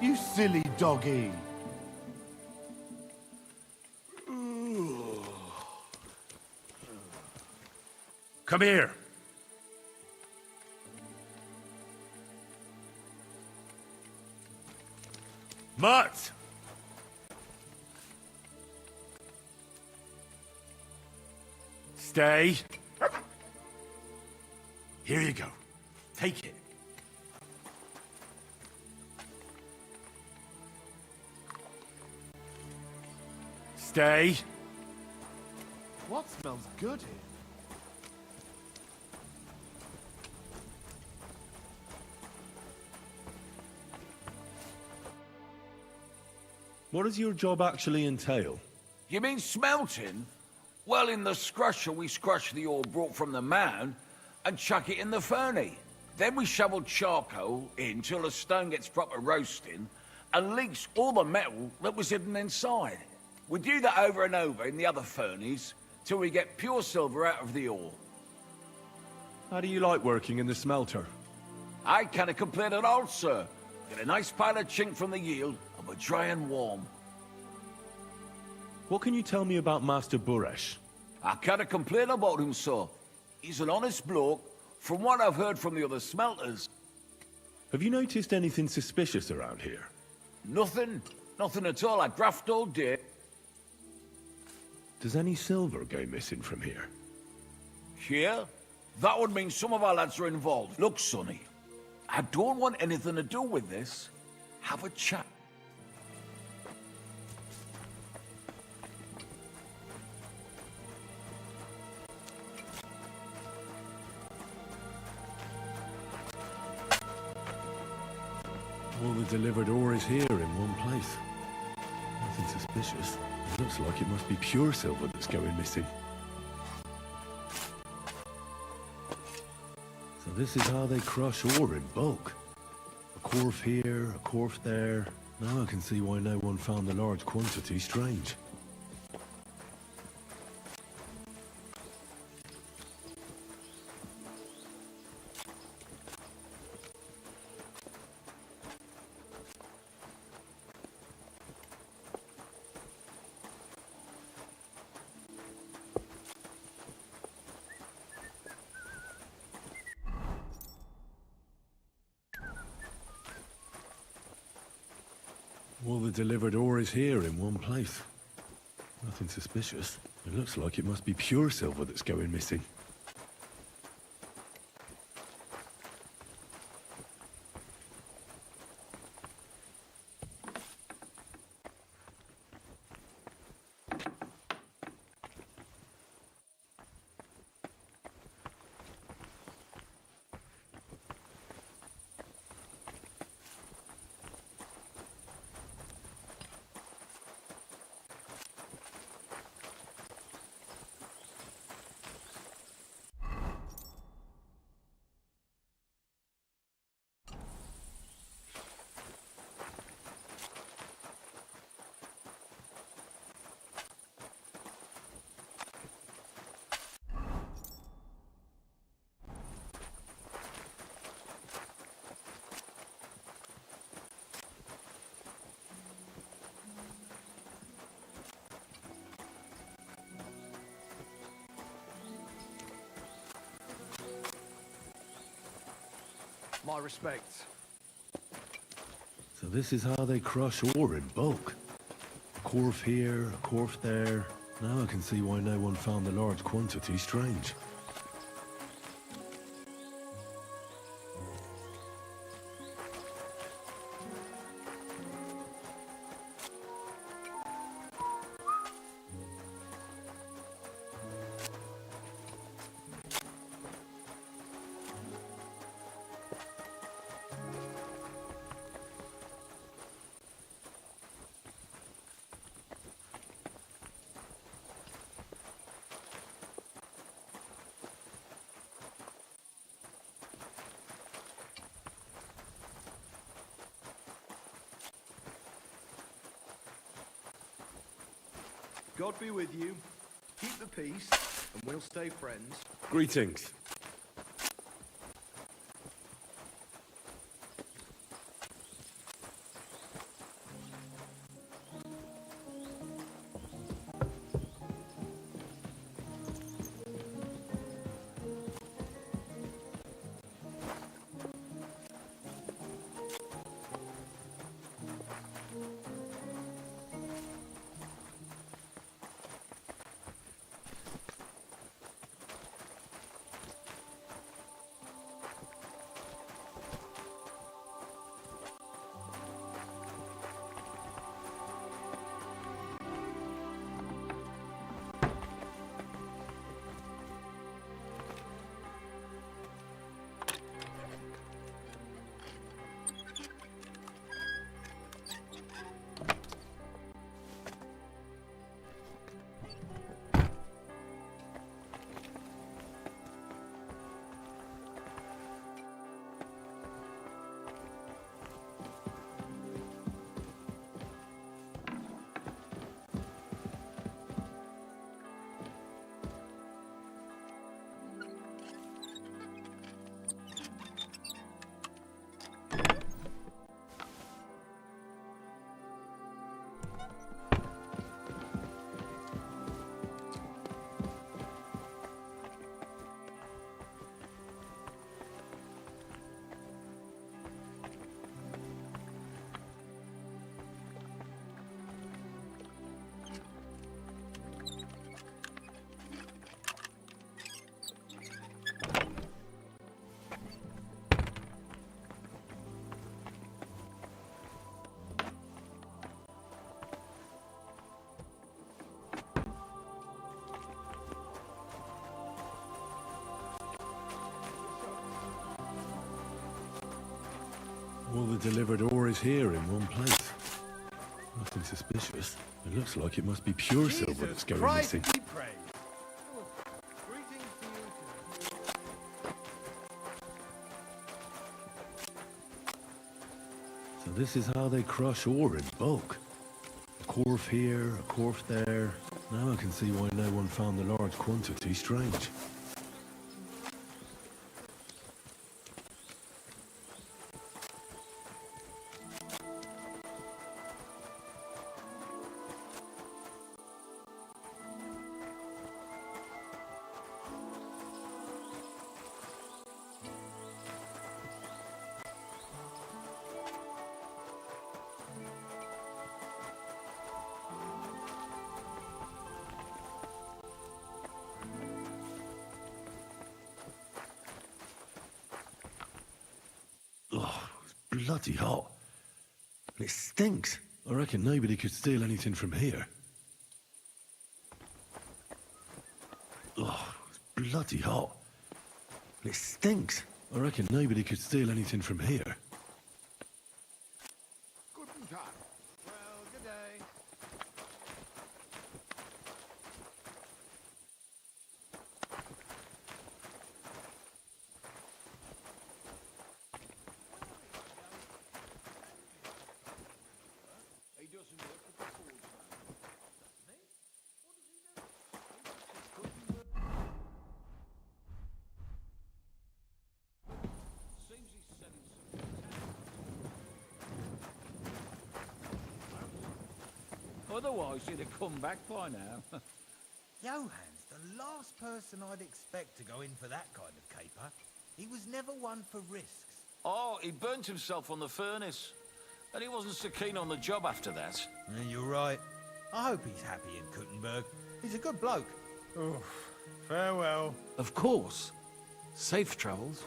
You silly doggy. Come here. Mutt! Stay. Here you go. Take it. Stay. What smells good here? What does your job actually entail? You mean smelting? Well, in the scrusher, we scrush the ore brought from the mound and chuck it in the furnace. Then we shovel charcoal in till the stone gets proper roasting and leaks all the metal that was hidden inside. We do that over and over in the other furnace till we get pure silver out of the ore. How do you like working in the smelter? I can't complain at all, sir. Get a nice pile of chink from the yield, and we're dry and warm. What can you tell me about Master Buresh? I can't complain about him, sir. He's an honest bloke, from what I've heard from the other smelters. Have you noticed anything suspicious around here? Nothing. Nothing at all. I graft all day. Does any silver go missing from here? Here? That would mean some of our lads are involved. Look, Sonny, I don't want anything to do with this. Have a chat. All the delivered ore is here in one place. Nothing suspicious. It looks like it must be pure silver that's going missing. So this is how they crush ore in bulk. A quarf here, a quarf there. Now I can see why no one found the large quantity strange. All the delivered ore is here in one place. Nothing suspicious. It looks like it must be pure silver that's going missing. My respects. So this is how they crush ore in bulk. A quarf here, a quarf there. Now I can see why no one found the large quantity strange. God be with you. Keep the peace, and we'll stay friends. Greetings. All the delivered ore is here in one place. Nothing suspicious. It looks like it must be pure silver that's going missing. So this is how they crush ore in bulk. A corf here, a corf there. Now I can see why no one found the large quantity strange. Oh, it's bloody hot. And it stinks. I reckon nobody could steal anything from here. Oh, it's bloody hot. And it stinks. I reckon nobody could steal anything from here. Guten Tag. Well, good day. He doesn't work at the forge. Me? What does he do? Seems he's selling some. Otherwise, he'd have come back by now. Johann's the last person I'd expect to go in for that kind of caper. He was never one for risks. Oh, he burnt himself on the furnace. And he wasn't so keen on the job after that. You're right. I hope he's happy in Kuttenberg. He's a good bloke. Oh, farewell. Of course. Safe travels.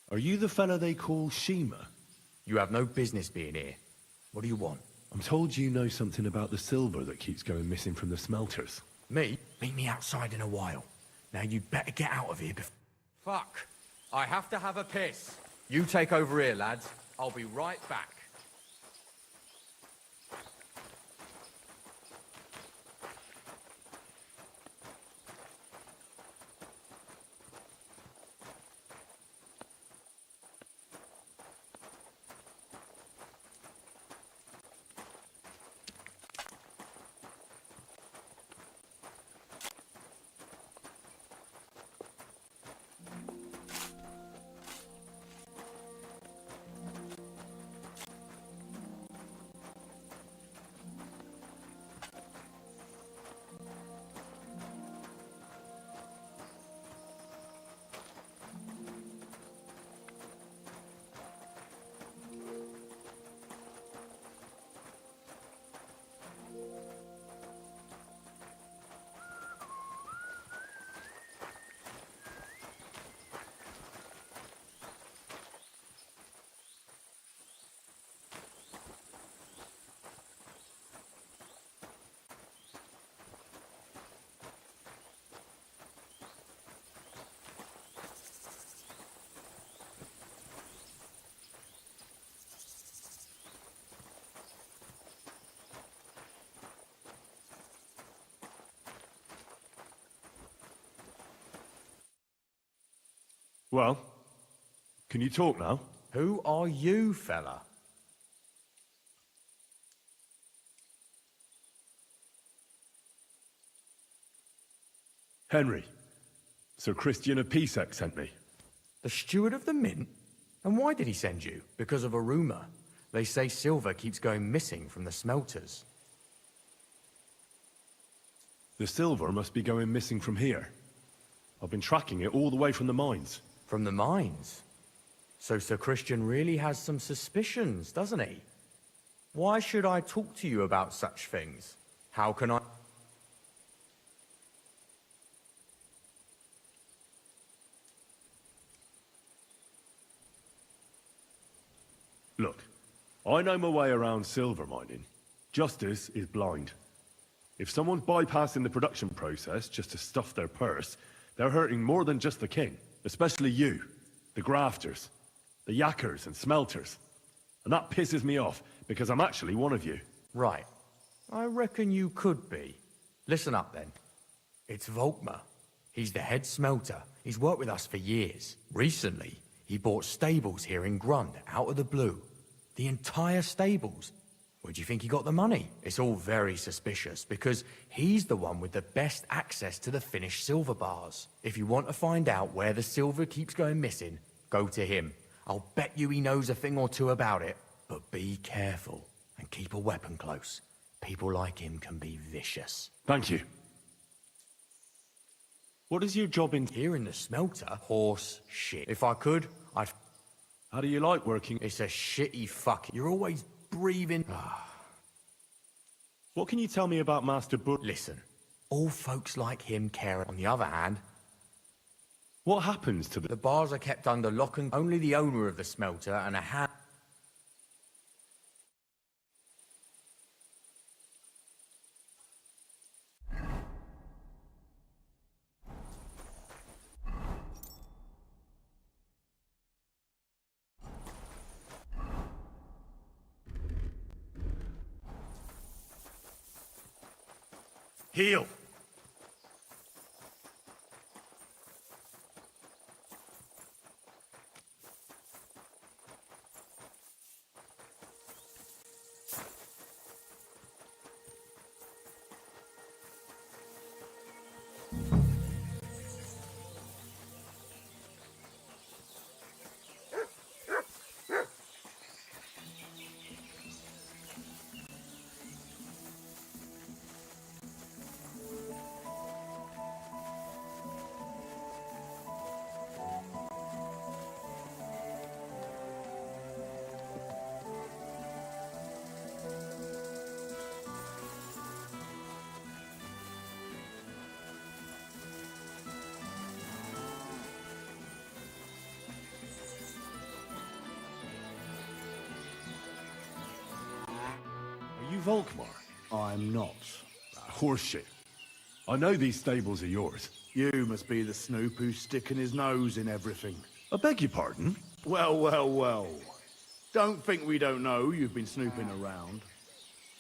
Are you the fella they call Shima? You have no business being here. What do you want? I'm told you know something about the silver that keeps going missing from the smelters. Me? Meet me outside in a while. Now you'd better get out of here before... Fuck. I have to have a piss. You take over here, lads. I'll be right back. Well, can you talk now? Who are you, fella? Henry. Sir Christian of Pisac sent me. The steward of the mint? And why did he send you? Because of a rumor. They say silver keeps going missing from the smelters. The silver must be going missing from here. I've been tracking it all the way from the mines. From the mines? So Sir Christian really has some suspicions, doesn't he? Why should I talk to you about such things? How can I... Look, I know my way around silver mining. Justice is blind. If someone's bypassing the production process just to stuff their purse, they're hurting more than just the king. Especially you, the grafters, the yackers and smelters. And that pisses me off, because I'm actually one of you. Right. I reckon you could be. Listen up, then. It's Volkmar. He's the head smelter. He's worked with us for years. Recently, he bought stables here in Grund, out of the blue. The entire stables. Where do you think he got the money? It's all very suspicious, because he's the one with the best access to the finished silver bars. If you want to find out where the silver keeps going missing, go to him. I'll bet you he knows a thing or two about it. But be careful, and keep a weapon close. People like him can be vicious. Thank you. What is your job in... Here in the smelter? Horse shit. If I could, I'd... How do you like working? It's a shitty fuck. You're always breathing... What can you tell me about Master Listen, all folks like him care. On the other hand... What happens to The bars are kept under lock and... Only the owner of the smelter and a hand... Heal! Are you Volkmar? I'm not. Horseshit. I know these stables are yours. You must be the snoop who's sticking his nose in everything. I beg your pardon? Well, well, well. Don't think we don't know you've been snooping around.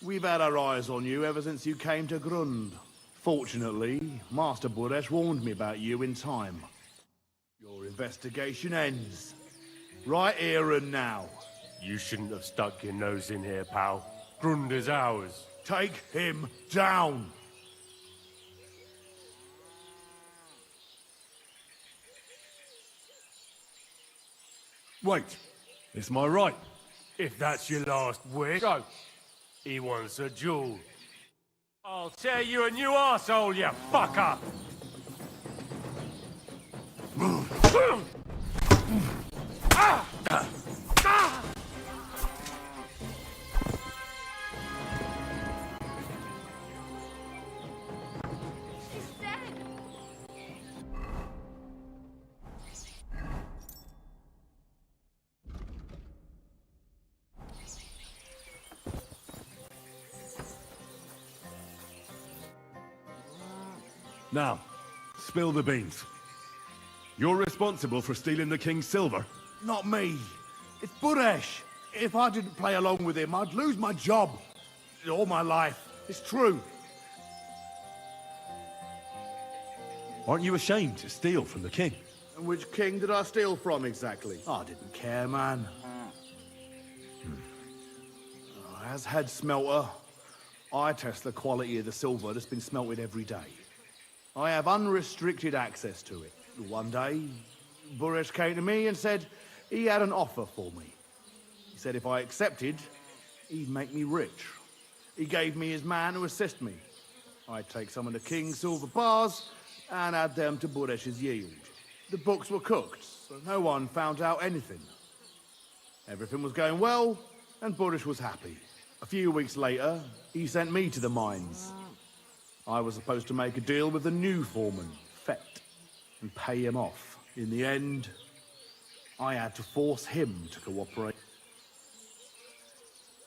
We've had our eyes on you ever since you came to Grund. Fortunately, Master Buresh warned me about you in time. Your investigation ends. Right here and now. You shouldn't have stuck your nose in here, pal. Grund is ours. Take him down! Wait. It's my right. If that's your last wish... Go. He wants a jewel. I'll tear you a new arsehole, you fucker! Now, spill the beans. You're responsible for stealing the king's silver? Not me. It's Buresh. If I didn't play along with him, I'd lose my job. All my life. It's true. Aren't you ashamed to steal from the king? And which king did I steal from exactly? I didn't care, man. As head smelter, I test the quality of the silver that's been smelted every day. I have unrestricted access to it. One day, Buresh came to me and said he had an offer for me. He said if I accepted, he'd make me rich. He gave me his man to assist me. I'd take some of the king's silver bars and add them to Buresh's yield. The books were cooked, so no one found out anything. Everything was going well, and Burish was happy. A few weeks later, he sent me to the mines. I was supposed to make a deal with the new foreman, Fett, and pay him off. In the end, I had to force him to cooperate.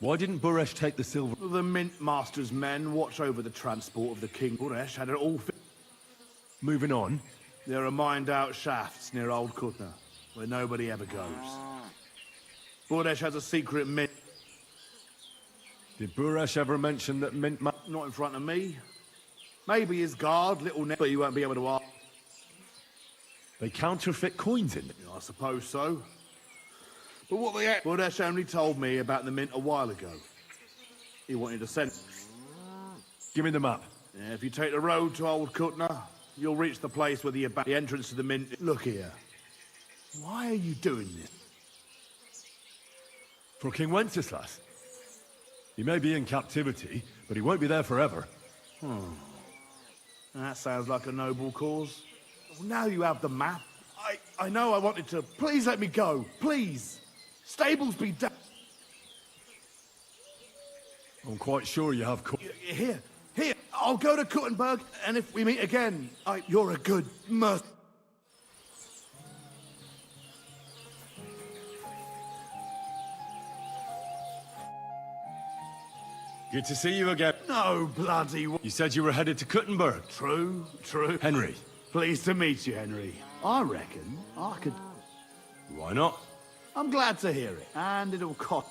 Why didn't Buresh take the silver? The Mint Master's men watch over the transport of the king. Buresh had it all Moving on. There are mined-out shafts near Old Kutna, where nobody ever goes. Buresh has a secret mint. Did Buresh ever mention that Mint Ma... Not in front of me. Maybe his guard, Little Ned, but you won't be able to ask. They counterfeit coins in it? I suppose so. But what they... Buresh only told me about the mint a while ago. He wanted to send... Give me the map. Yeah, if you take the road to Old Kutna, you'll reach the place where the entrance to the mint... Look here. Why are you doing this? For King Wenceslas. He may be in captivity, but he won't be there forever. That sounds like a noble cause. Well, now you have the map. I know I wanted to... Please let me go. Please. Stables be down. I'm quite sure you have... Here. I'll go to Kuttenberg, and if we meet again, you're a good merc... Good to see you again. No bloody... You said you were headed to Kuttenberg. True. Henry. Pleased to meet you, Henry. I reckon I could... Why not? I'm glad to hear it, and it'll cost...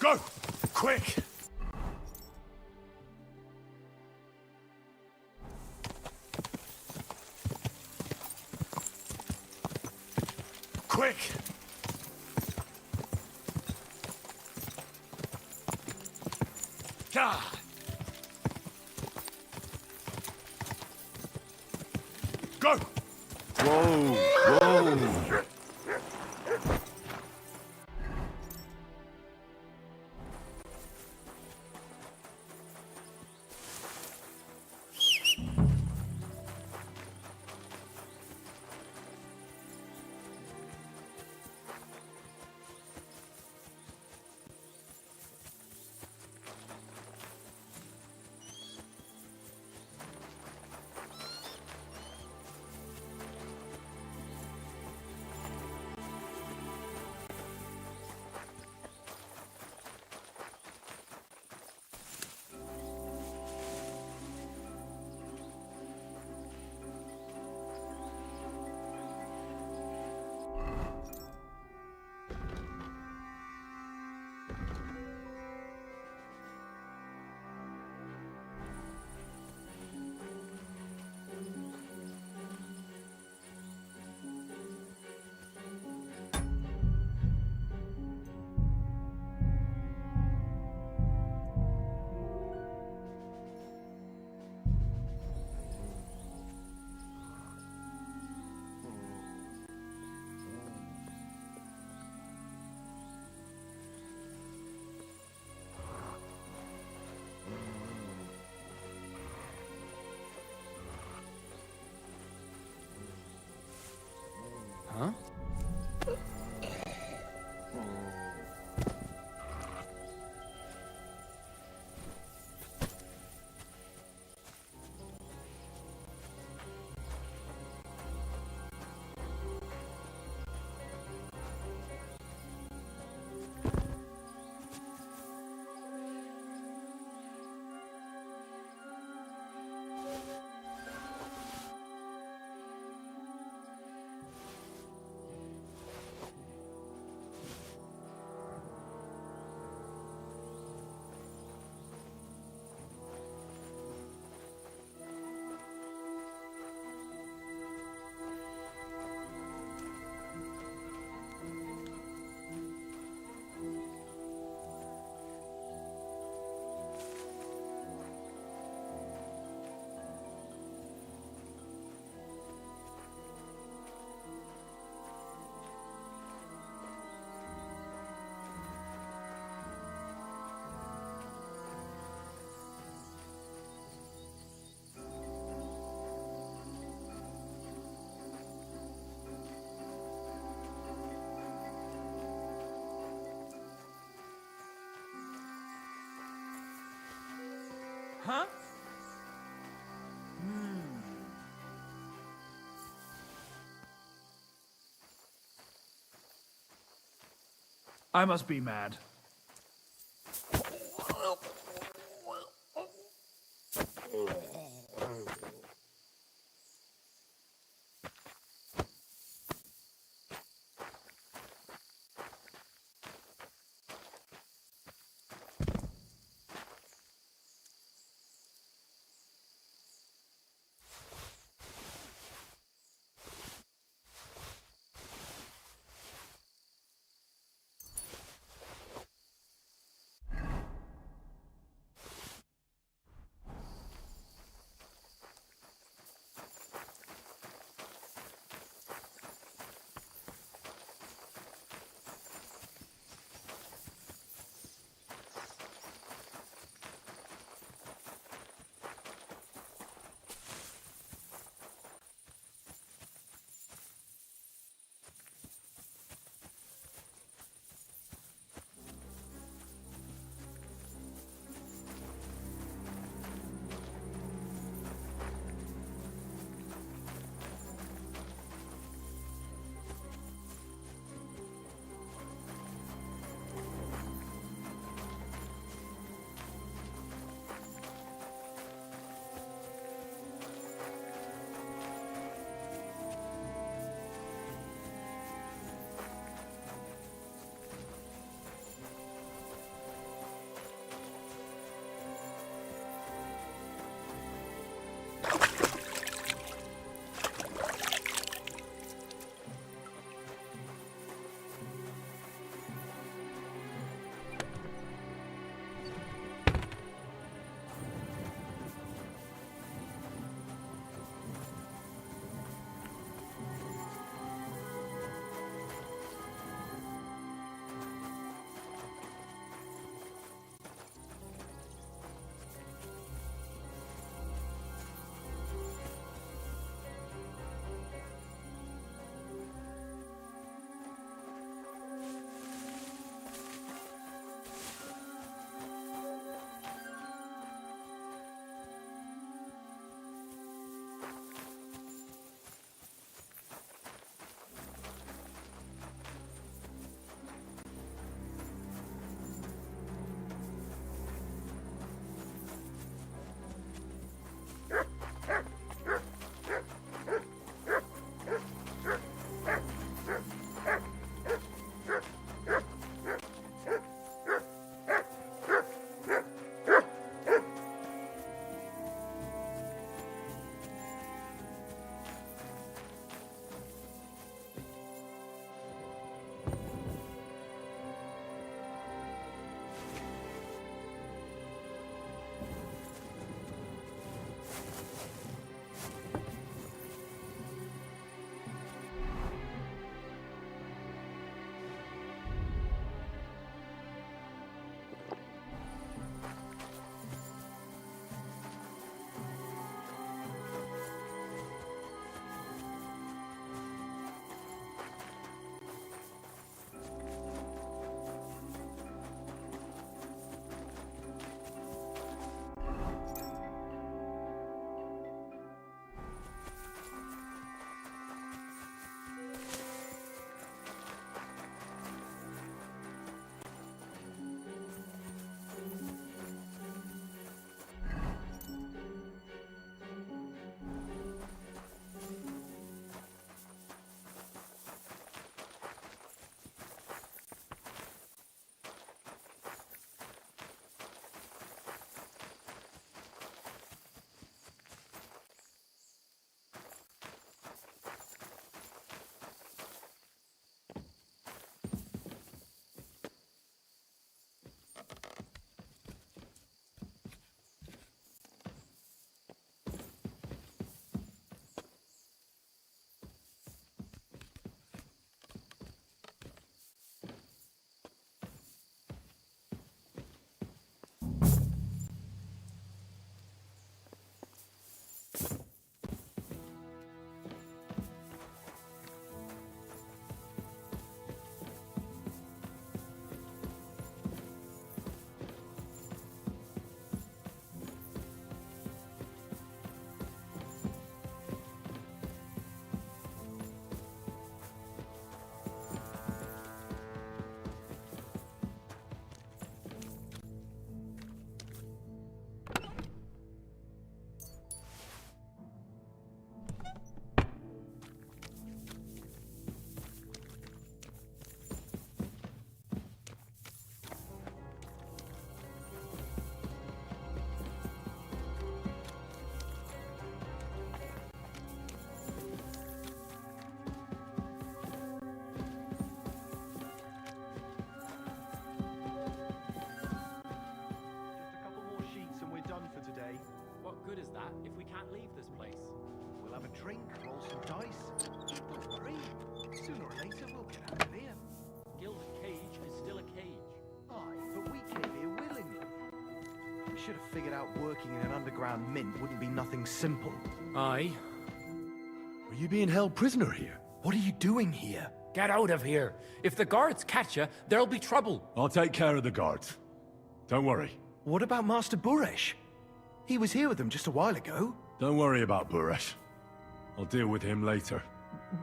Go! Quick! Quick! God! Go! Whoa! Whoa! Huh? Huh? I must be mad. drink, roll some dice. Don't worry. Sooner or later, we'll get out of here. Gilded cage is still a cage. Aye, but we came here willingly. We should have figured out working in an underground mint wouldn't be nothing simple. Aye. Are you being held prisoner here? What are you doing here? Get out of here. If the guards catch you, there'll be trouble. I'll take care of the guards. Don't worry. What about Master Buresh? He was here with them just a while ago. Don't worry about Buresh. I'll deal with him later.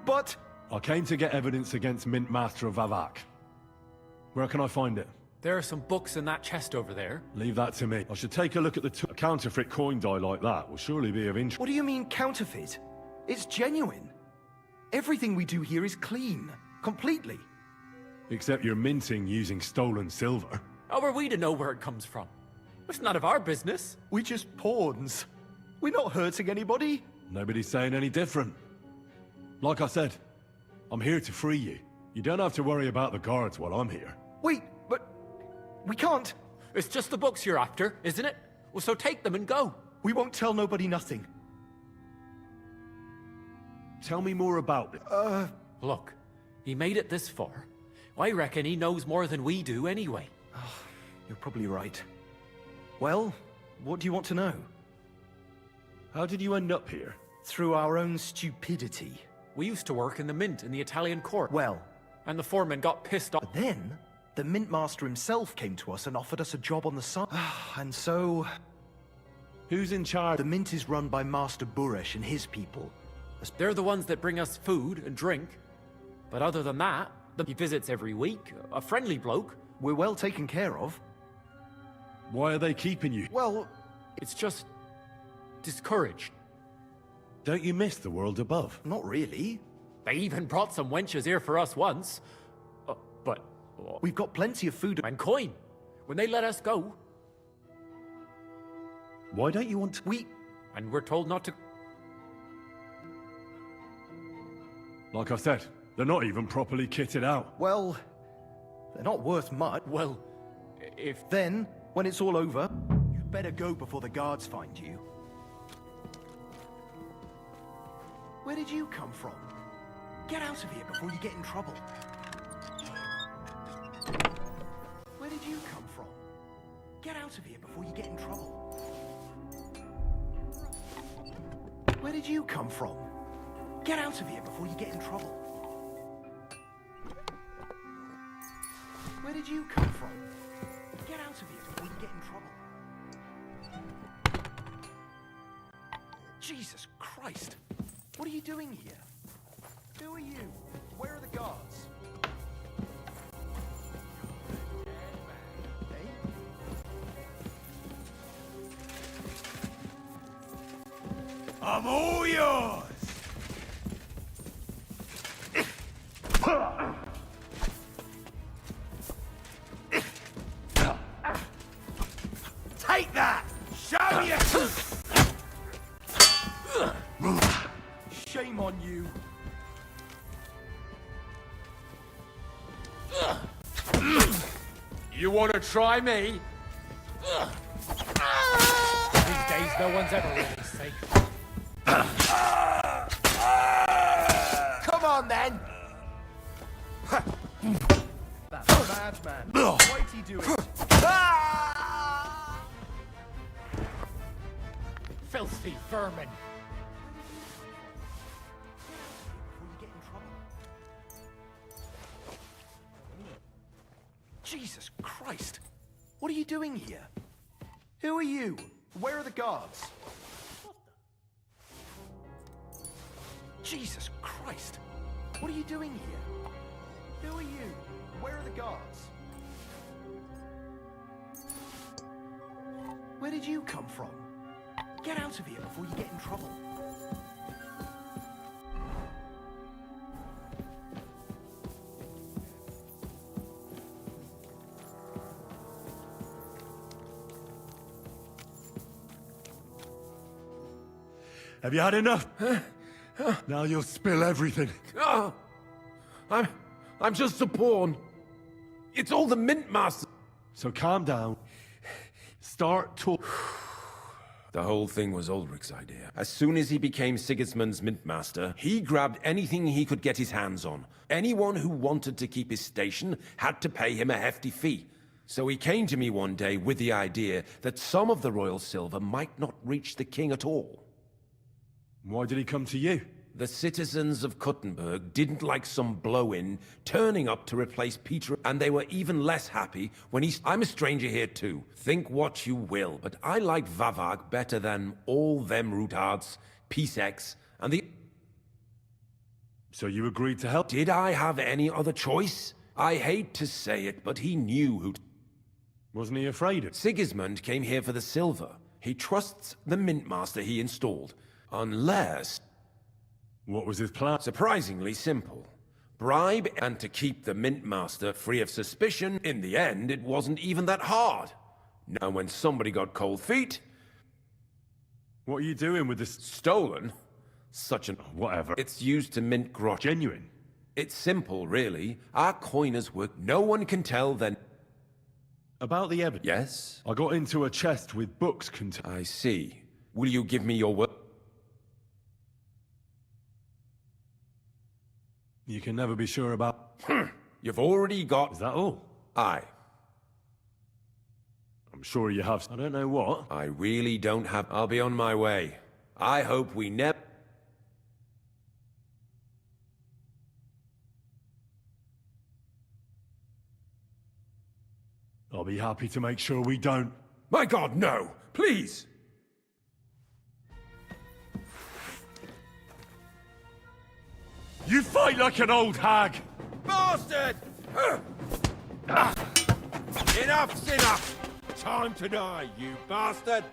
But... I came to get evidence against Mint Master of Vavak. Where can I find it? There are some books in that chest over there. Leave that to me. I should take a look at a counterfeit coin die like that will surely be of interest. What do you mean counterfeit? It's genuine. Everything we do here is clean. Completely. Except you're minting using stolen silver. How are we to know where it comes from? It's none of our business. We're just pawns. We're not hurting anybody. Nobody's saying any different. Like I said, I'm here to free you. You don't have to worry about the guards while I'm here. Wait, but... we can't. It's just the books you're after, isn't it? Well, so take them and go. We won't tell nobody nothing. Tell me more about it. Look, he made it this far. I reckon he knows more than we do anyway. You're probably right. Well, what do you want to know? How did you end up here? Through our own stupidity. We used to work in the mint in the Italian court. Well... and the foreman got pissed off. But then, the mint master himself came to us and offered us a job on the side. And so... Who's in charge? The mint is run by Master Buresh and his people. They're the ones that bring us food and drink. But other than that, he visits every week. A friendly bloke. We're well taken care of. Why are they keeping you? Well... it's just... discouraged. Don't you miss the world above? Not really. They even brought some wenches here for us once. But... we've got plenty of food and coin. When they let us go... why don't you want to... and we're told not to... Like I said, they're not even properly kitted out. Well, they're not worth much. Well, if... then, when it's all over, you'd better go before the guards find you. Where did you come from? Get out of here before you get in trouble. Where did you come from? Get out of here before you get in trouble. Where did you come from? Get out of here before you get in trouble. Where did you come from? Get out of here before you get in trouble. Jesus Christ! What are you doing here? Who are you? Where are the guards? I'm all yours! Take that! Show you! Shame on you. You want to try me? These days, no one's ever really safe. Come on, then! That's a madman. Why'd he do it? Filthy vermin. Jesus Christ! What are you doing here? Who are you? Where are the guards? Jesus Christ! What are you doing here? Who are you? Where are the guards? Where did you come from? Get out of here before you get in trouble. Have you had enough? Now you'll spill everything. I'm just a pawn. It's all the mint master. So calm down. Start talking. The whole thing was Ulrich's idea. As soon as he became Sigismund's mintmaster, he grabbed anything he could get his hands on. Anyone who wanted to keep his station had to pay him a hefty fee. So he came to me one day with the idea that some of the royal silver might not reach the king at all. Why did he come to you? The citizens of Kuttenberg didn't like some blow-in turning up to replace Peter, and they were even less happy when I'm a stranger here too. Think what you will, but I like Vavag better than all them Rutards, Peace-X, and the... So you agreed to help? Did I have any other choice? I hate to say it, but he knew who... Wasn't he afraid of... Sigismund came here for the silver. He trusts the mintmaster he installed. Unless... What was his plan? Surprisingly simple. Bribe and to keep the mintmaster free of suspicion. In the end, it wasn't even that hard. Now when somebody got cold feet... What are you doing with this... Stolen? Such an... Whatever. It's used to mint grot. Genuine? It's simple, really. Our coiners work. No one can tell then... About the evidence? Yes? I got into a chest with books I see. Will you give me your word? You can never be sure about... You've already got... Is that all? Aye. I'm sure you have... I don't know what. I really don't have... I'll be on my way. I hope we never... I'll be happy to make sure we don't... My God, no! Please! You fight like an old hag! Bastard! Enough's enough! Time to die, you bastard!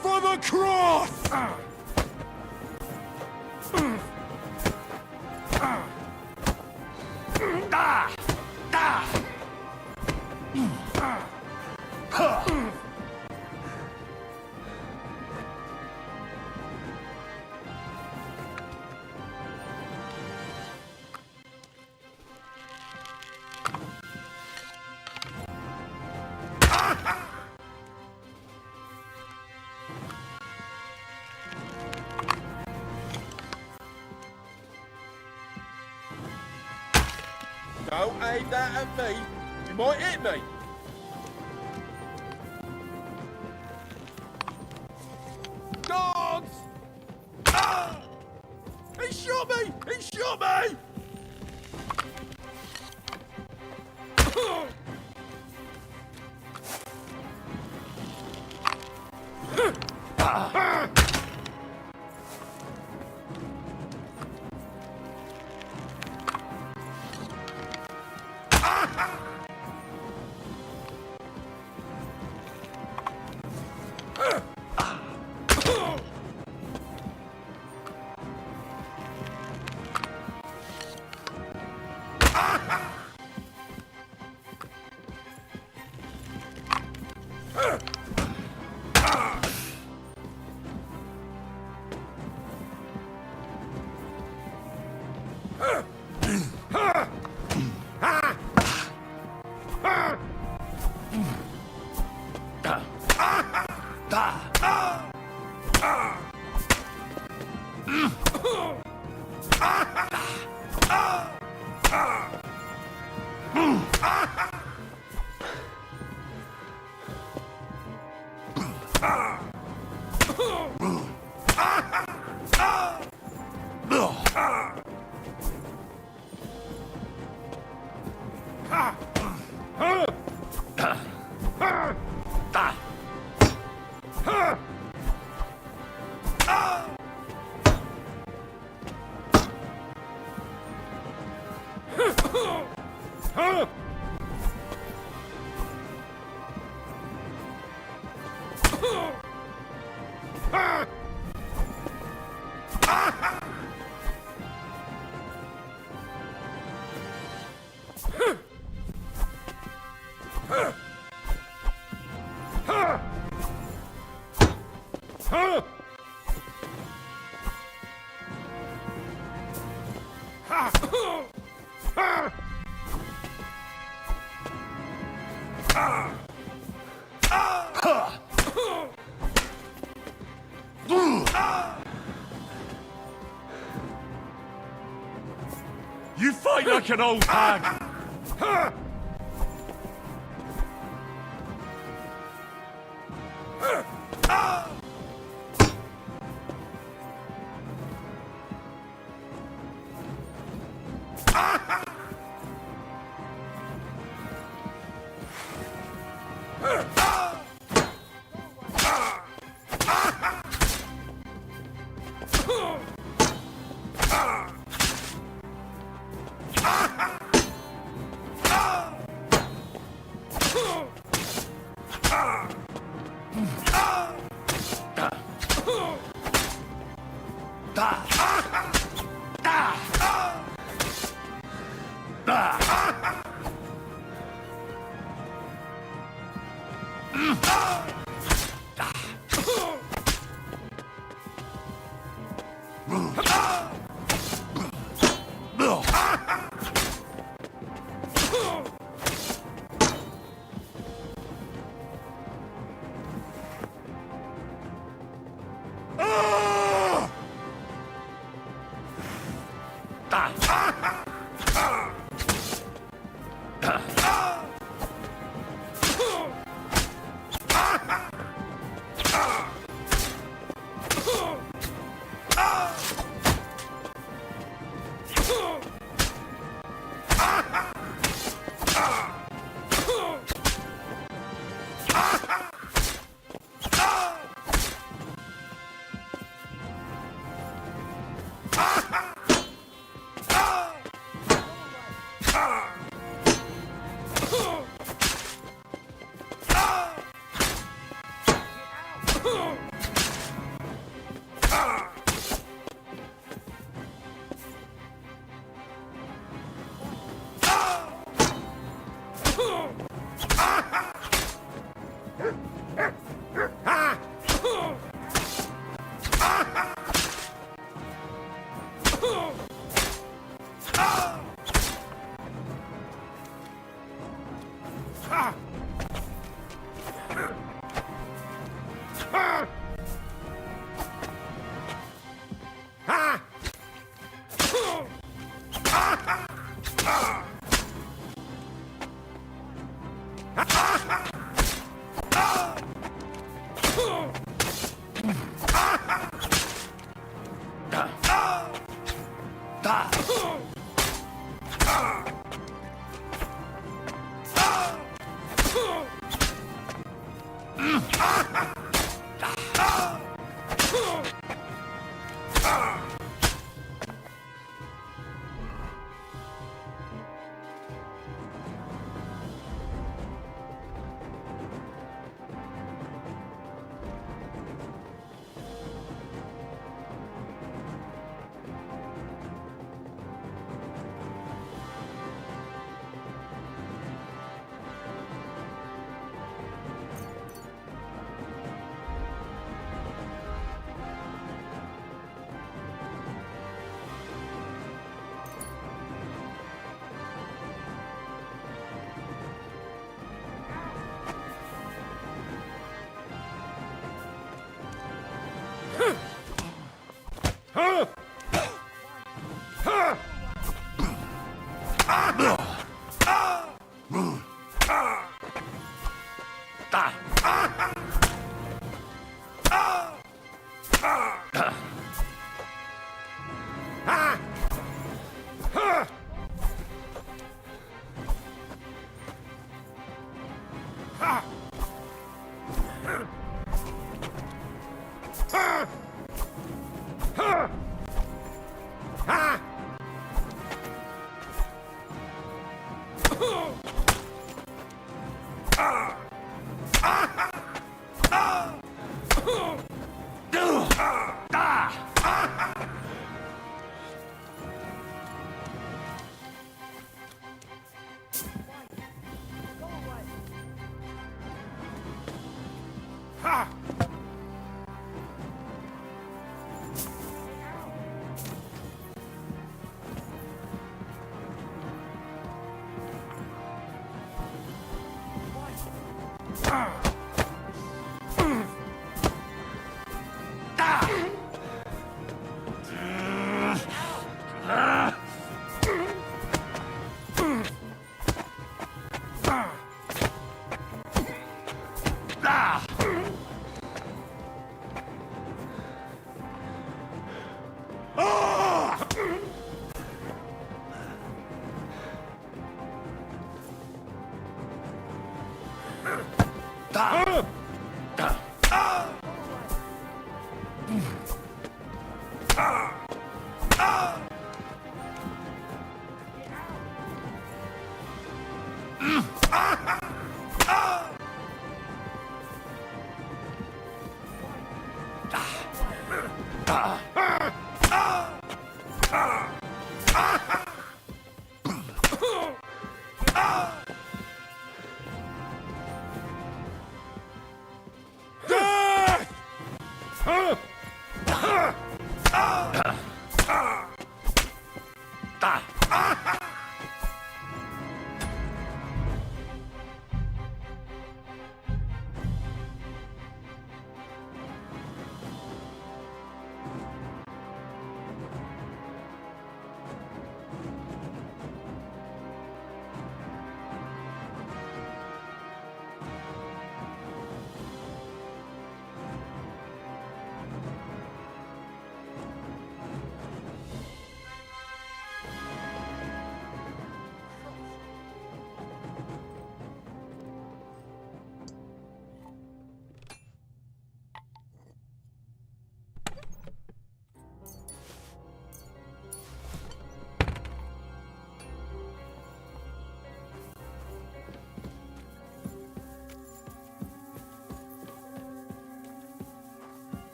For the cross! Don't aim that at me. You might hit me. Dogs! Ah! He shot me! He shot me! You fight like an old hag!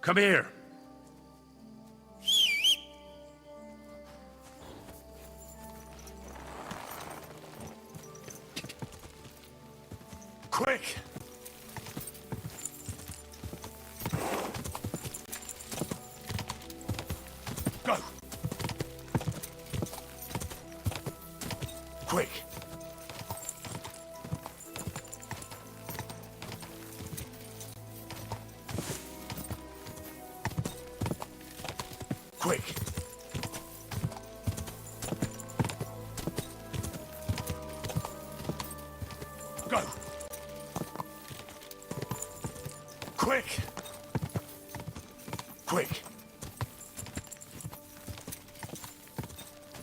Come here. Quick! Quick! Quick! Go! Quick! Quick!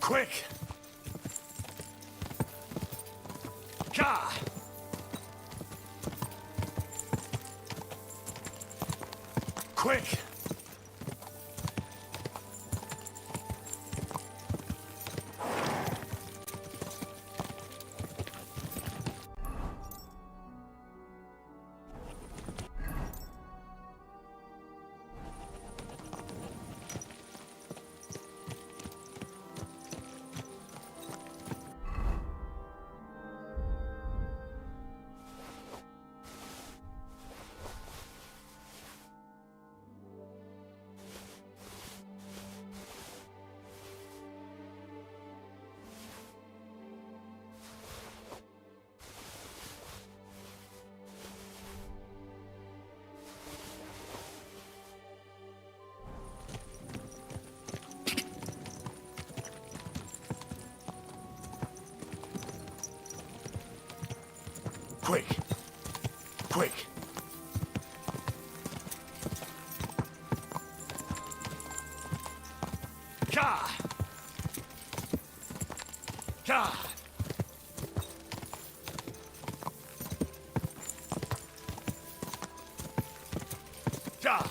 Quick! Ka! Quick! Quick! Quick! Ka! Ka! Ka!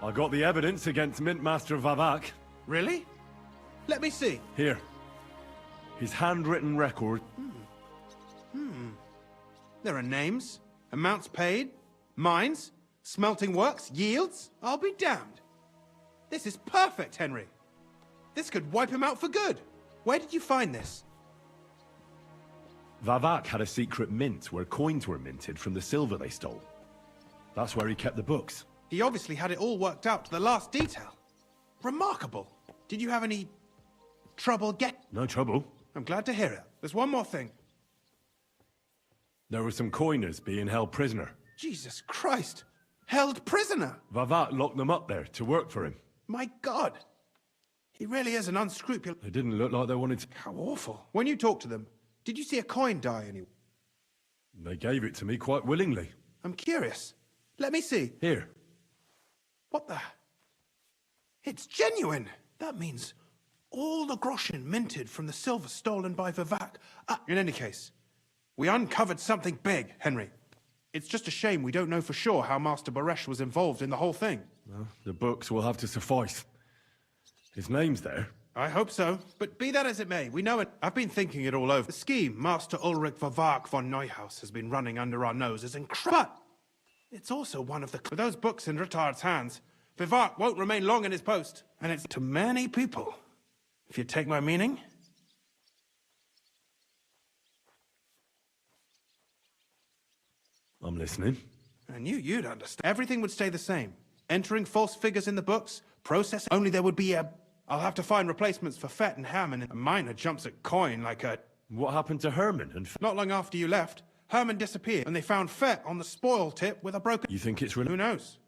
I got the evidence against Mintmaster Vavak. Really? Let me see. Here. His handwritten record. There are names, amounts paid, mines, smelting works, yields. I'll be damned. This is perfect, Henry. This could wipe him out for good. Where did you find this? Vavak had a secret mint where coins were minted from the silver they stole. That's where he kept the books. He obviously had it all worked out to the last detail. Remarkable. Did you have any trouble No trouble. I'm glad to hear it. There's one more thing. There were some coiners being held prisoner. Jesus Christ. Held prisoner? Vavak locked them up there to work for him. My God. He really is an unscrupulous... They didn't look like they wanted to... How awful. When you talked to them, did you see a coin die anywhere? They gave it to me quite willingly. I'm curious. Let me see. Here. What the... It's genuine! That means all the groschen minted from the silver stolen by Vivek. In any case, we uncovered something big, Henry. It's just a shame we don't know for sure how Master Baresh was involved in the whole thing. Well, the books will have to suffice. His name's there. I hope so, but be that as it may, we know it. I've been thinking it all over. The scheme Master Ulrich Vivek von Neuhaus has been running under our nose is incredible. But it's also one of the... With those books in Rittard's hands, Vivek won't remain long in his post. And it's to many people, if you take my meaning. I'm listening. I knew you'd understand. Everything would stay the same. Entering false figures in the books, processing... Only there would be a... I'll have to find replacements for Fett and Herman, and Miner jumps at coin like a... What happened to Herman and... Not long after you left, Herman disappeared, and they found Fett on the spoil tip with a broken... You think it's... Who knows?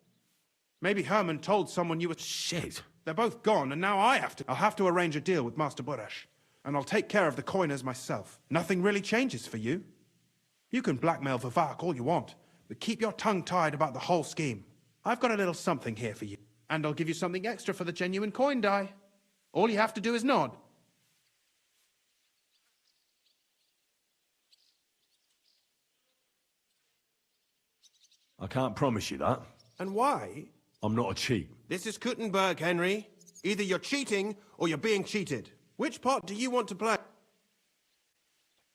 Maybe Herman told someone you were... Shit. They're both gone, and now I'll have to arrange a deal with Master Baresh, and I'll take care of the coiners myself. Nothing really changes for you. You can blackmail Vivek all you want, but keep your tongue tied about the whole scheme. I've got a little something here for you, and I'll give you something extra for the genuine coin die. All you have to do is nod. I can't promise you that. And why? I'm not a cheat. This is Kuttenberg, Henry. Either you're cheating, or you're being cheated. Which part do you want to play?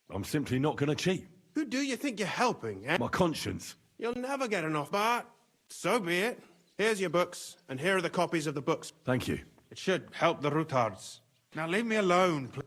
I'm simply not going to cheat. Who do you think you're helping, eh? My conscience. You'll never get enough, but so be it. Here's your books, and here are the copies of the books. Thank you. It should help the Rutards. Now leave me alone, please.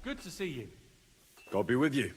Good to see you. God be with you.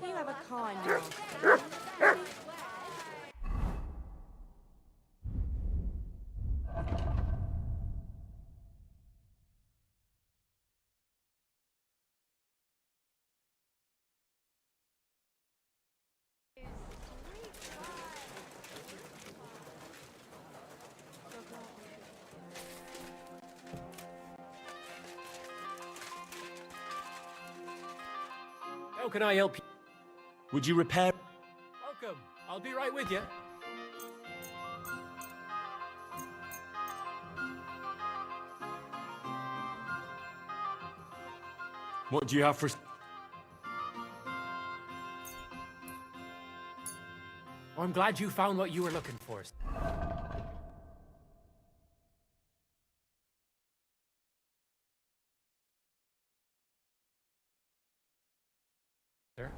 You have a kind master. How can I help you? Would you repair? Welcome. I'll be right with you. What do you have for... I'm glad you found what you were looking for. Sir?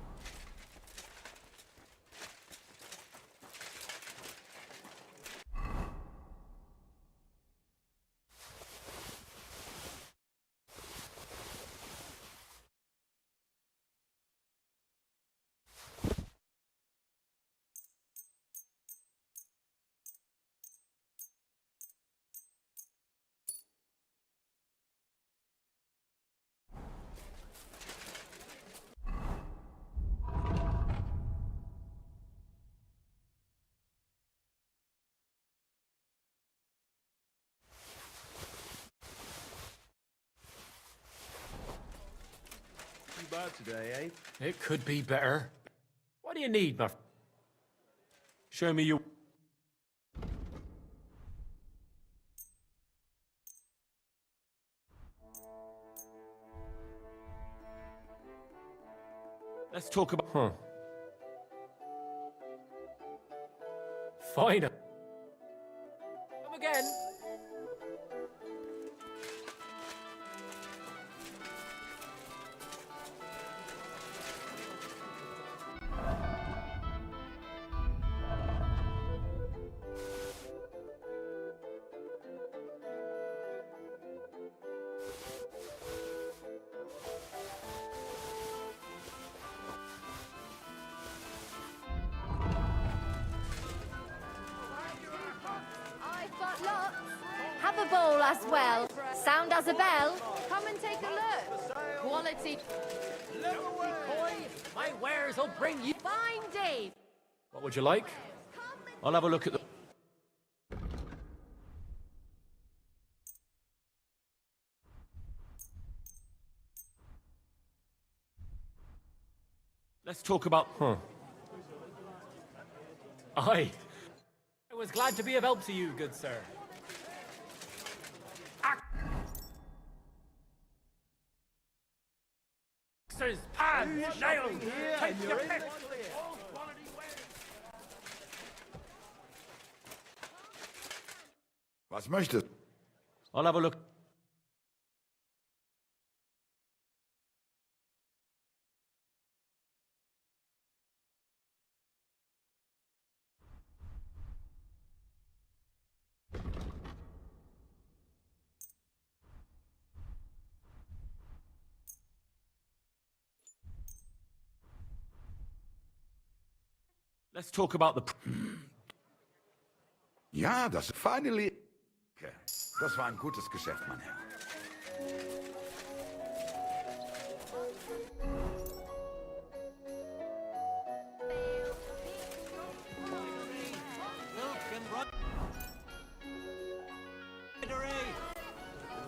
Too bad today, eh? It could be better. What do you need, my... Show me your... Let's talk about... Huh. Fine. Come again. I've got lots. Have a bowl as well. Sound as a bell. Come and take a look. Quality. Boy, my wares will bring you... Fine, Dave. What would you like? I'll have a look at the... Let's talk about... Huh. Aye. I was glad to be of help to you, good sir. Axes, pans, nails, take your pick. All quality wares. Was möchtest? I'll have a look. Let's talk about the... Ja, das finally. Das war ein gutes Geschäft, mein Herr.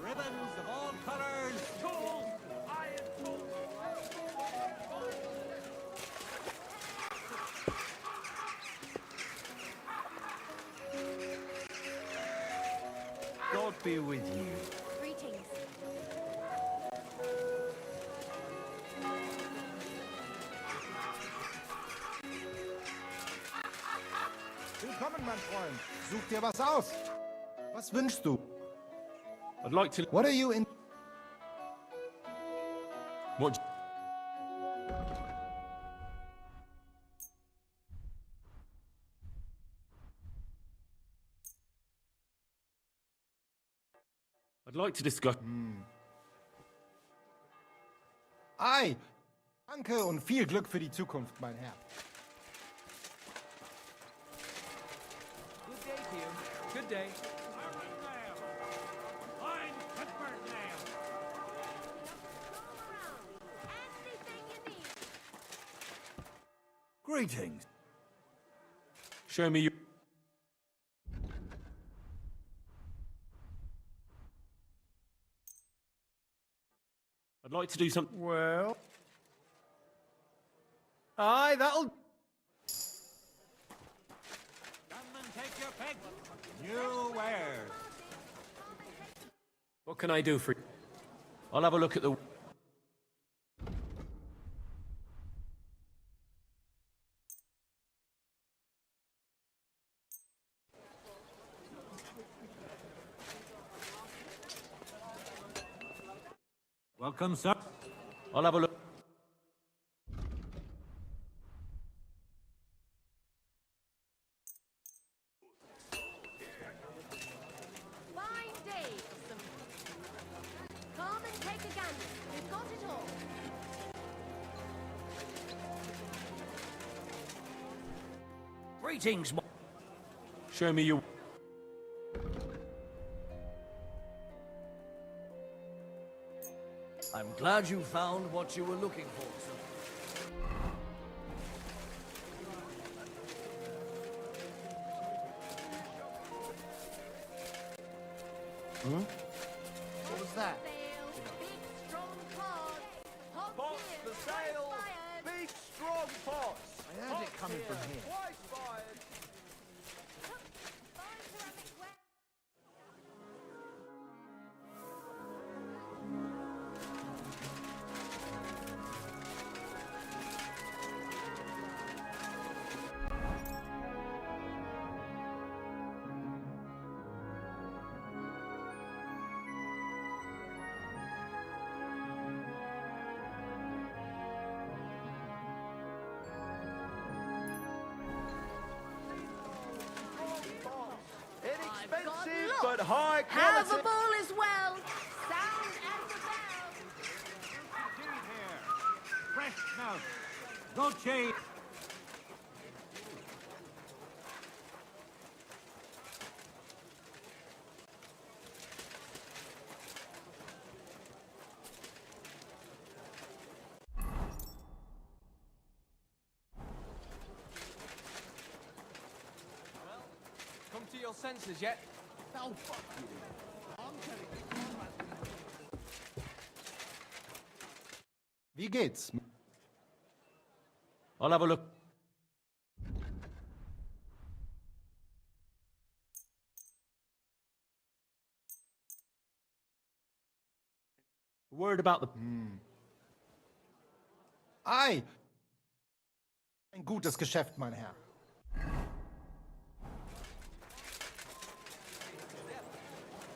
Ribbons of all colors. Tools. Iron tools. God be with you. Greetings. Willkommen, mein Freund. Such dir was aus. Was wünschst du? I'd like to... What are you in... What... I'd like to discuss... Ei. Danke und viel Glück für die Zukunft, mein Herr. Good day to you. Good day. Greetings. Show me your... I'd like to do something... Well... Aye, that'll... Take your pick. New wares. What can I do for you? I'll have a look at the... Welcome, sir. I'll have a look. Fine day for some... Come and take a gander. We've got it all. Greetings, Show me your... I'm glad you found what you were looking for, sir. Hmm? What was that? Big, strong pots. Hot Pots beer, for sale! twice Big, strong pots! I heard it coming from here. Twice fired! Inexpensive, but high quality. Have a bowl as well. Sound and the bell. Fresh snow. No change. Come to your senses yet? No, fuck you. I'm telling you. Wie geht's? I'll have a look. Word about the... Ei! Ein gutes Geschäft, mein Herr.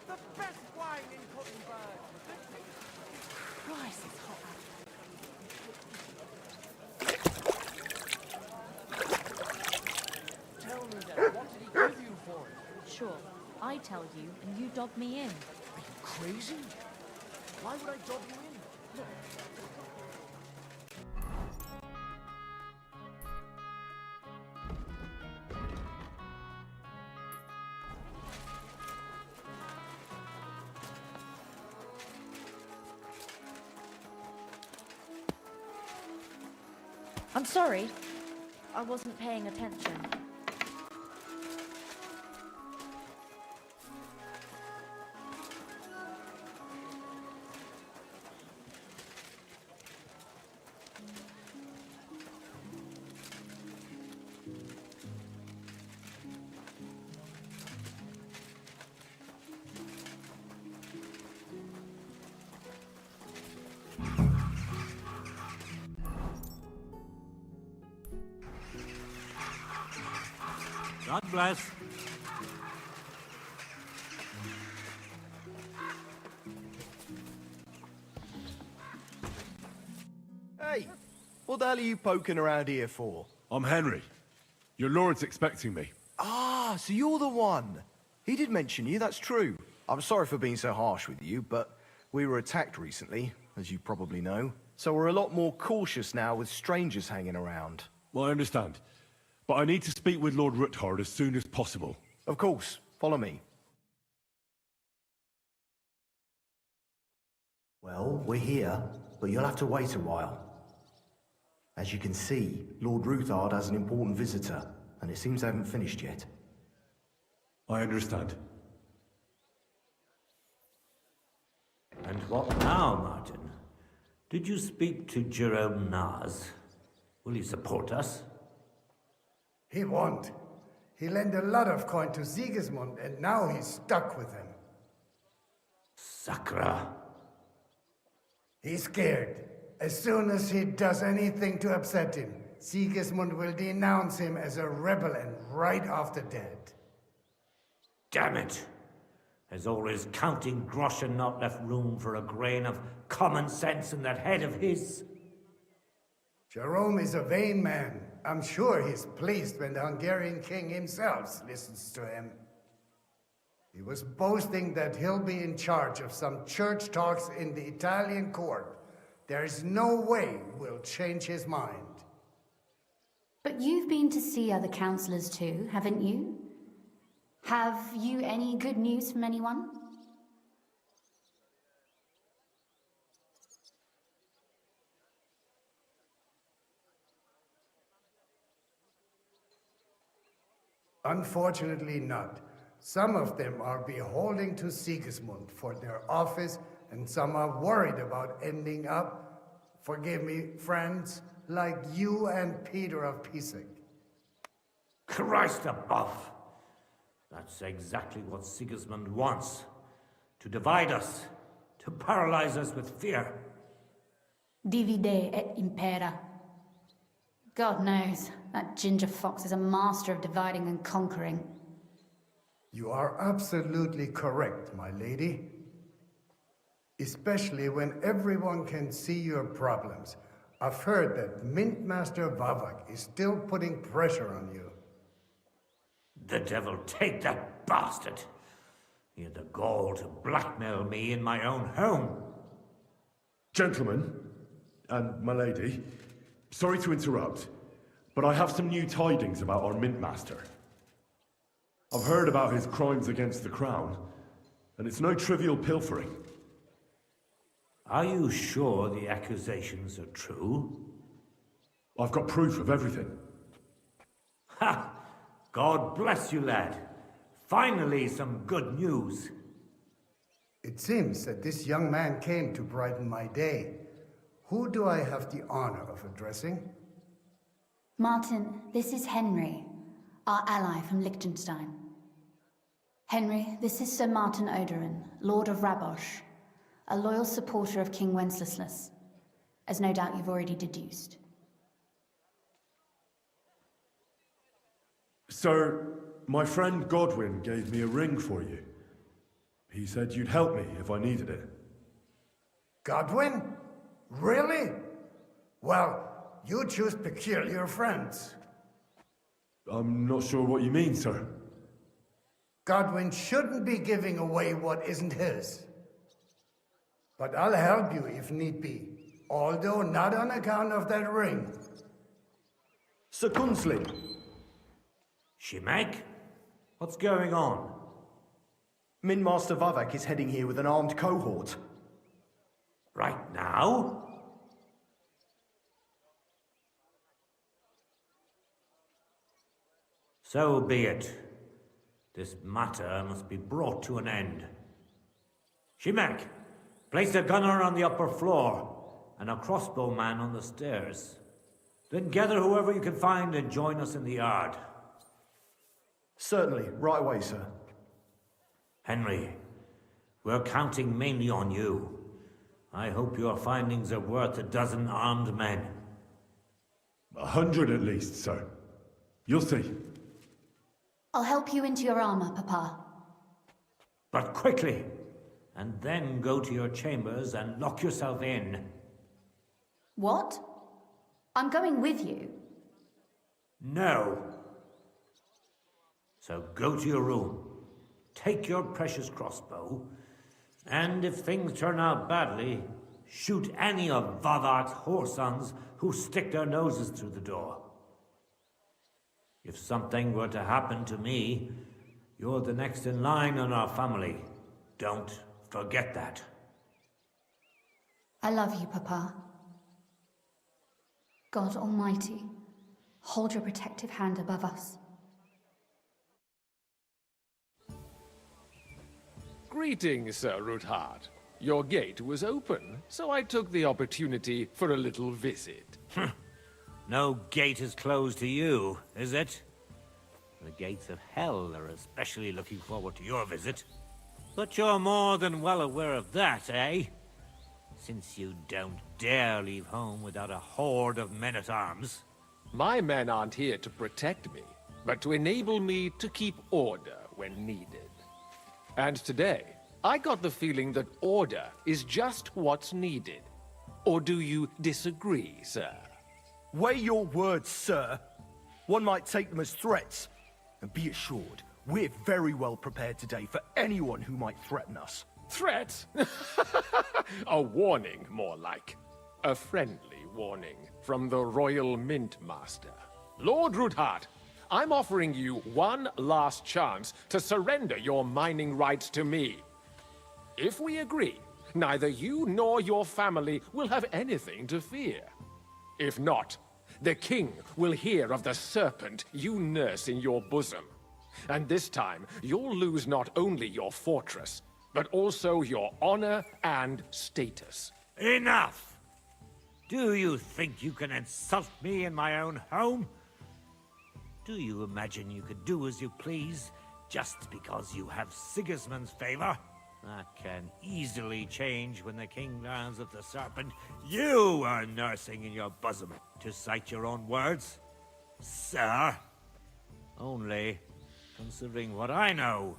The best wine in Gothenburg. Christ, it's hot. Tell me then, what did he give you for it? Sure, I tell you, and you dob me in. Are you crazy? Why would I dob you in? Look. I'm sorry. I wasn't paying attention. God bless. Hey, what the hell are you poking around here for? I'm Henry. Your lord's expecting me. Ah, so you're the one. He did mention you, that's true. I'm sorry for being so harsh with you, but we were attacked recently, as you probably know. So we're a lot more cautious now with strangers hanging around. Well, I understand. But I need to speak with Lord Ruthard as soon as possible. Of course. Follow me. Well, we're here, but you'll have to wait a while. As you can see, Lord Ruthard has an important visitor, and it seems they haven't finished yet. I understand. And what now, Martin? Did you speak to Jerome Nars? Will he support us? He won't. He lent a lot of coin to Sigismund, and now he's stuck with him. Sakra. He's scared. As soon as he does anything to upset him, Sigismund will denounce him as a rebel and right off the dead. Damn it! Has all his counting groschen not left room for a grain of common sense in that head of his? Jerome is a vain man. I'm sure he's pleased when the Hungarian king himself listens to him. He was boasting that he'll be in charge of some church talks in the Italian court. There is no way we'll change his mind. But you've been to see other councillors too, haven't you? Have you any good news from anyone? Unfortunately not. Some of them are beholden to Sigismund for their office, and some are worried about ending up, forgive me, friends, like you and Peter of Pisek. Christ above! That's exactly what Sigismund wants. To divide us. To paralyze us with fear. Divide et impera. God knows, that ginger fox is a master of dividing and conquering. You are absolutely correct, my lady. Especially when everyone can see your problems. I've heard that Mint Master Vavak is still putting pressure on you. The devil take that bastard! He had the gall to blackmail me in my own home. Gentlemen, and my lady, sorry to interrupt, but I have some new tidings about our Mint Master. I've heard about his crimes against the crown, and it's no trivial pilfering. Are you sure the accusations are true? I've got proof of everything. Ha! God bless you, lad. Finally, some good news. It seems that this young man came to brighten my day. Who do I have the honor of addressing? Martin, this is Henry, our ally from Liechtenstein. Henry, this is Sir Martin Odoran, Lord of Rabosh, a loyal supporter of King Wenceslas, as no doubt you've already deduced. Sir, my friend Godwin gave me a ring for you. He said you'd help me if I needed it. Godwin? Really? Well, you choose peculiar friends. I'm not sure what you mean, sir. Godwin shouldn't be giving away what isn't his. But I'll help you if need be, although not on account of that ring. Sir Kunzling. Shimek? What's going on? Min Master Vavak is heading here with an armed cohort. Right now? So be it. This matter must be brought to an end. Shimek, place a gunner on the upper floor and a crossbowman on the stairs. Then gather whoever you can find and join us in the yard. Certainly, right away, sir. Henry, we're counting mainly on you. I hope your findings are worth a dozen armed men. 100 at least, sir. You'll see. I'll help you into your armor, Papa. But quickly, and then go to your chambers and lock yourself in. What? I'm going with you. No. So go to your room, take your precious crossbow, and if things turn out badly, shoot any of Vavak's whoresons who stick their noses through the door. If something were to happen to me, you're the next in line in our family. Don't forget that. I love you, Papa. God Almighty, hold your protective hand above us. Greetings, Sir Ruthard. Your gate was open, so I took the opportunity for a little visit. No gate is closed to you, is it? The gates of hell are especially looking forward to your visit. But you're more than well aware of that, eh? Since you don't dare leave home without a horde of men-at-arms. My men aren't here to protect me, but to enable me to keep order when needed. And today, I got the feeling that order is just what's needed. Or do you disagree, sir? Weigh your words, sir. One might take them as threats. And be assured, we're very well prepared today for anyone who might threaten us. Threat? A warning, more like. A friendly warning from the Royal Mint Master. Lord Ruthard, I'm offering you one last chance to surrender your mining rights to me. If we agree, neither you nor your family will have anything to fear. If not, the king will hear of the serpent you nurse in your bosom. And this time, you'll lose not only your fortress, but also your honor and status. Enough! Do you think you can insult me in my own home? Do you imagine you could do as you please, just because you have Sigismund's favor? That can easily change when the king learns of the serpent you are nursing in your bosom, to cite your own words, sir. Only, considering what I know,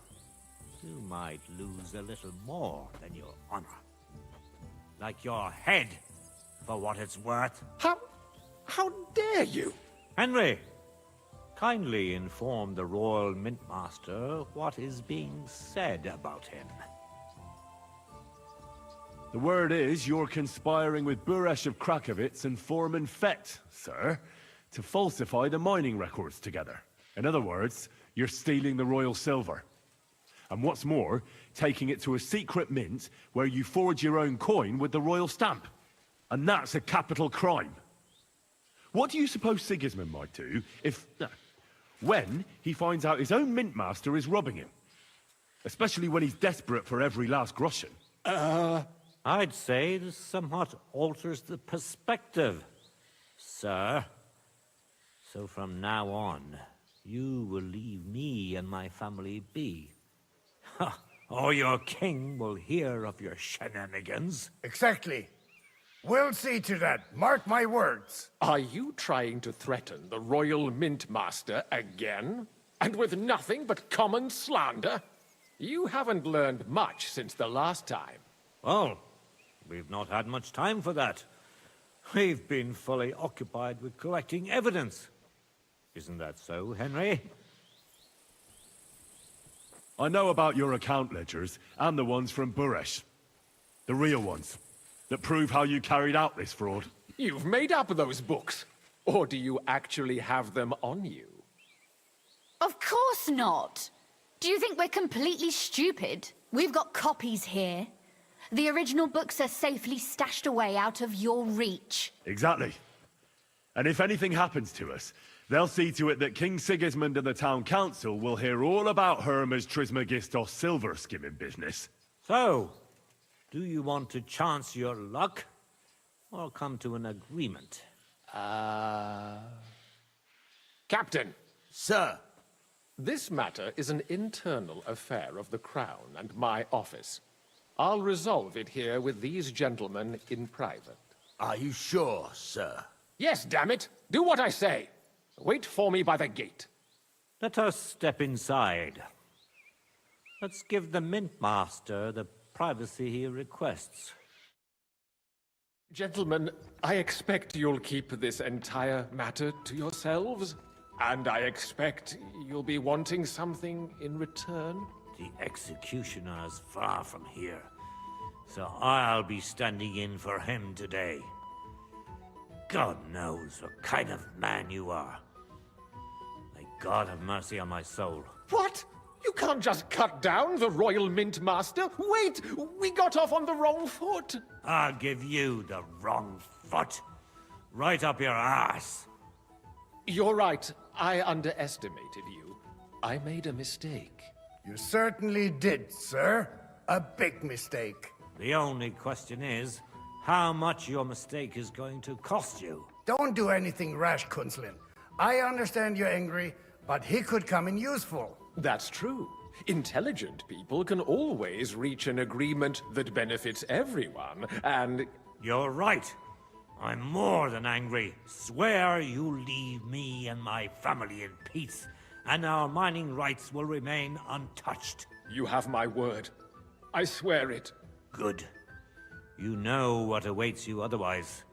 you might lose a little more than your honor. Like your head, for what it's worth. How dare you? Henry, kindly inform the Royal Mintmaster what is being said about him. The word is you're conspiring with Buresh of Krakowitz and Foreman Fett, sir, to falsify the mining records together. In other words, you're stealing the royal silver. And what's more, taking it to a secret mint where you forge your own coin with the royal stamp. And that's a capital crime. What do you suppose Sigismund might do if... when he finds out his own mint master is robbing him? Especially when he's desperate for every last groschen. I'd say this somewhat alters the perspective, sir. So from now on, you will leave me and my family be. Or your king will hear of your shenanigans. Exactly. We'll see to that. Mark my words. Are you trying to threaten the Royal Mint Master again? And with nothing but common slander? You haven't learned much since the last time. Well, we've not had much time for that. We've been fully occupied with collecting evidence. Isn't that so, Henry? I know about your account ledgers, and the ones from Buresh. The real ones, that prove how you carried out this fraud. You've made up those books. Or do you actually have them on you? Of course not. Do you think we're completely stupid? We've got copies here. The original books are safely stashed away out of your reach. Exactly. And if anything happens to us, they'll see to it that King Sigismund and the town council will hear all about Hermes Trismegistos silver skimming business. So, do you want to chance your luck? Or come to an agreement? Captain. Sir. This matter is an internal affair of the Crown and my office. I'll resolve it here with these gentlemen in private. Are you sure, sir? Yes, damn it! Do what I say! Wait for me by the gate. Let us step inside. Let's give the Mint Master the privacy he requests. Gentlemen, I expect you'll keep this entire matter to yourselves. And I expect you'll be wanting something in return. The executioner is far from here, so I'll be standing in for him today. God knows what kind of man you are. May God have mercy on my soul. What? You can't just cut down the Royal Mint Master. Wait! We got off on the wrong foot. I'll give you the wrong foot. Right up your ass. You're right. I underestimated you. I made a mistake. You certainly did, sir. A big mistake. The only question is, how much your mistake is going to cost you. Don't do anything rash, Kunslin. I understand you're angry, but he could come in useful. That's true. Intelligent people can always reach an agreement that benefits everyone, and... You're right. I'm more than angry. Swear you leave me and my family in peace, and our mining rights will remain untouched. You have my word. I swear it. Good. You know what awaits you otherwise.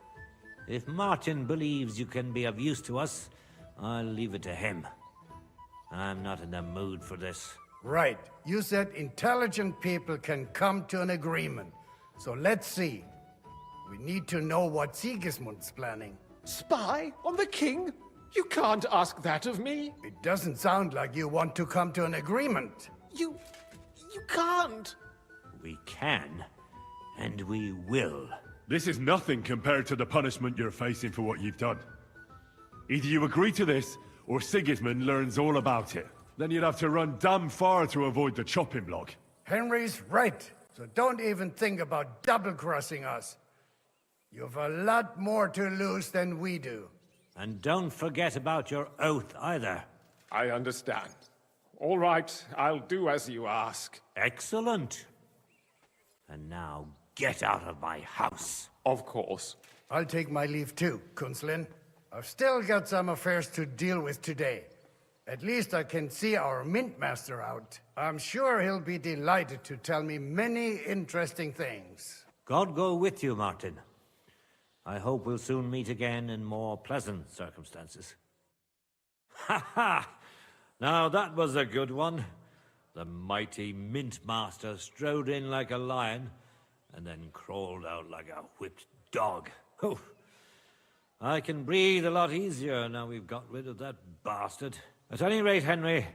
If Martin believes you can be of use to us, I'll leave it to him. I'm not in the mood for this. Right. You said intelligent people can come to an agreement. So let's see. We need to know what Sigismund's planning. Spy on the king? You can't ask that of me. It doesn't sound like you want to come to an agreement. You can't. We can, and we will. This is nothing compared to the punishment you're facing for what you've done. Either you agree to this, or Sigismund learns all about it. Then you'd have to run damn far to avoid the chopping block. Henry's right, so don't even think about double-crossing us. You've a lot more to lose than we do. And don't forget about your oath either. I understand. All right, I'll do as you ask. Excellent. And now get out of my house. Of course. I'll take my leave too, Kunslin. I've still got some affairs to deal with today. At least I can see our mint master out. I'm sure he'll be delighted to tell me many interesting things. God go with you, Martin. I hope we'll soon meet again in more pleasant circumstances. Ha ha! Now that was a good one. The mighty mint master strode in like a lion, and then crawled out like a whipped dog. Oh, I can breathe a lot easier now we've got rid of that bastard. At any rate, Henry,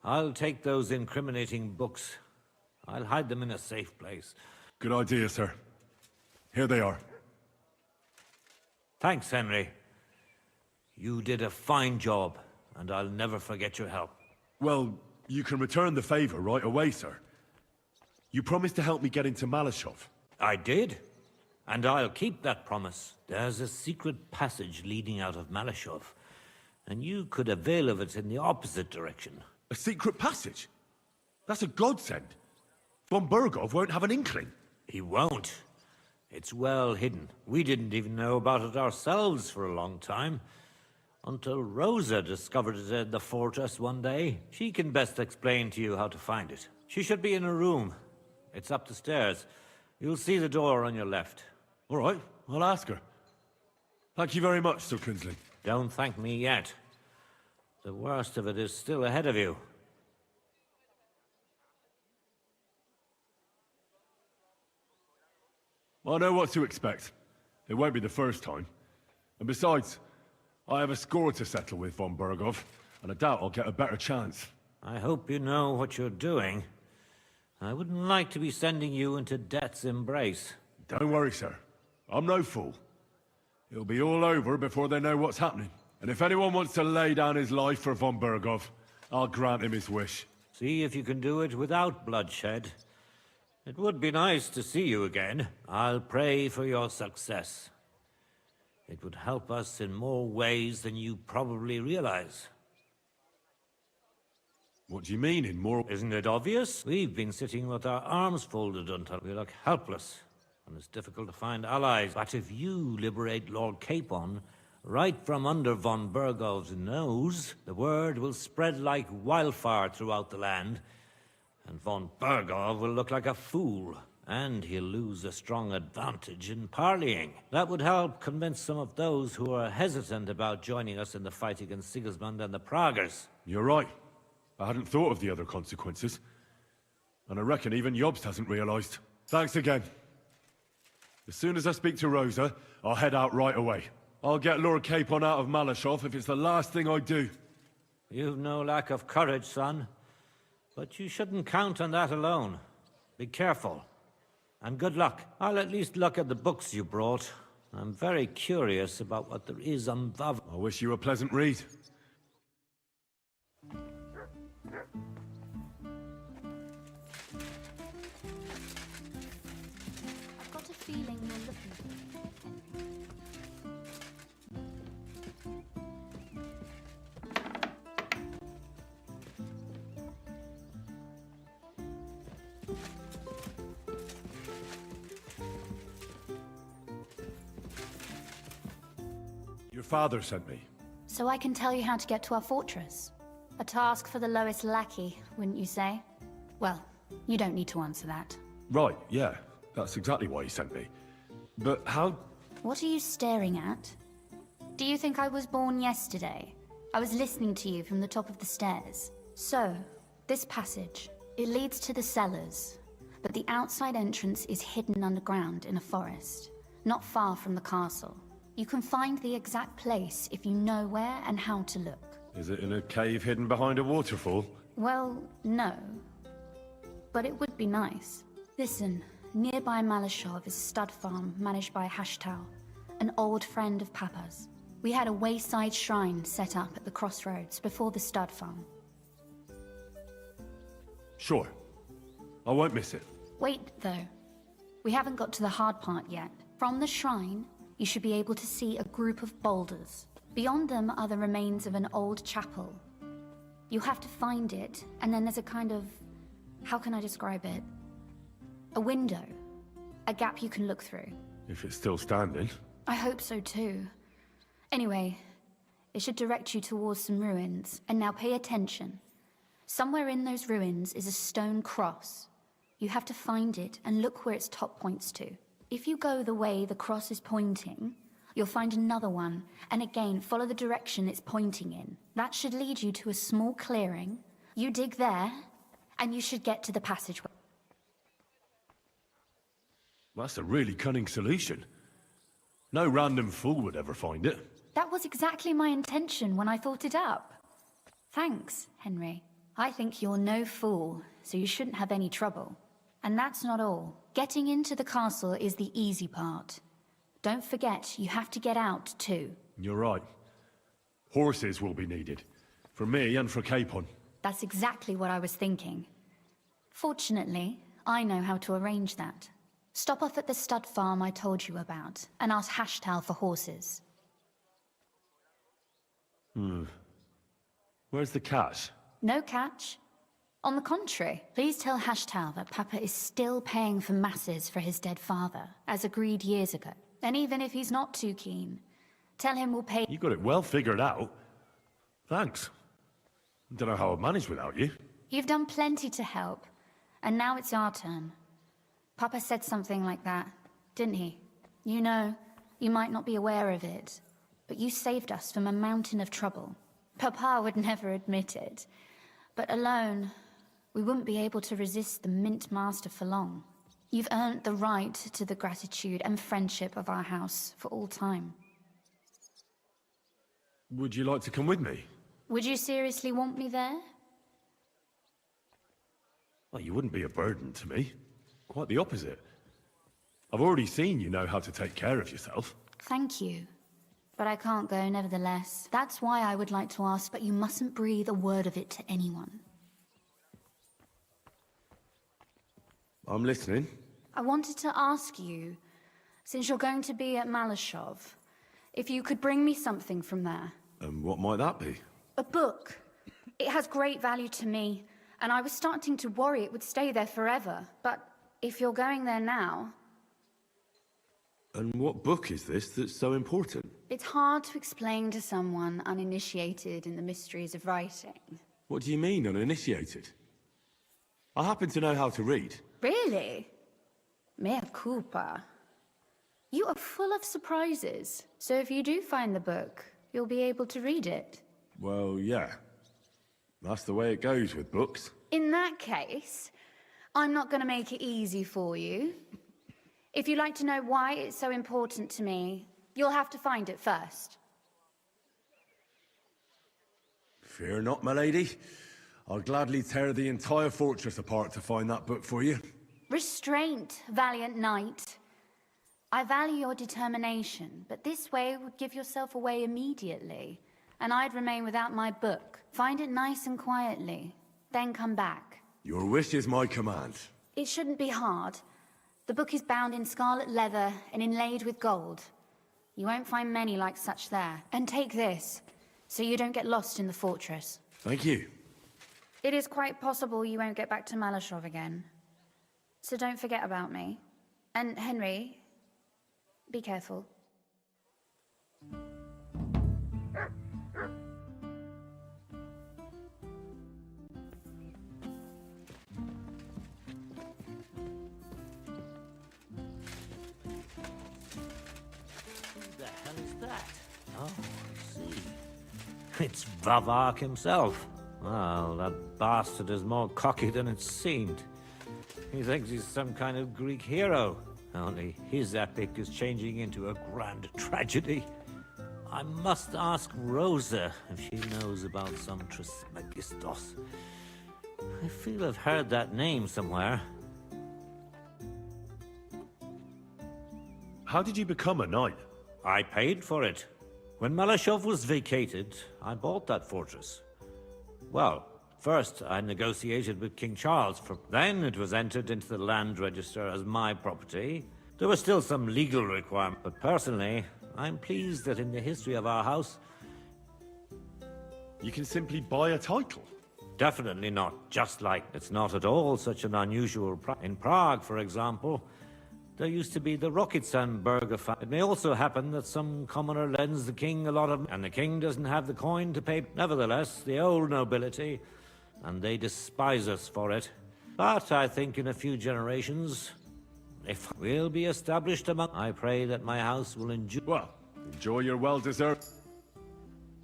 I'll take those incriminating books. I'll hide them in a safe place. Good idea, sir. Here they are. Thanks, Henry. You did a fine job, and I'll never forget your help. Well, you can return the favor right away, sir. You promised to help me get into Malashov. I did. And I'll keep that promise. There's a secret passage leading out of Malashov, and you could avail of it in the opposite direction. A secret passage? That's a godsend. Von Bergov won't have an inkling. He won't. It's well hidden. We didn't even know about it ourselves for a long time. Until Rosa discovered it in the fortress one day. She can best explain to you how to find it. She should be in a room. It's up the stairs. You'll see the door on your left. All right, I'll ask her. Thank you very much, Sir Kunslin. Don't thank me yet. The worst of it is still ahead of you. I know what to expect. It won't be the first time. And besides, I have a score to settle with von Bergov, and I doubt I'll get a better chance. I hope you know what you're doing. I wouldn't like to be sending you into death's embrace. Don't worry, sir. I'm no fool. It'll be all over before they know what's happening. And if anyone wants to lay down his life for von Bergov, I'll grant him his wish. See if you can do it without bloodshed. It would be nice to see you again. I'll pray for your success. It would help us in more ways than you probably realize. What do you mean, in more... Isn't it obvious? We've been sitting with our arms folded until we look helpless, and it's difficult to find allies. But if you liberate Lord Capon, right from under von Bergov's nose, the word will spread like wildfire throughout the land, and von Bergov will look like a fool, and he'll lose a strong advantage in parleying. That would help convince some of those who are hesitant about joining us in the fight against Sigismund and the Praguers. You're right. I hadn't thought of the other consequences. And I reckon even Jobst hasn't realized. Thanks again. As soon as I speak to Rosa, I'll head out right away. I'll get Lord Capon out of Malashov if it's the last thing I do. You've no lack of courage, son. But you shouldn't count on that alone. Be careful. And good luck. I'll at least look at the books you brought. I'm very curious about what there is on Vav. I wish you a pleasant read. I've got a feeling you're looking for me, Henry. Your father sent me. So I can tell you how to get to our fortress. A task for the lowest lackey, wouldn't you say? Well, you don't need to answer that. Right, yeah. That's exactly why he sent me. But how... What are you staring at? Do you think I was born yesterday? I was listening to you from the top of the stairs. So, this passage, it leads to the cellars, but the outside entrance is hidden underground in a forest, not far from the castle. You can find the exact place if you know where and how to look. Is it in a cave hidden behind a waterfall? Well, no. But it would be nice. Listen, nearby Malashov is a stud farm managed by Hashtal, an old friend of Papa's. We had a wayside shrine set up at the crossroads before the stud farm. Sure. I won't miss it. Wait, though. We haven't got to the hard part yet. From the shrine, you should be able to see a group of boulders. Beyond them are the remains of an old chapel. You have to find it, and then there's a kind of... how can I describe it? A window. A gap you can look through. If it's still standing. I hope so too. Anyway, it should direct you towards some ruins. And now pay attention. Somewhere in those ruins is a stone cross. You have to find it and look where its top points to. If you go the way the cross is pointing, you'll find another one, and again, follow the direction it's pointing in. That should lead you to a small clearing. You dig there, and you should get to the passageway. That's a really cunning solution. No random fool would ever find it. That was exactly my intention when I thought it up. Thanks, Henry. I think you're no fool, so you shouldn't have any trouble. And that's not all. Getting into the castle is the easy part. Don't forget, you have to get out, too. You're right. Horses will be needed. For me and for Capon. That's exactly what I was thinking. Fortunately, I know how to arrange that. Stop off at the stud farm I told you about, and ask Hashtal for horses. Where's the catch? No catch. On the contrary, please tell Hashtal that Papa is still paying for masses for his dead father, as agreed years ago. And even if he's not too keen, tell him we'll pay— You got it well figured out. Thanks. Don't know how I'd manage without you. You've done plenty to help, and now it's our turn. Papa said something like that, didn't he? You know, you might not be aware of it, but you saved us from a mountain of trouble. Papa would never admit it, but alone, we wouldn't be able to resist the Mint Master for long. You've earned the right to the gratitude and friendship of our house for all time. Would you like to come with me? Would you seriously want me there? Well, you wouldn't be a burden to me. Quite the opposite. I've already seen you know how to take care of yourself. Thank you. But I can't go nevertheless. That's why I would like to ask, but you mustn't breathe a word of it to anyone. I'm listening. I wanted to ask you, since you're going to be at Malashov, if you could bring me something from there. And what might that be? A book. It has great value to me, and I was starting to worry it would stay there forever. But if you're going there now... And what book is this that's so important? It's hard to explain to someone uninitiated in the mysteries of writing. What do you mean, uninitiated? I happen to know how to read. Really? Mea culpa. You are full of surprises. So if you do find the book, you'll be able to read it. Well, yeah. That's the way it goes with books. In that case, I'm not going to make it easy for you. If you'd like to know why it's so important to me, you'll have to find it first. Fear not, my lady. I'll gladly tear the entire fortress apart to find that book for you. Restraint, valiant knight. I value your determination, but this way would give yourself away immediately, and I'd remain without my book. Find it nice and quietly, then come back. Your wish is my command. It shouldn't be hard. The book is bound in scarlet leather and inlaid with gold. You won't find many like such there. And take this, so you don't get lost in the fortress. Thank you. It is quite possible you won't get back to Malashov again. So don't forget about me. And Henry, be careful. Who the hell is that? Oh, I see. It's Vavak himself. Well, that bastard is more cocky than it seemed. He thinks he's some kind of Greek hero. Only his epic is changing into a grand tragedy. I must ask Rosa if she knows about some Trismegistos. I feel I've heard that name somewhere. How did you become a knight? I paid for it. When Malashov was vacated, I bought that fortress. Well, first I negotiated with King Charles. Then it was entered into the land register as my property. There were still some legal requirements, but personally, I'm pleased that in the history of our house... You can simply buy a title? Definitely not just like. It's not at all such an unusual... In Prague, for example, there used to be the Rokycanberger family. It may also happen that some commoner lends the king a lot of... and the king doesn't have the coin to pay. Nevertheless, the old nobility, and they despise us for it. But I think in a few generations, if we'll be established among... I pray that my house will endure... Well, enjoy your well-deserved...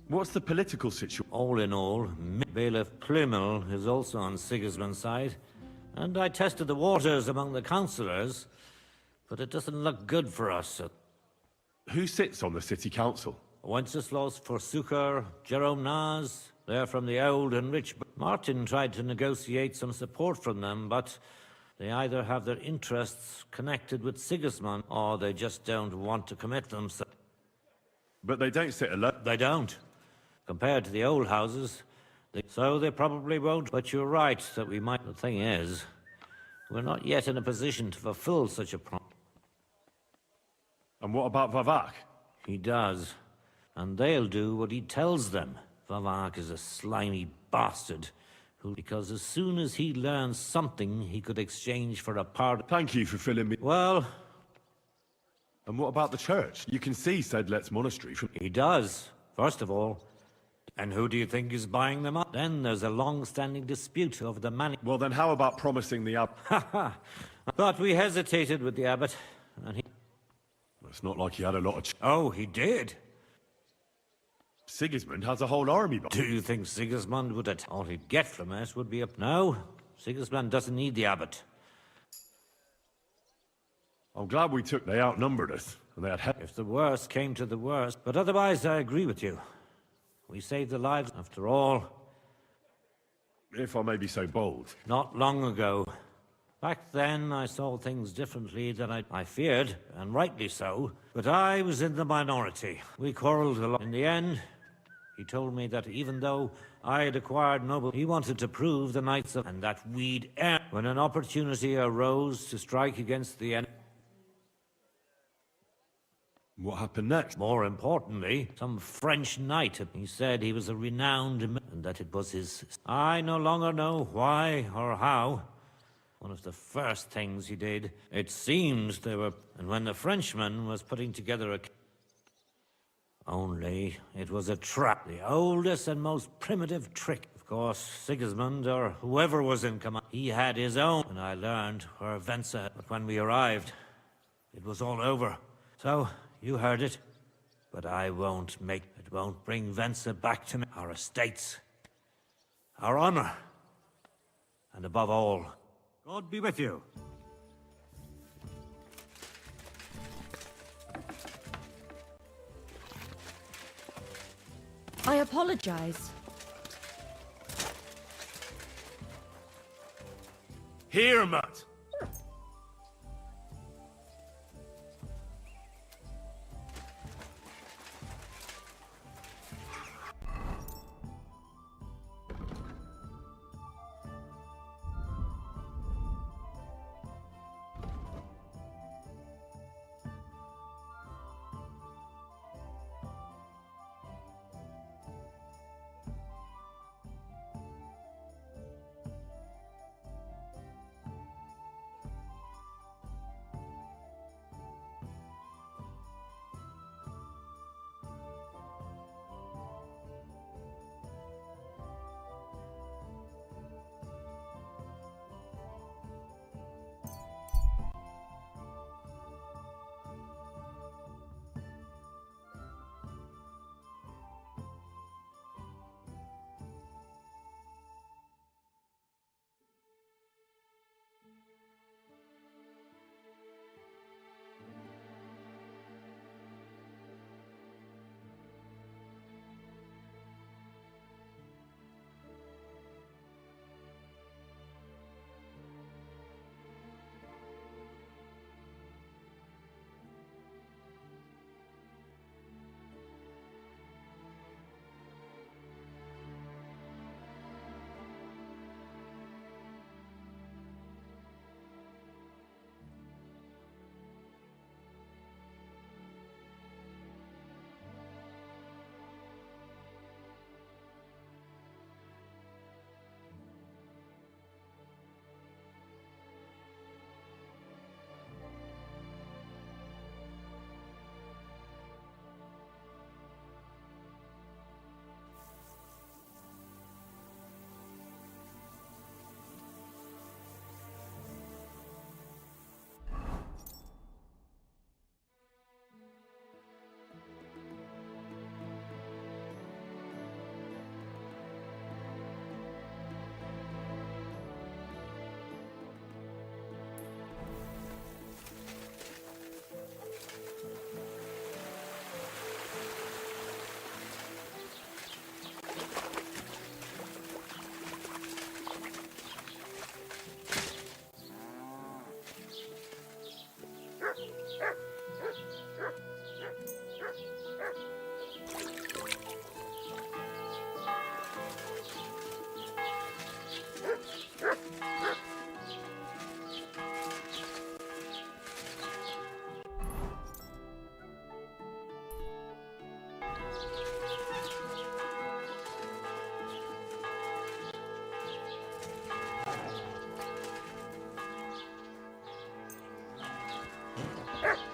What's the political situation? All in all, Bailiff Plymel is also on Sigismund's side, and I tested the waters among the councillors, but it doesn't look good for us. Who sits on the city council? Wenceslaus Forsucher, Jerome Naz, they're from the old and rich... Martin tried to negotiate some support from them, but they either have their interests connected with Sigismund, or they just don't want to commit themselves. But they don't sit alone. They don't. Compared to the old houses, so they probably won't. But you're right that we might... The thing is, we're not yet in a position to fulfill such a promise. And what about Vavak? He does. And they'll do what he tells them. Vavak is a slimy bastard who... Because as soon as he learns something he could exchange for a pardon... Thank you for filling me... Well... And what about the church? You can see Sedlet's monastery from... He does, first of all. And who do you think is buying them up? Then there's a long-standing dispute over the money. Well, then how about promising the abbot? But we hesitated with the abbot, and he... It's not like he had a lot of... Oh, he did? Sigismund has a whole army. Do you think Sigismund would... All he'd get from us would be a... No, Sigismund doesn't need the abbot. I'm glad we took... They outnumbered us, and they had... If the worst came to the worst. But otherwise, I agree with you. We saved the lives, after all. If I may be so bold. Not long ago. Back then, I saw things differently than I feared, and rightly so. But I was in the minority. We quarreled a lot. In the end, he told me that even though I had acquired noble, he wanted to prove the knights of... And that we'd err. When an opportunity arose to strike against the enemy... What happened next? More importantly, some French knight. He said he was a renowned... and that it was his... I no longer know why or how. One of the first things he did, it seems they were... And when the Frenchman was putting together a... Only, it was a trap. The oldest and most primitive trick. Of course, Sigismund, or whoever was in command, he had his own. And I learned where Vensa... But when we arrived, it was all over. So... You heard it, but I won't make... It won't bring Vensa back to me. Our estates, our honor, and above all, God be with you. I apologize. Here, Matt.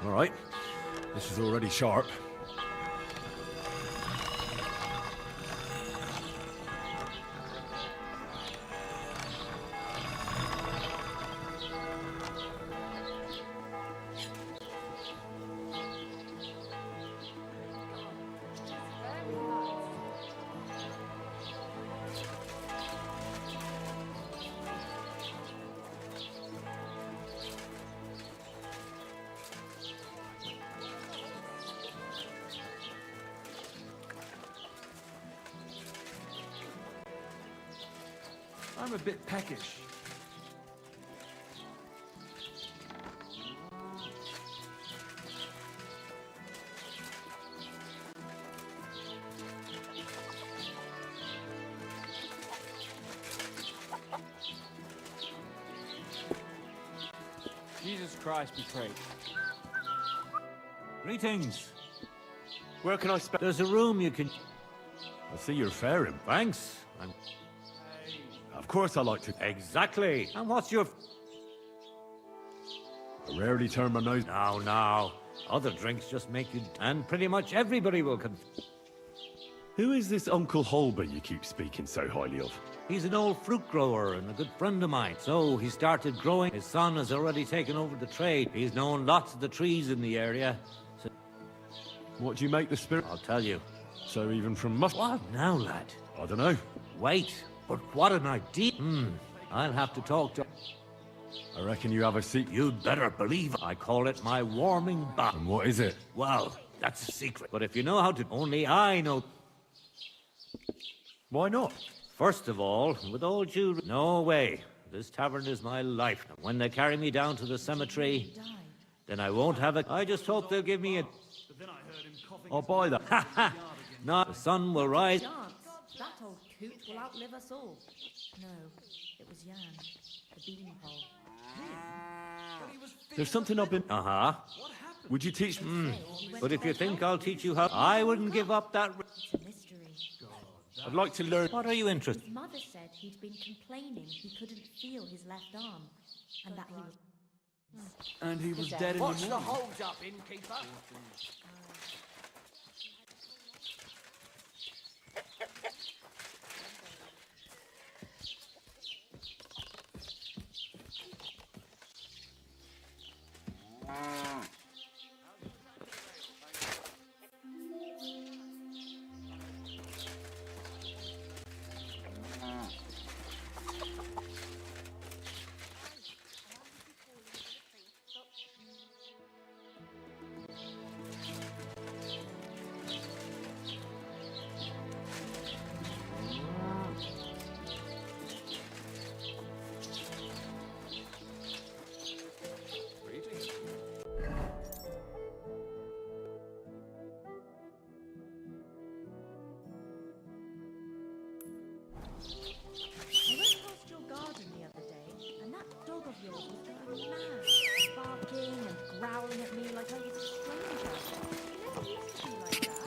All right. This is already sharp. I'm a bit peckish. Jesus Christ be praised. Greetings. Where can I spend? There's a room you can... I see you're faring. Thanks. Of course I like to. Exactly. And what's your... I rarely turn my nose. Now. Other drinks just make you... And pretty much everybody will Who is this Uncle Holby you keep speaking so highly of? He's an old fruit grower and a good friend of mine. So he started growing. His son has already taken over the trade. He's known lots of the trees in the area. So... What do you make the spirit? I'll tell you. So even from must... What now, lad? I don't know. Wait. But what an idea. I'll have to talk to... I reckon you have a seat. You'd better believe I call it my warming bath. And what is it? Well, that's a secret. But if you know how to... Only I know... Why not? First of all, with all due... No way. This tavern is my life. And when they carry me down to the cemetery, then I won't have it. I just hope they'll give me a... I'll buy that. Ha ha! No, the sun will rise... That old coot will outlive us all. No, it was Jan, the beanpole. There's something I've been... Uh-huh. Would you teach me? But if you think I'll teach you how... I wouldn't give up that... It's a mystery. I'd like to learn... What are you interested in? His mother said he'd been complaining he couldn't feel his left arm, and that he was... And he was dead in the What's the morning. hold up, innkeeper? I went past your garden the other day, and that dog of yours was going mad, barking and growling at me like I was a stranger. He never used to be like that.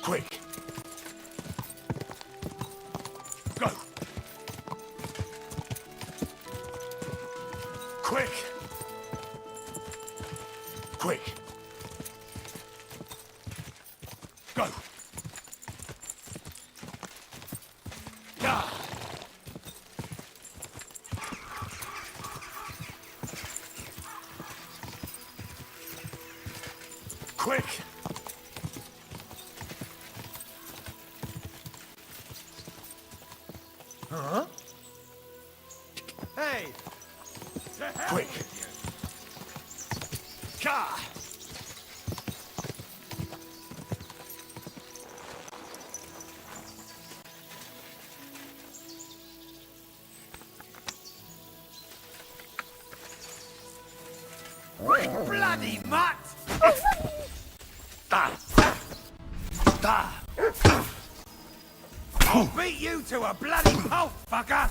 Quick! Go! Quick! Quick! Go! Ah. Quick! Huh? Hey! Quick! Ka! Bloody mutt! I'll beat you to a bloody pulp, fucker!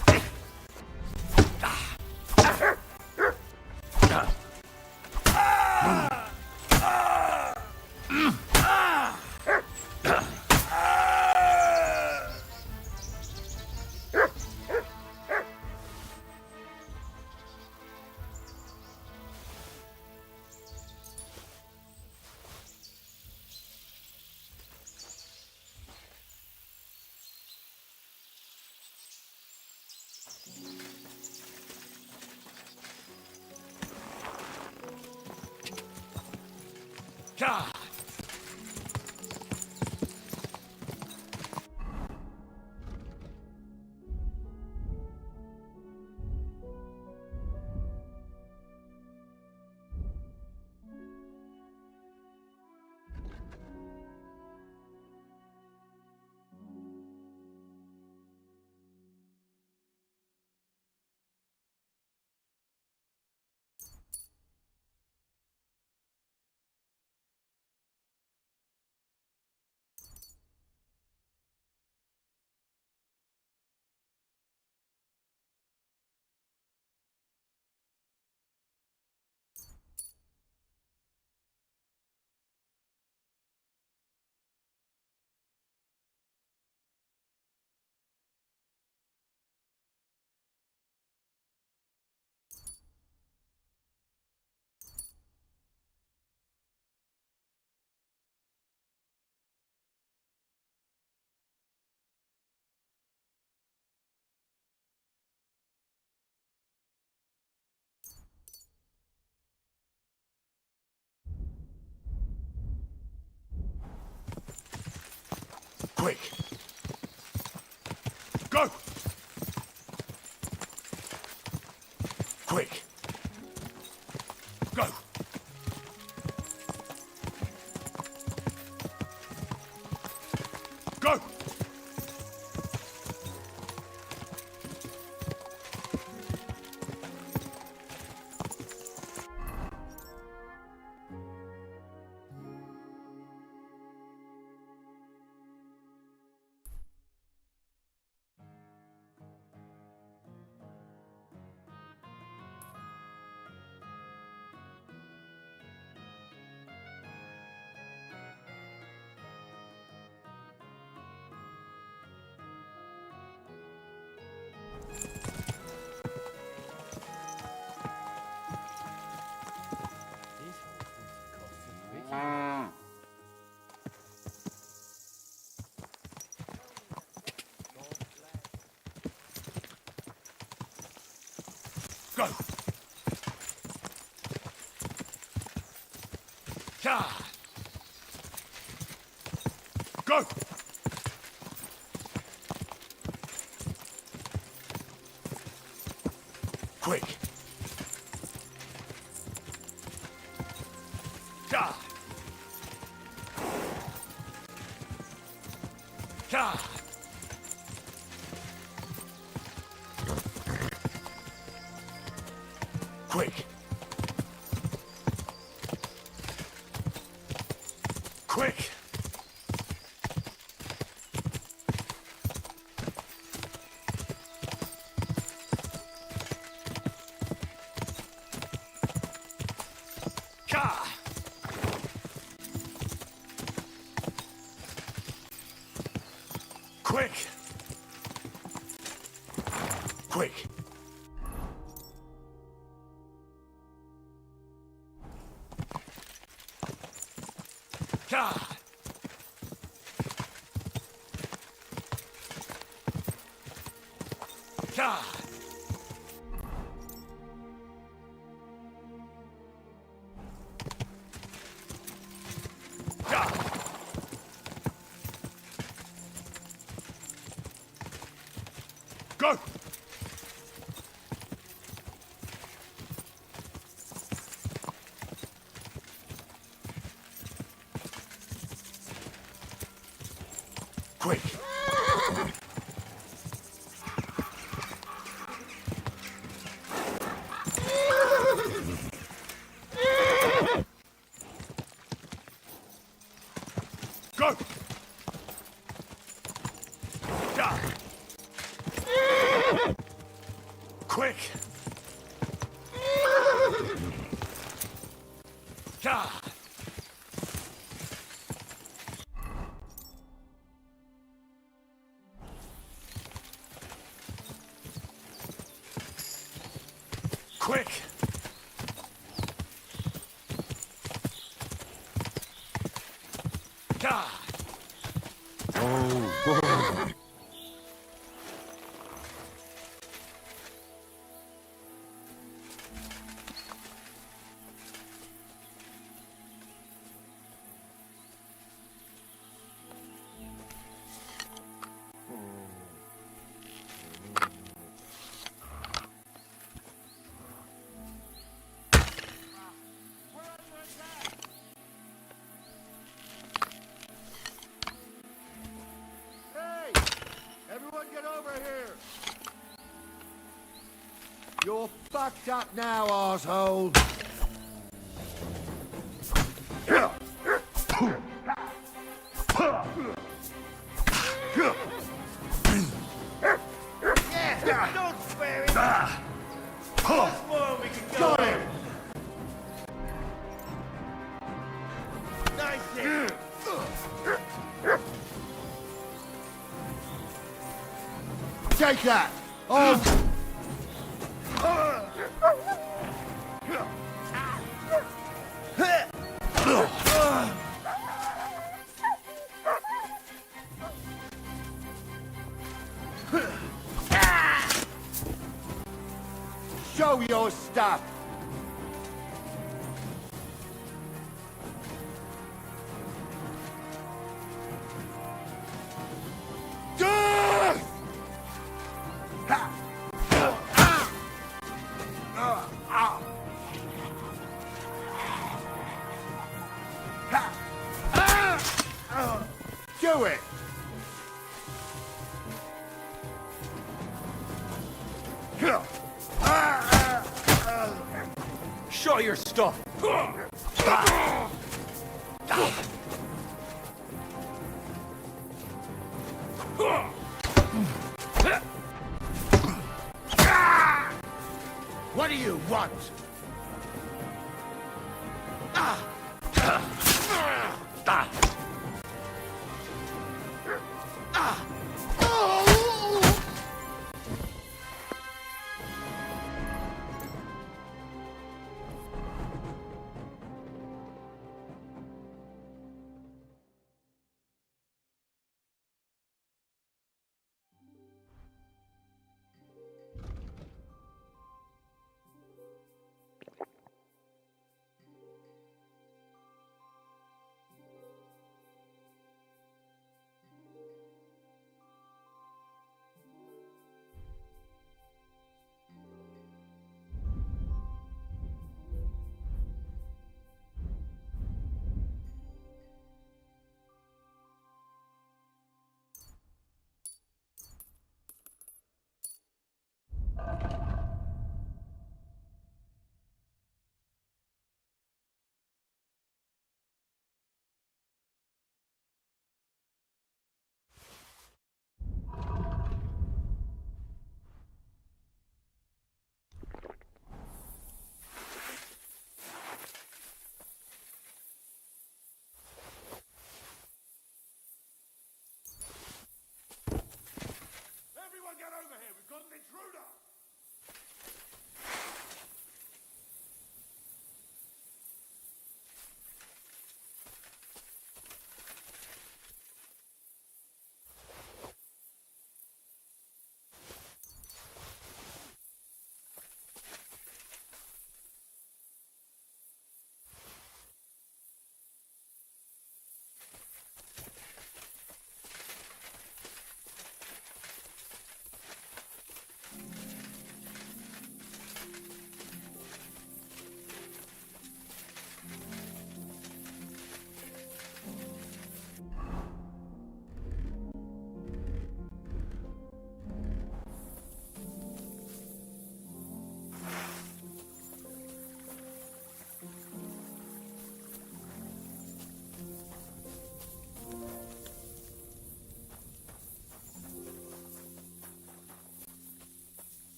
God! Quick! Go! Quick! Go! Go! Go! God! Go! Quick! God! God! Quick! Quick! God! Quick! Quick! God! God! God! Go! Quick! Go! God! Quick! God! Quick! God! Oh, boy. You're fucked up now, arsehole. Yeah, don't spare him. Once more we can go. Got him. Nice hit. Take that. On. Show your stuff. Do it! Show your stuff! What do you want?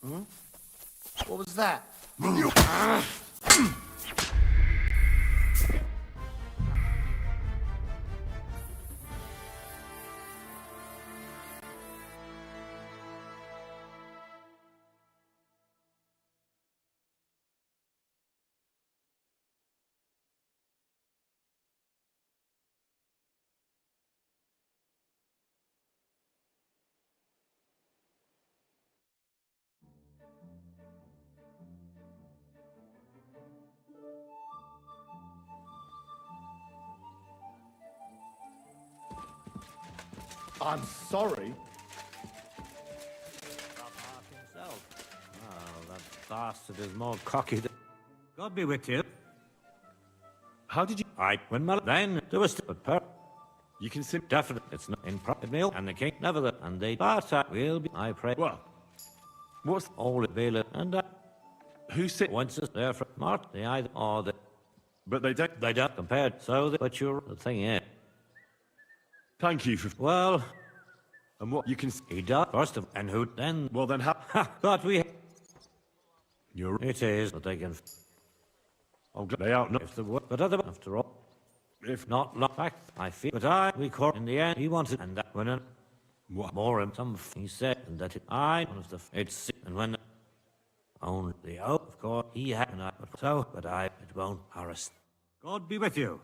Hmm? What was that? I'm sorry. Himself. Oh, that bastard is more cocky than... God be with you. How did you... When my... Then there was... You can sim... Definitely, it's not in profit mill, and the king never the, and they part will be, I pray. Well, what's... All available, and who sit... once it's there for Mart, they either or the... But they don't... They don't compared, so they, but you're the thing is... Thank you for... Well... And what you can... He does, first of, and who then... Well then but we... You're... It is, but they can... I'm glad they out... If the word, but other, after all... If not long back, I feel... But we caught in the end, he wanted, and that when... What? More him, some... He said, and that it... I... One of the... It's... And when... Only the oath, of course, he had, and I... So, but I... It won't harass... God be with you.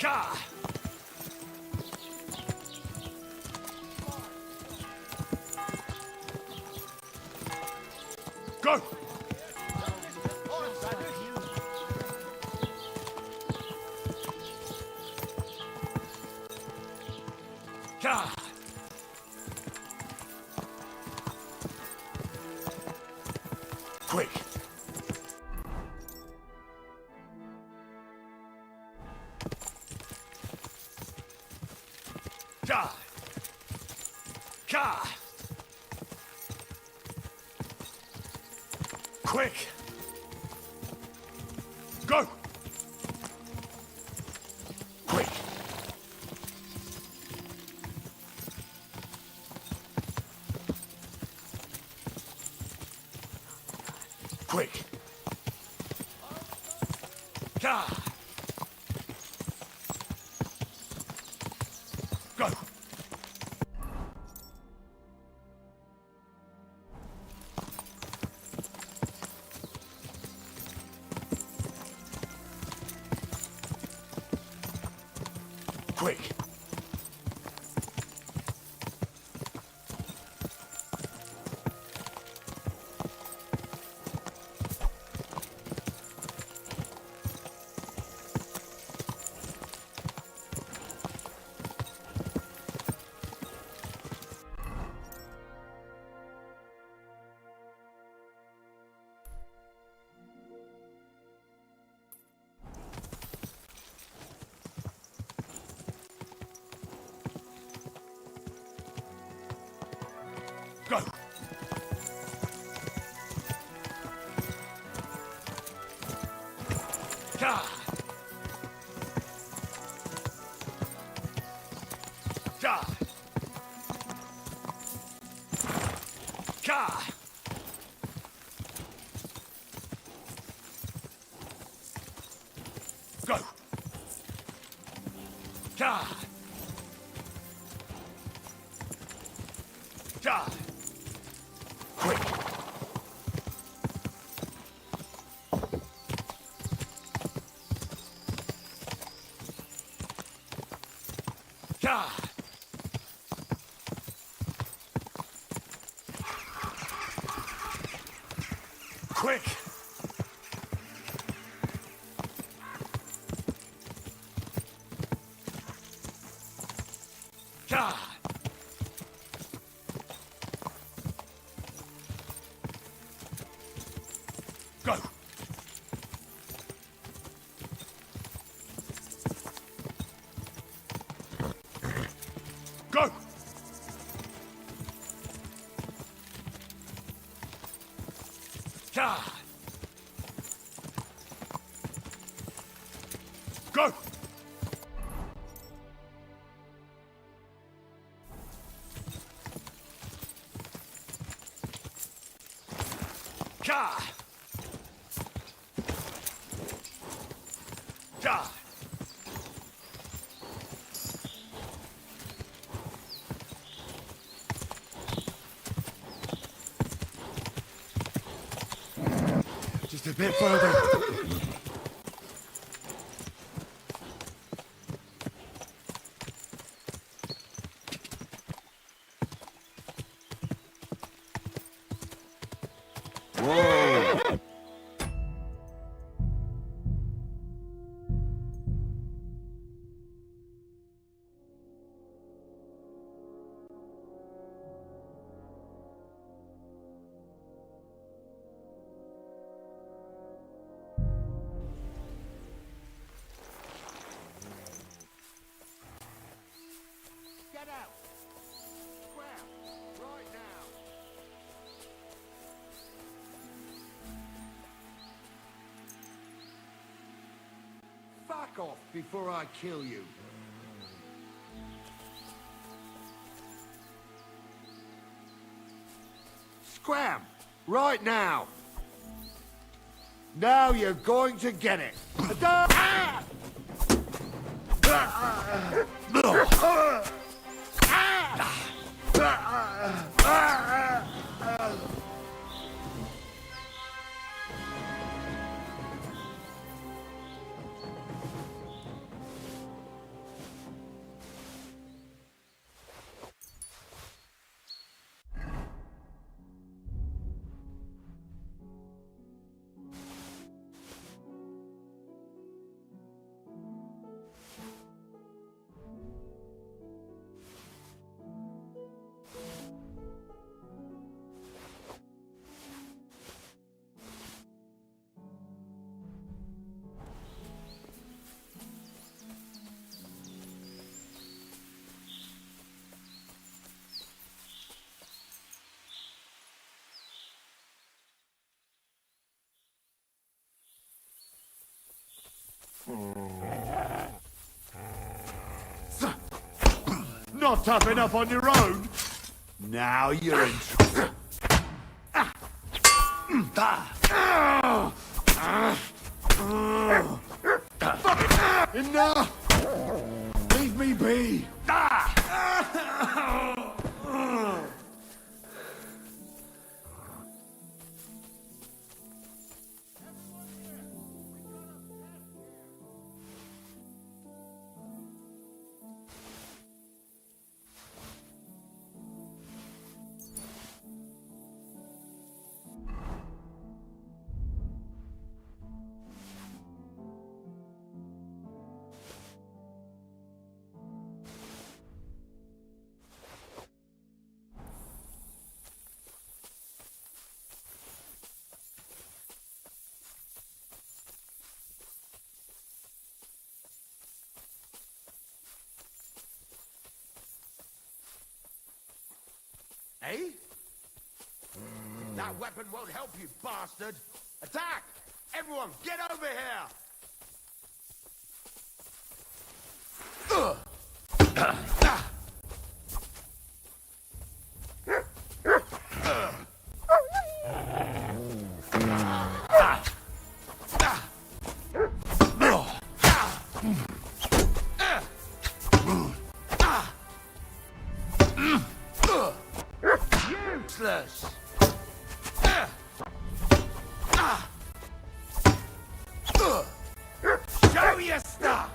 Ka! Go! Ka! Quick! Ka! Ka! Quick! Go! Quick! Quick! Ka! Go! Quick! Go! Ka! Ka! Quick! Ka! Quick! Ka! Go! Go! Ka! Go! Ka! Ka! Just a bit further. Whoa! Get out! Square! Right now! Fuck off before I kill you. Scram! Right now! Now you're going to get it! Ah! Not tough enough on your own? Now you're in trouble. Enough! Leave me be! Eh? That weapon won't help you, bastard! Attack! Everyone, get over here! Useless! Show your stuff!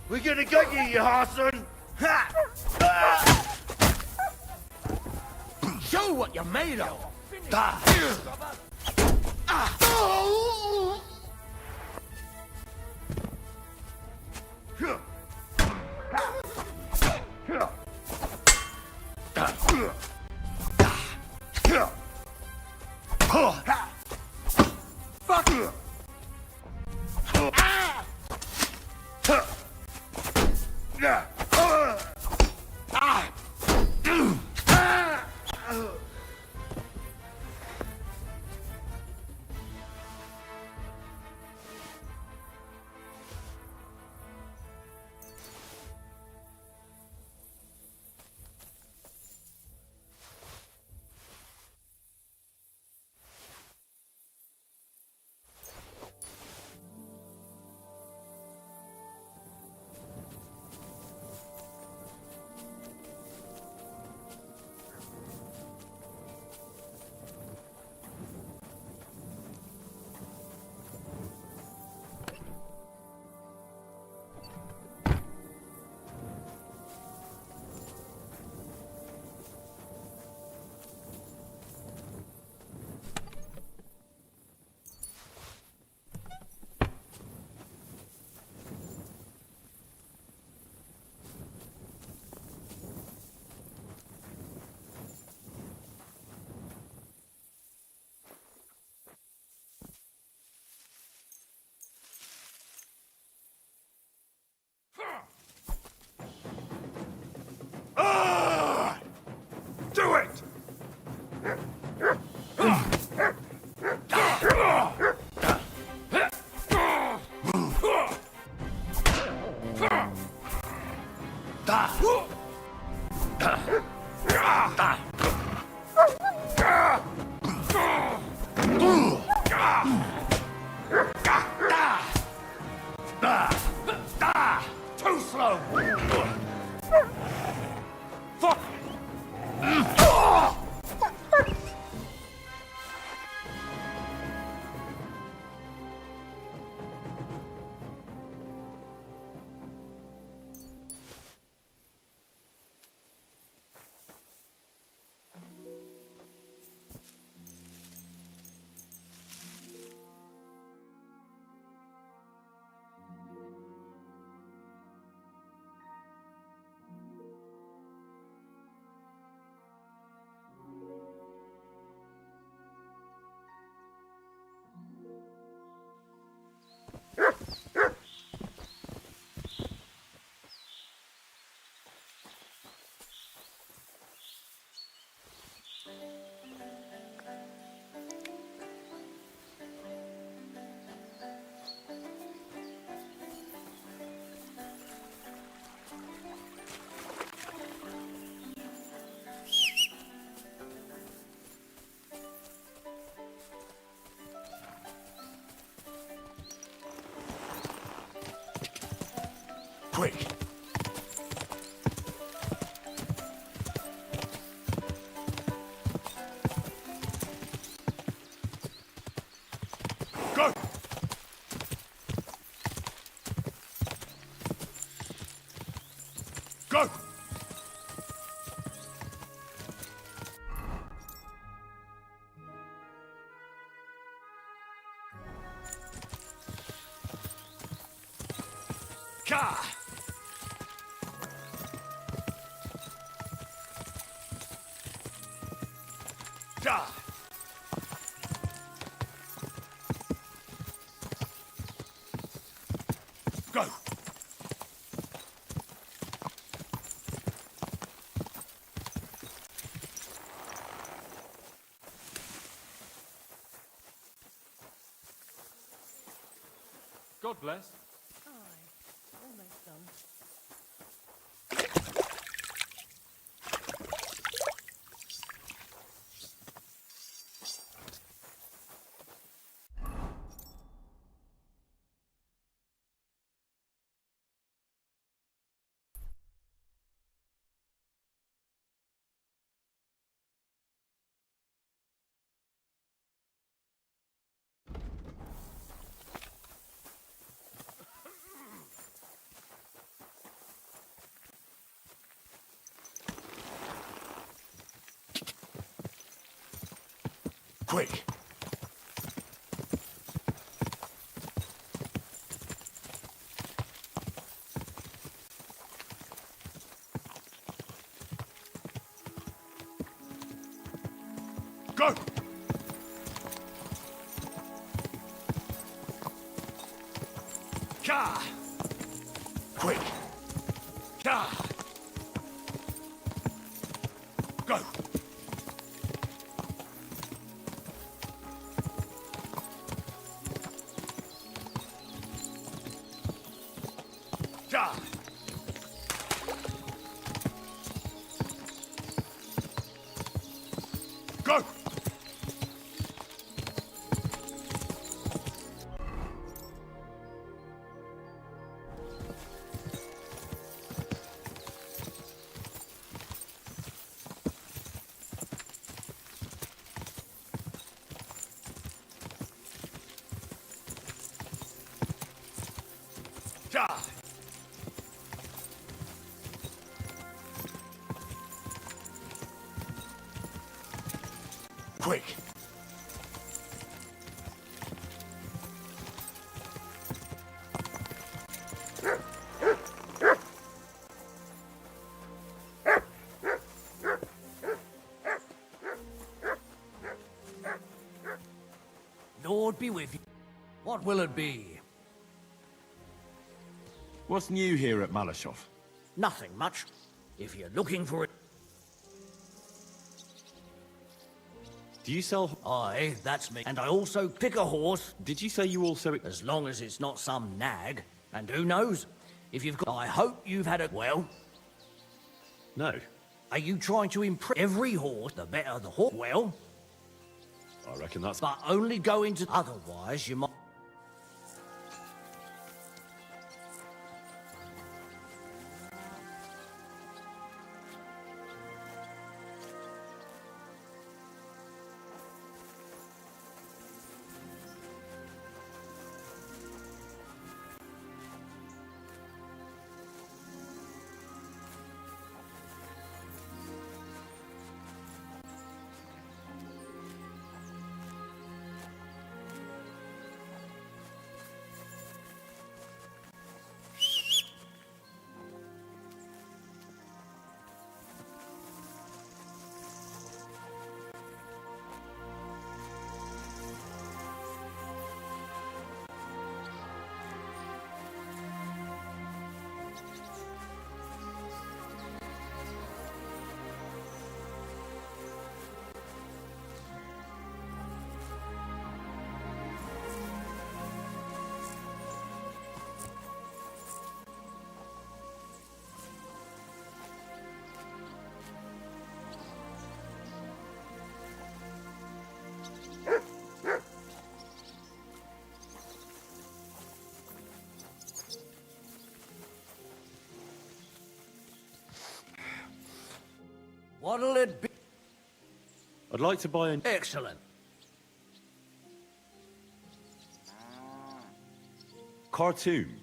We're gonna get you, you Harson! Show what you're made of! Fuck you! Do it! Too slow! Fuck! Quick! Go! Go! Ka! Da! Go! God bless. Aye, almost done. Quick! Go! Ka! Quick! Da! Go! Da! Go! Da! Quick! Lord be with you. What will it be? What's new here at Malashov? Nothing much. If you're looking for it... Do you sell... Aye, that's me. And I also pick a horse. Did you say you also... As long as it's not some nag. And who knows? If you've got... I hope you've had a... Well? No. Are you trying to impress every horse, the better the horse? Well? I reckon that's... But only go into... Otherwise, you might... What'll it be? I'd like to buy an... Excellent. Cartoon.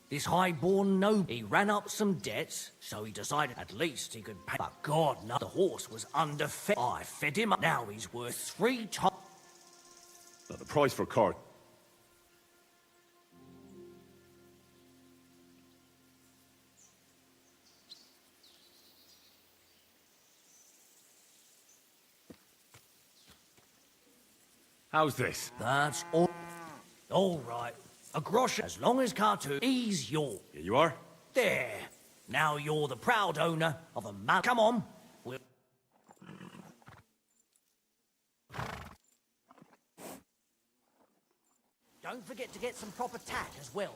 This high-born noble, he ran up some debts, so he decided at least he could pay. But God, no, the horse was underfed. I fed him up. Now he's worth 3 times. The price for a cart. How's this? That's all. All right. A grosh as long as cartoon. He's yours. Here you are. There. Now you're the proud owner of a mal. Come on. We'll... Don't forget to get some proper tack as well.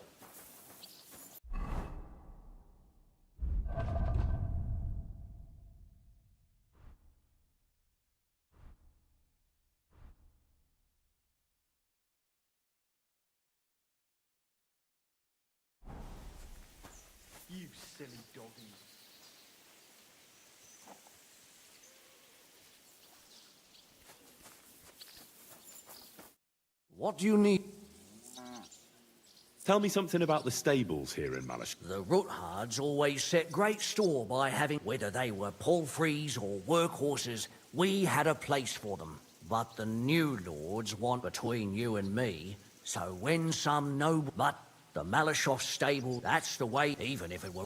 You silly doggy. What do you need? Tell me something about the stables here in Malish. The Roothards always set great store by having, whether they were palfreys or workhorses, we had a place for them. But the new lords want between you and me, so when some noble... But the Malishov stable, that's the way, even if it were...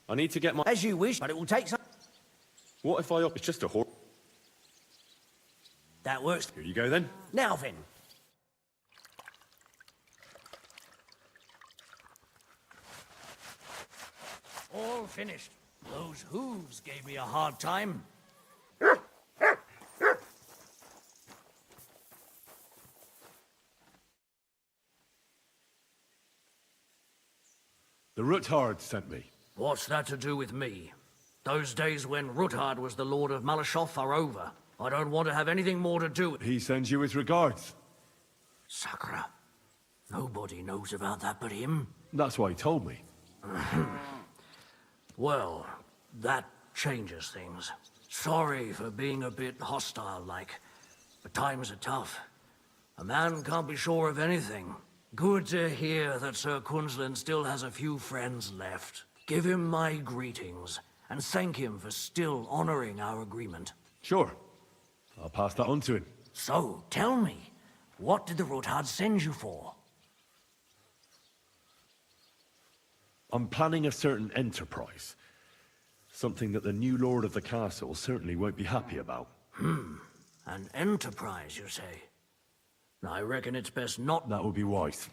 I need to get my... As you wish, but it will take some... What if I... It's just a horse. That works. Here you go then. Now then. All finished. Those hooves gave me a hard time. The Roothards sent me. What's that to do with me? Those days when Ruthard was the Lord of Malishov are over. I don't want to have anything more to do with... He sends you his regards. Sakura. Nobody knows about that but him. That's why he told me. Well, that changes things. Sorry for being a bit hostile-like, but times are tough. A man can't be sure of anything. Good to hear that Sir Quinlan still has a few friends left. Give him my greetings, and thank him for still honoring our agreement. Sure. I'll pass that on to him. So, tell me, what did the Rothard send you for? I'm planning a certain enterprise. Something that the new lord of the castle certainly won't be happy about. An enterprise, you say? I reckon it's best not... That would be wise.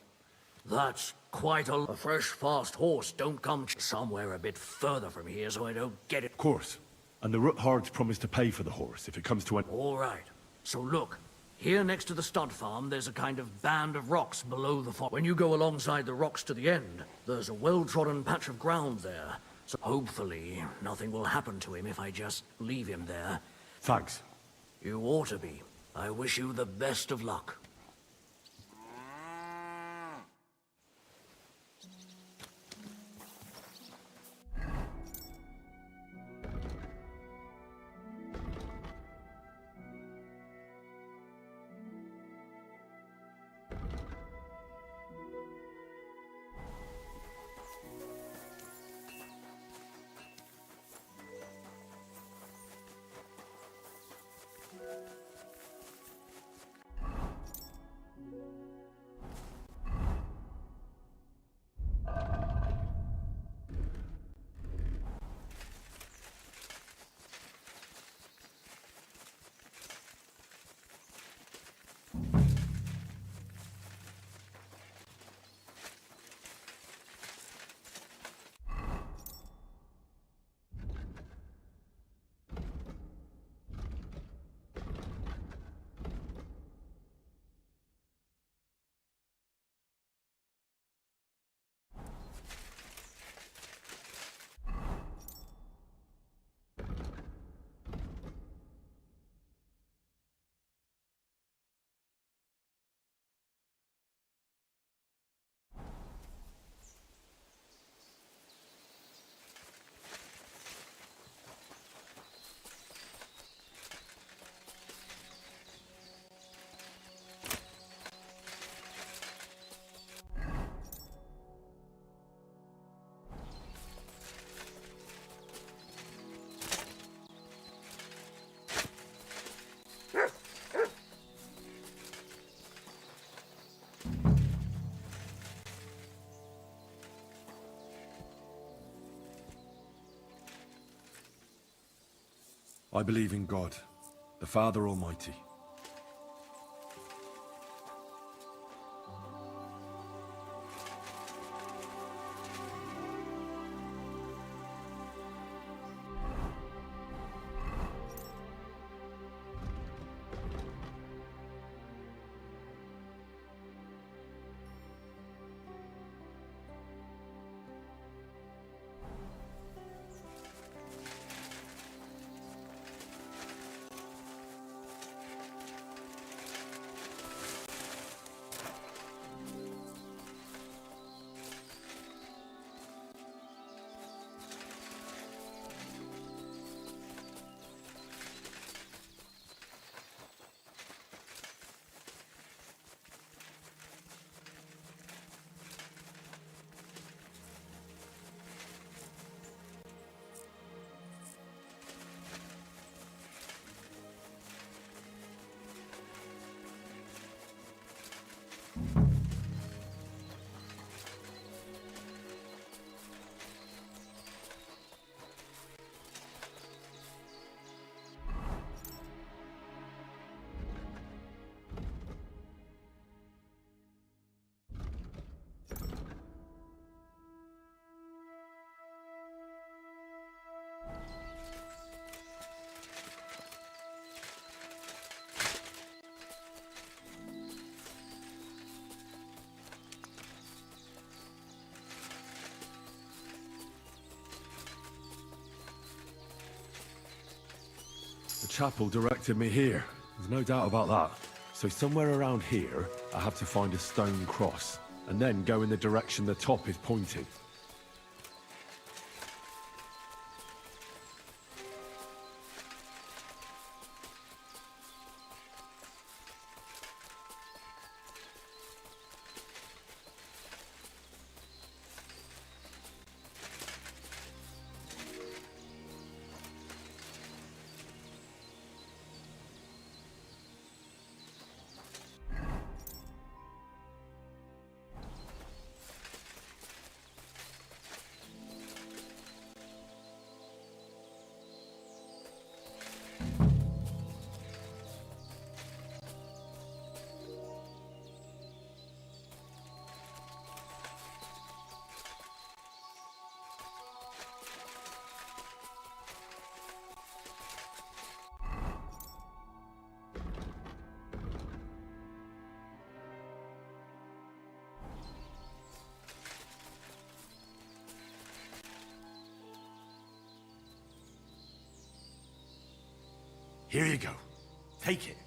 That's quite a fresh, fast horse. Don't come somewhere a bit further from here so I don't get it. Of course. And the Roothards promised to pay for the horse if it comes to an... All right. So look, here next to the stud farm, there's a kind of band of rocks below the farm. When you go alongside the rocks to the end, there's a well-trodden patch of ground there. So hopefully, nothing will happen to him if I just leave him there. Thanks. You ought to be. I wish you the best of luck. I believe in God, the Father Almighty, chapel directed me here. There's no doubt about that. So somewhere around here, I have to find a stone cross, and then go in the direction the top is pointing. Here you go. Take it.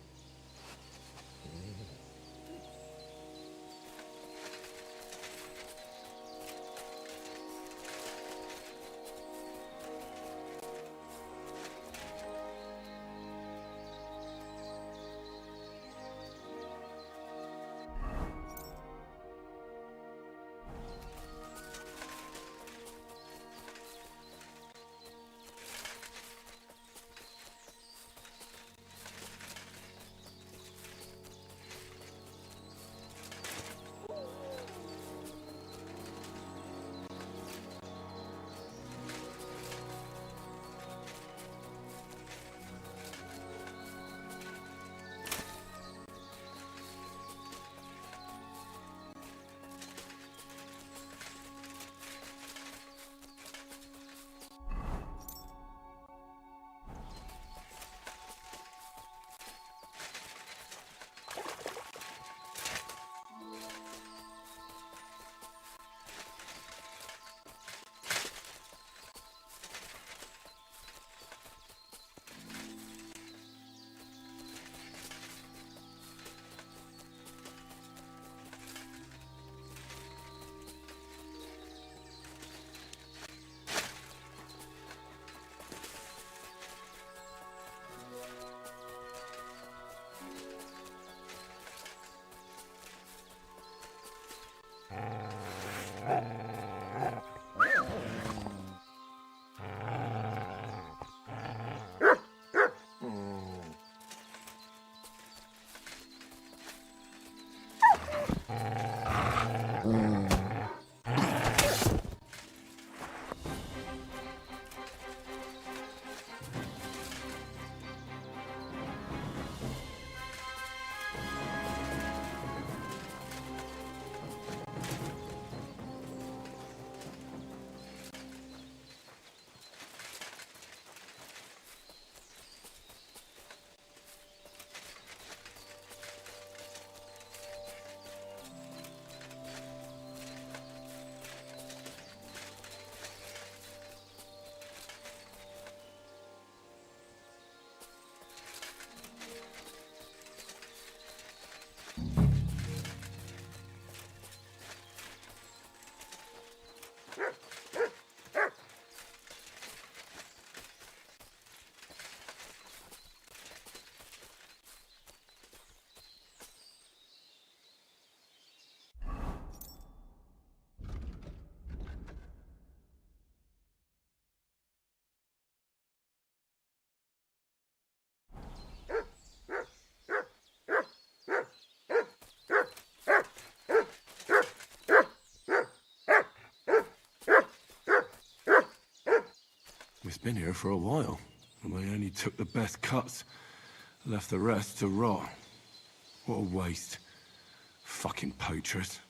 It's been here for a while, and they only took the best cuts, left the rest to rot. What a waste. Fucking poachers.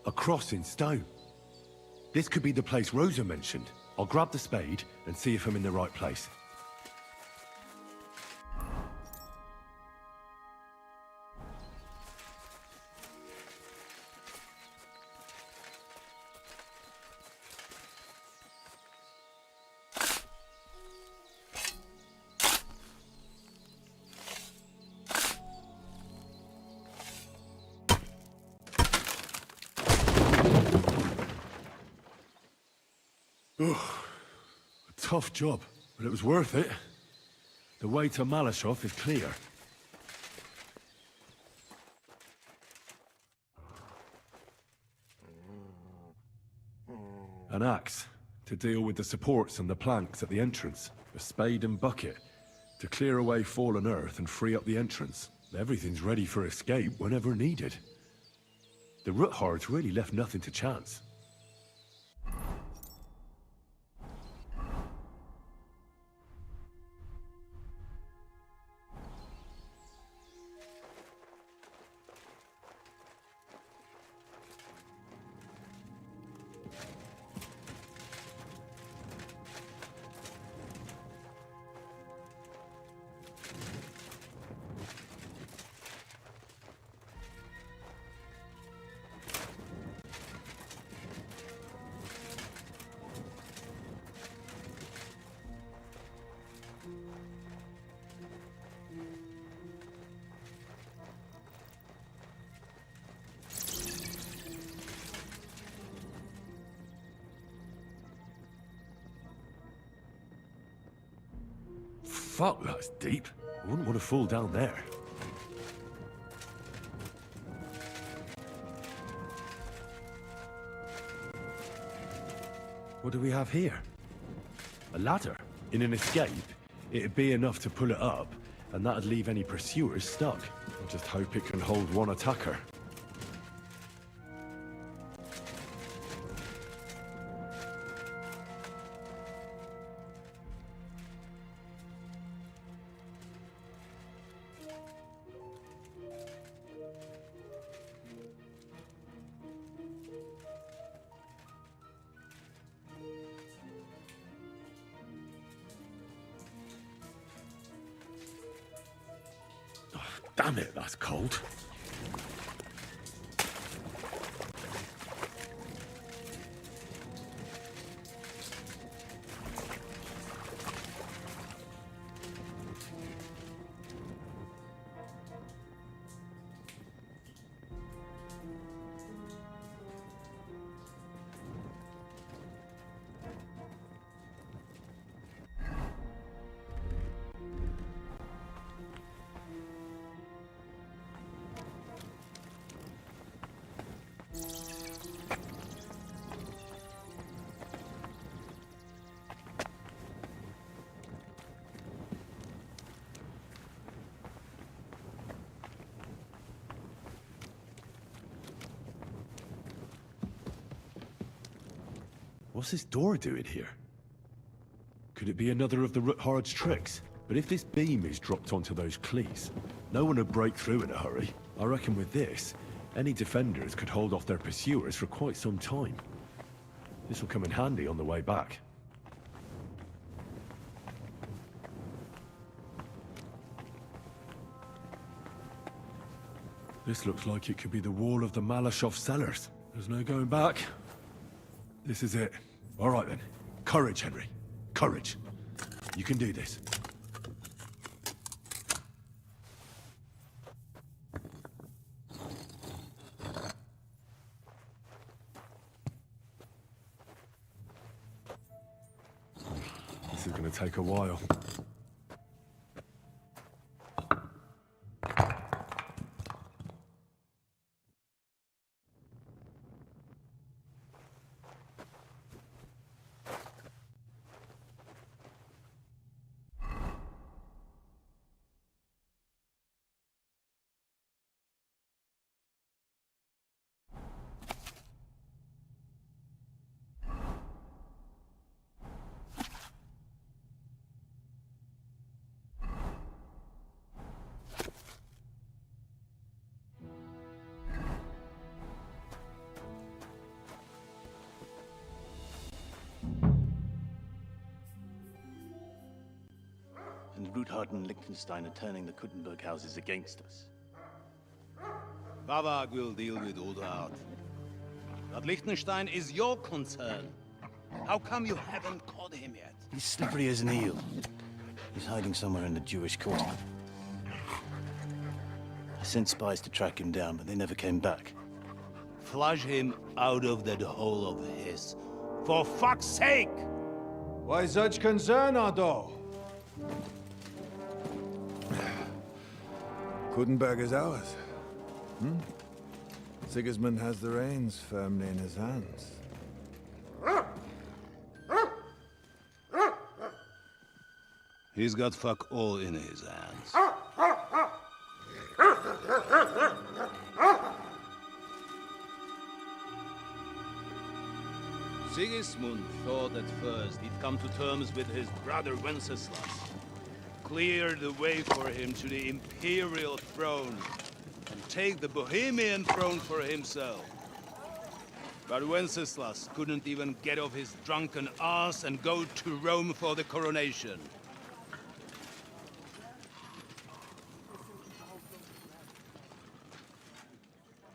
A cross in stone. This could be the place Rosa mentioned. I'll grab the spade and see if I'm in the right place. Ugh. A tough job, but it was worth it. The way to Malashov is clear. An axe to deal with the supports and the planks at the entrance. A spade and bucket to clear away fallen earth and free up the entrance. Everything's ready for escape whenever needed. The Roothards really left nothing to chance. Fuck, that's deep. I wouldn't want to fall down there. What do we have here? A ladder. In an escape, it'd be enough to pull it up, and that'd leave any pursuers stuck. I just hope it can hold one attacker. Damn it, that's cold. What's this door doing here? Could it be another of the Roothards' tricks? But if this beam is dropped onto those cleats, no one would break through in a hurry. I reckon with this, any defenders could hold off their pursuers for quite some time. This will come in handy on the way back. This looks like it could be the wall of the Malashov cellars. There's no going back. This is it. All right then. Courage, Henry. Courage. You can do this. This is going to take a while. Ruthard and Liechtenstein are turning the Kuttenberg houses against us. Bavag will deal with Ruthard. But Liechtenstein is your concern. How come you haven't caught him yet? He's slippery as an eel. He's hiding somewhere in the Jewish quarter. I sent spies to track him down, but they never came back. Flush him out of that hole of his. For fuck's sake! Why such concern, Ardo? Kuttenberg is ours. Sigismund has the reins firmly in his hands. He's got fuck all in his hands. Sigismund thought at first he'd come to terms with his brother Wenceslas, clear the way for him to the imperial throne, and take the Bohemian throne for himself. But Wenceslas couldn't even get off his drunken ass and go to Rome for the coronation.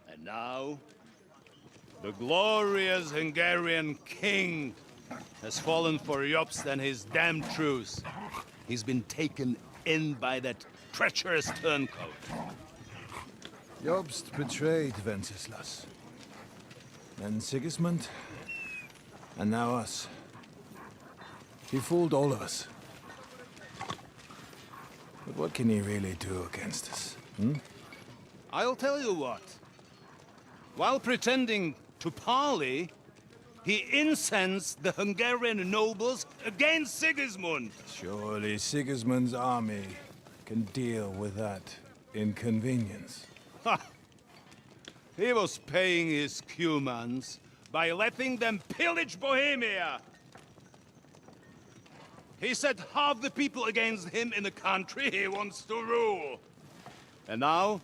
And now, the glorious Hungarian king has fallen for Jobst and his damned truce. He's been taken in by that treacherous turncoat. Jobst betrayed Wenceslas. Then Sigismund, and now us. He fooled all of us. But what can he really do against us, I'll tell you what. While pretending to parley, he incensed the Hungarian nobles against Sigismund. Surely Sigismund's army can deal with that inconvenience. Ha! He was paying his Cumans by letting them pillage Bohemia. He set half the people against him in the country he wants to rule. And now,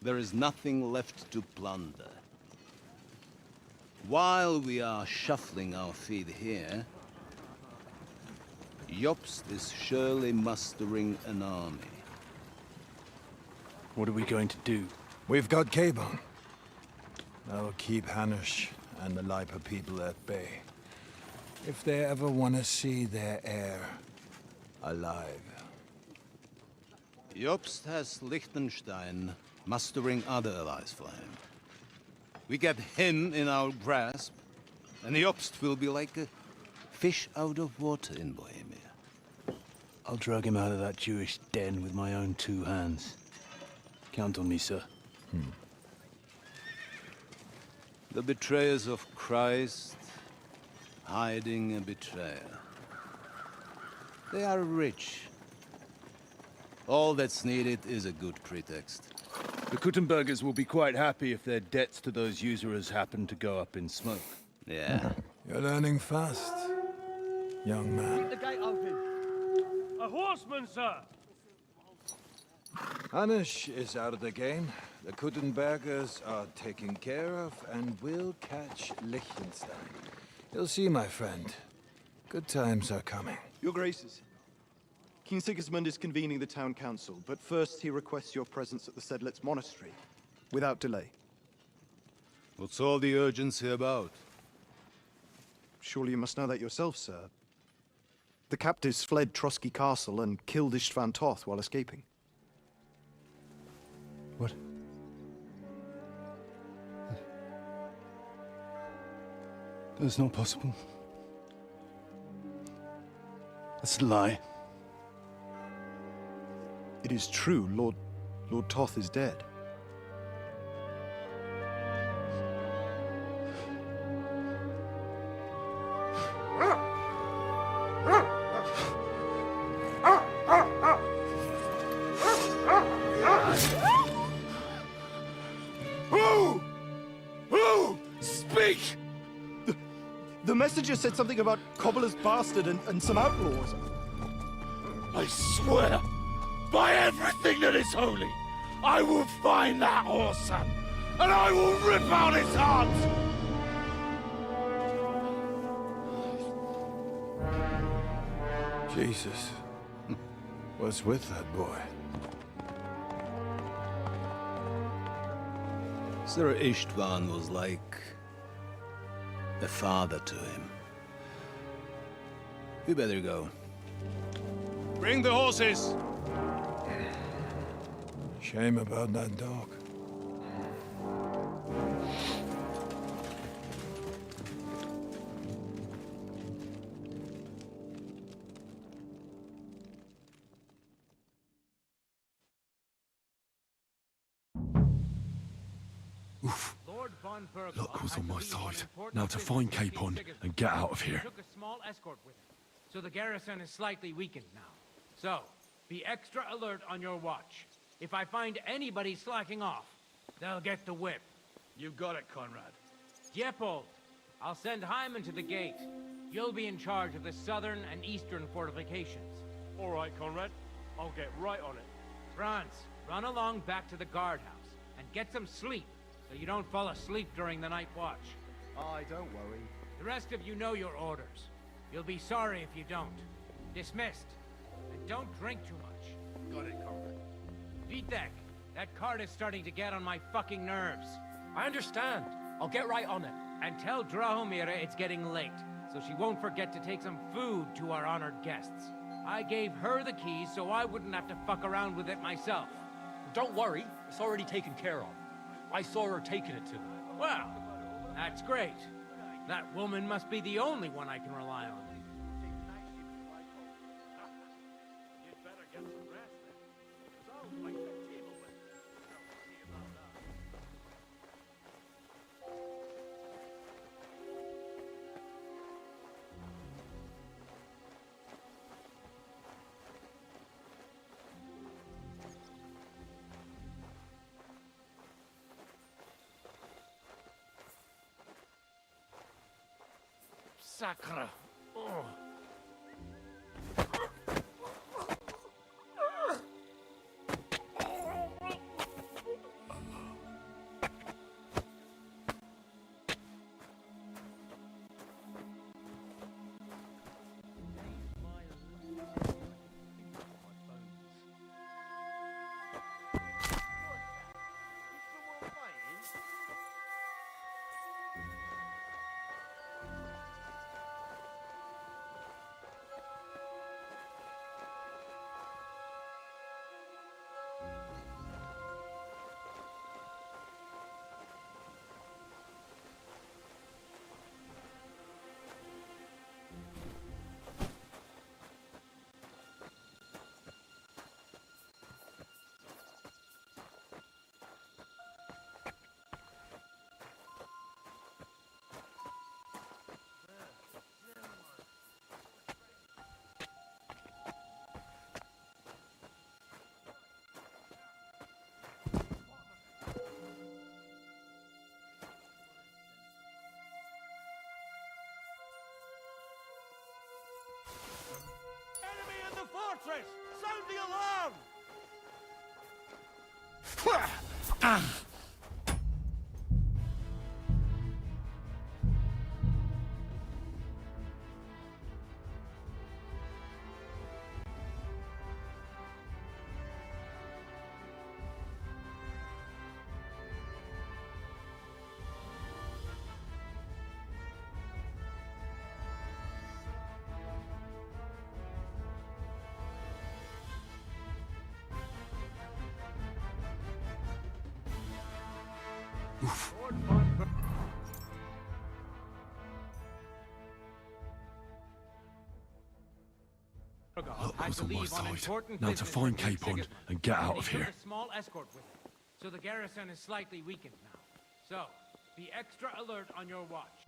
there is nothing left to plunder. While we are shuffling our feet here, Jobst is surely mustering an army. What are we going to do? We've got Cabon. That'll keep Hanush and the Lipa people at bay. If they ever want to see their heir alive. Jobst has Liechtenstein mustering other allies for him. We get him in our grasp, and Jobst will be like a fish out of water in Bohemia. I'll drag him out of that Jewish den with my own two hands. Count on me, sir. The betrayers of Christ, hiding a betrayer. They are rich. All that's needed is a good pretext. The Kuttenbergers will be quite happy if their debts to those usurers happen to go up in smoke. Yeah. You're learning fast, young man. Keep the gate open. A horseman, sir! Hanush is out of the game. The Kuttenbergers are taken care of, and we'll catch Liechtenstein. You'll see, my friend. Good times are coming. Your Graces, King Sigismund is convening the town council, but first he requests your presence at the Sedlitz monastery, without delay. What's all the urgency about? Surely you must know that yourself, sir. The captives fled Trotsky Castle and killed Istvan Toth while escaping. What? That's not possible. That's a lie. It is true, Lord Toth is dead. Who? Speak! The messenger said something about Cobbler's bastard and some outlaws. I swear, by everything that is holy, I will find that whoreson, and I will rip out his heart! Jesus. What's with that boy? Sir Istvan was like a father to him. We better go. Bring the horses! Shame about that dog. Luck was on my side. Now to find Capon and get out of here. Took a small escort with him, so the garrison is slightly weakened now. So, be extra alert on your watch. If I find anybody slacking off, they'll get the whip. You got it, Conrad. Diepold, I'll send Hyman to the gate. You'll be in charge of the southern and eastern fortifications. All right, Conrad. I'll get right on it. Franz, run along back to the guardhouse and get some sleep so you don't fall asleep during the night watch. Aye, don't worry. The rest of you know your orders. You'll be sorry if you don't. Dismissed. And don't drink too much. Got it, Conrad. Vitek, that cart is starting to get on my fucking nerves. I understand. I'll get right on it. And tell Drahomira it's getting late, so she won't forget to take some food to our honored guests. I gave her the keys so I wouldn't have to fuck around with it myself. Don't worry. It's already taken care of. I saw her taking it to them. Well, that's great. That woman must be the only one I can rely on. Sacre. Oh. Enemy in the fortress! Sound the alarm! Luck was on my side. Now to find Capon and get out of here. A small escort with him, so the garrison is slightly weakened now. So, be extra alert on your watch.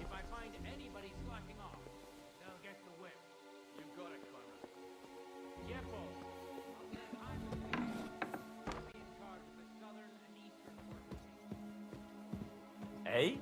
If I find anybody slacking off, they'll get the whip. You got it, Conrad. Yepo, I'll be in charge of the southern and eastern fortifications. Eh?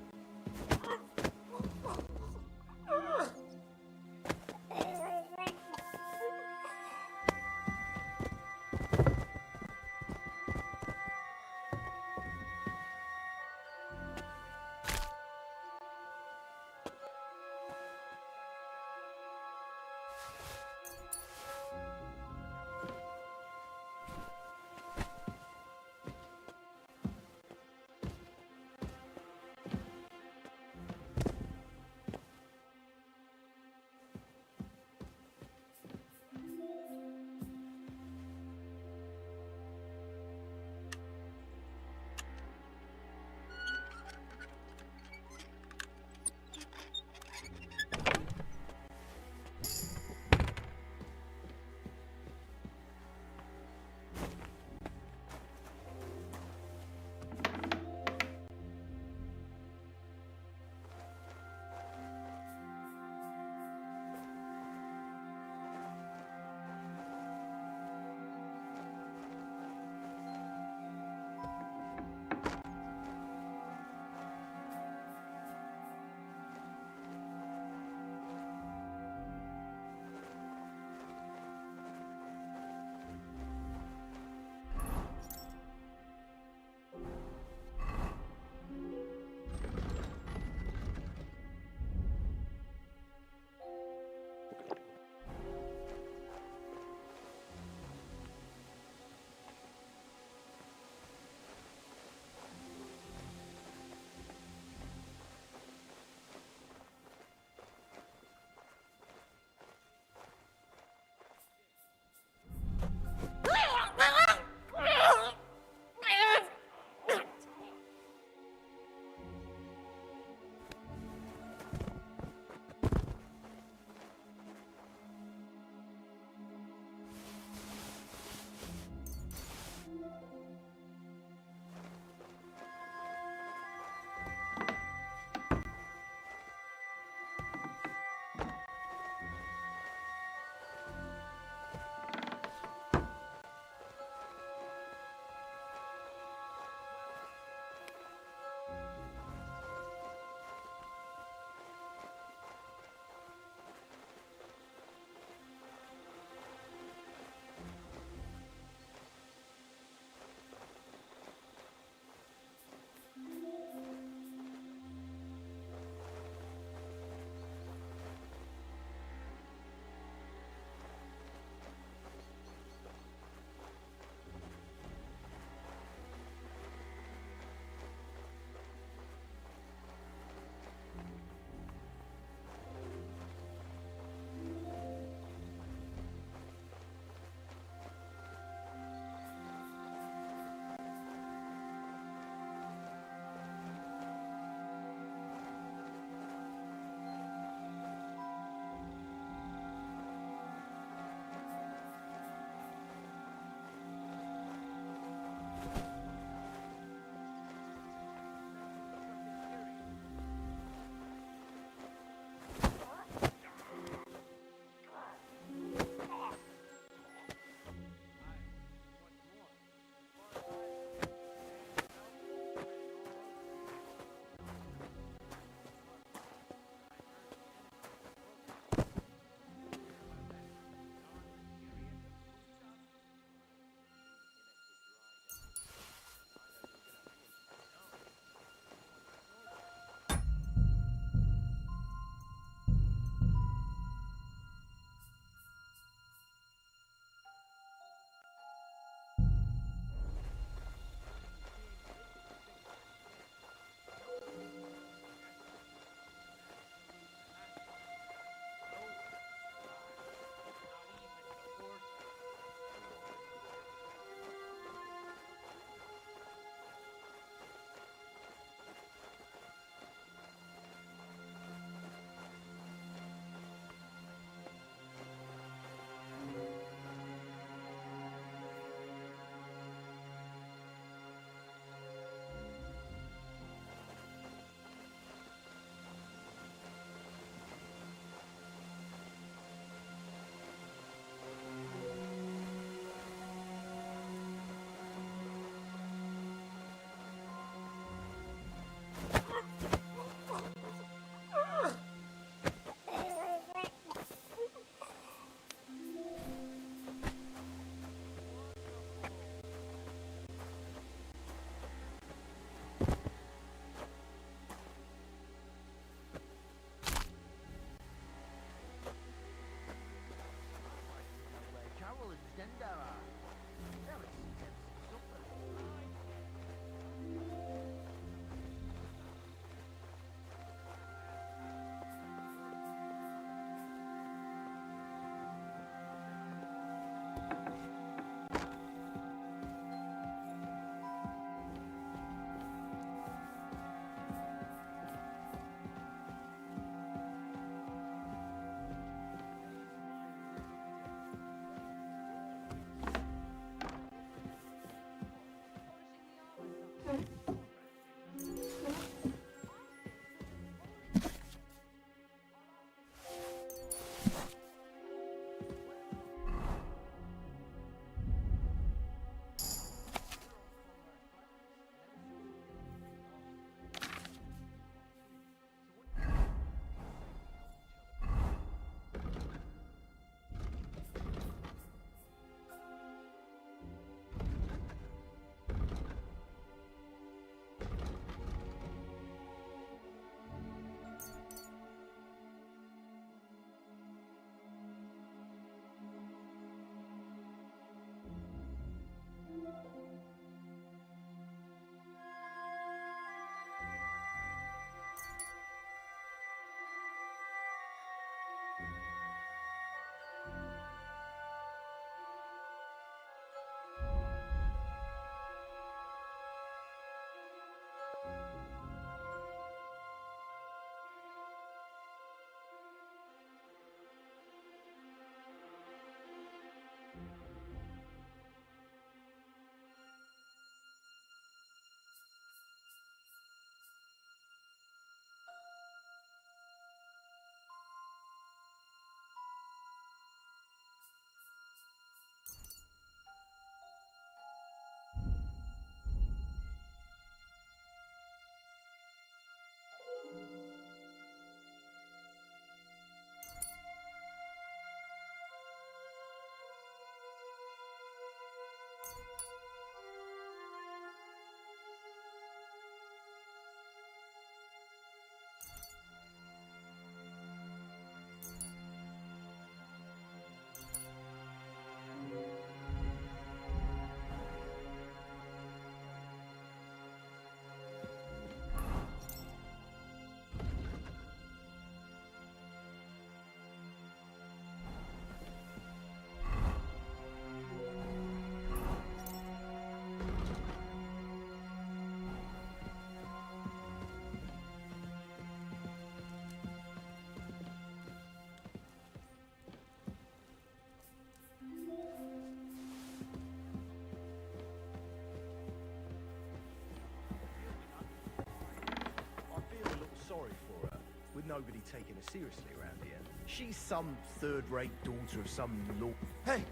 nobody taking her seriously around here. She's some third-rate daughter of some lord. Hey!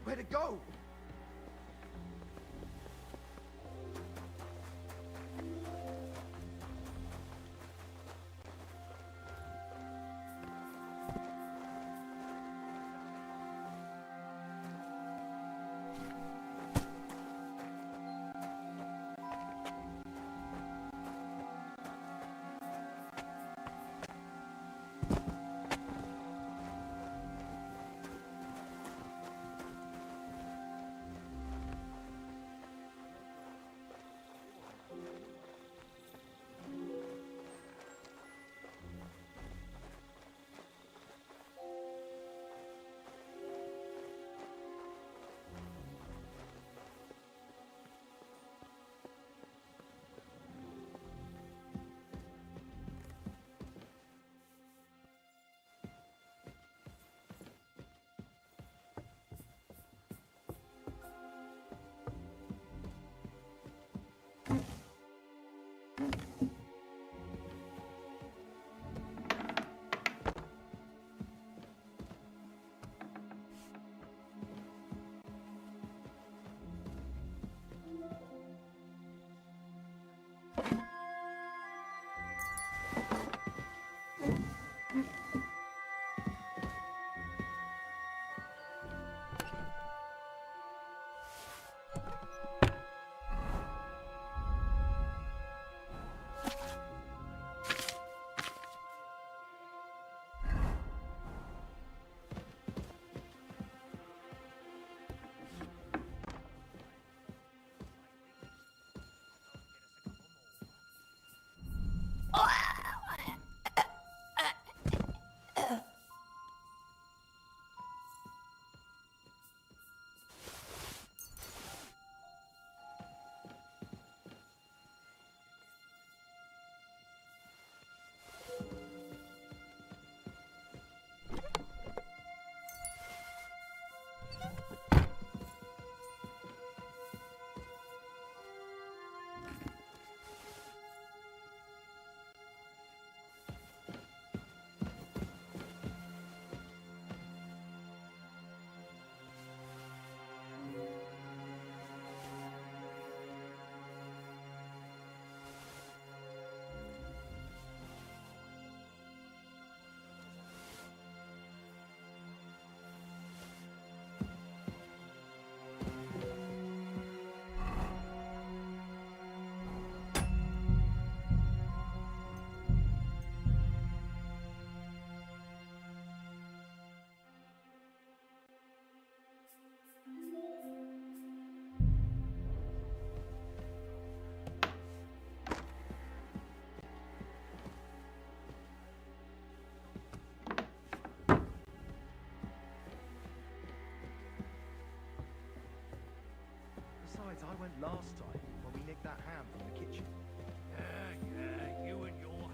Where'd it go? Besides, I went last time when we nicked that ham from the kitchen. Yeah, you and your ham.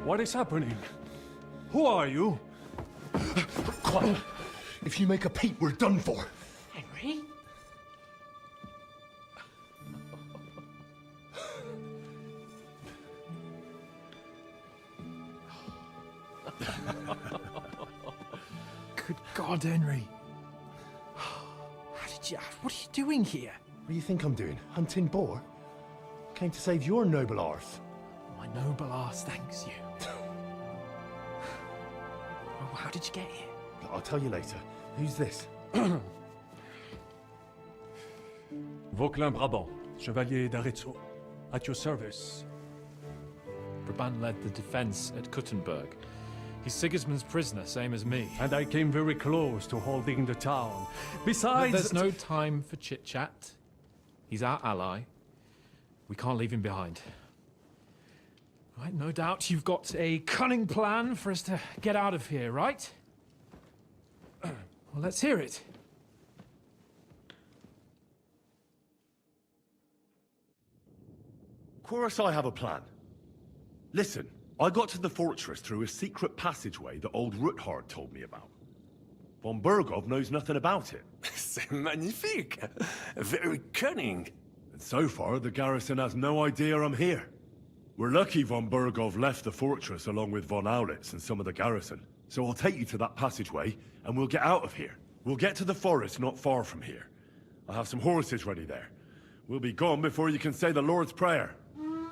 What is happening? Who are you? Quiet. If you make a peep, we're done for. Henry? Good God, Henry. What are you doing here? What do you think I'm doing? Hunting boar? Came to save your noble arse. My noble arse thanks you. Oh, how did you get here? I'll tell you later. Who's this? Vauquelin Brabant, Chevalier d'Arezzo. At your service. Brabant led the defense at Kuttenberg. He's Sigismund's prisoner, same as me. And I came very close to holding the town. Besides... There's no time for chit-chat. He's our ally. We can't leave him behind. Right, no doubt you've got a cunning plan for us to get out of here, right? Well, let's hear it. Of course I have a plan. Listen, I got to the fortress through a secret passageway that old Ruthard told me about. Von Bergov knows nothing about it. C'est magnifique! Very cunning. And so far, the garrison has no idea I'm here. We're lucky von Bergov left the fortress along with von Aulitz and some of the garrison. So I'll take you to that passageway, and we'll get out of here. We'll get to the forest not far from here. I'll have some horses ready there. We'll be gone before you can say the Lord's Prayer.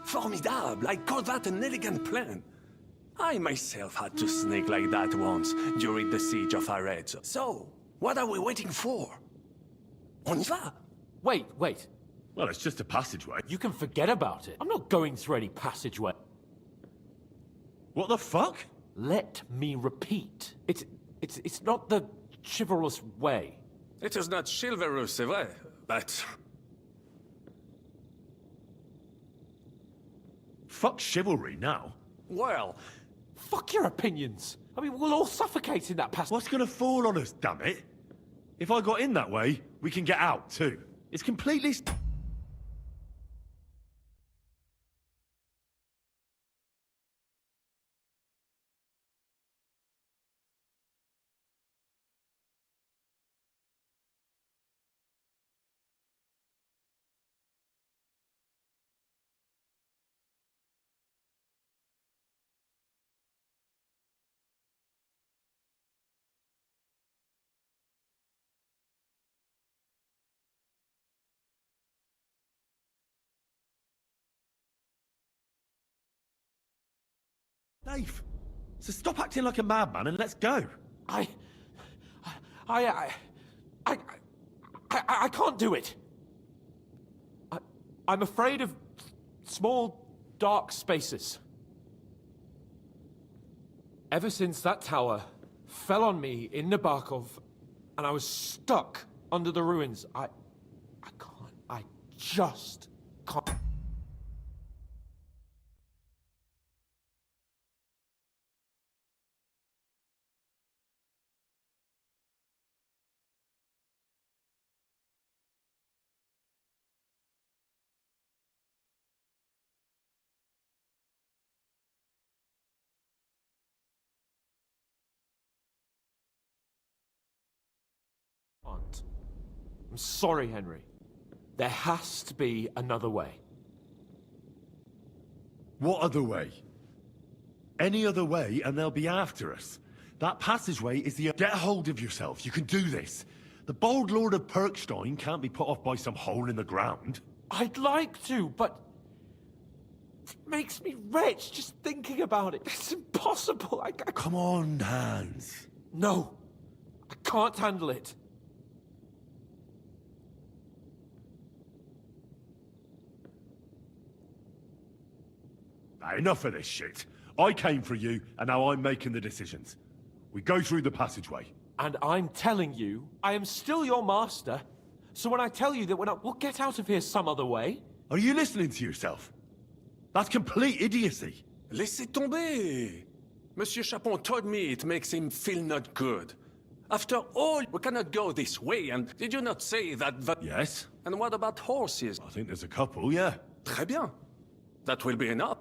Formidable! I call that an elegant plan. I myself had to sneak like that once during the siege of Arezzo. So, what are we waiting for? On y va! Wait. Well, it's just a passageway. You can forget about it. I'm not going through any passageway. What the fuck? Let me repeat. It's not the chivalrous way. It is not chivalrous, c'est vrai, but... Fuck chivalry now. Well... Fuck your opinions. I mean, we'll all suffocate in that passage. What's gonna fall on us, damn it? If I got in that way, we can get out, too. It's completely... Dave, so stop acting like a madman and let's go. I can't do it. I'm afraid of small, dark spaces. Ever since that tower fell on me in Nabokov, and I was stuck under the ruins, I just can't. I'm sorry, Henry. There has to be another way. What other way? Any other way and they'll be after us. That passageway is the... Get hold of yourself, you can do this. The bold Lord of Perkstein can't be put off by some hole in the ground. I'd like to, but... It makes me wretched just thinking about it. It's impossible. I... Come on, Hans. No. I can't handle it. Enough of this shit. I came for you, and now I'm making the decisions. We go through the passageway. And I'm telling you, I am still your master. So when I tell you that we'll get out of here some other way... Are you listening to yourself? That's complete idiocy. Laissez tomber. Monsieur Chapon told me it makes him feel not good. After all, we cannot go this way, and did you not say that... Yes. And what about horses? I think there's a couple, yeah. Très bien. That will be enough.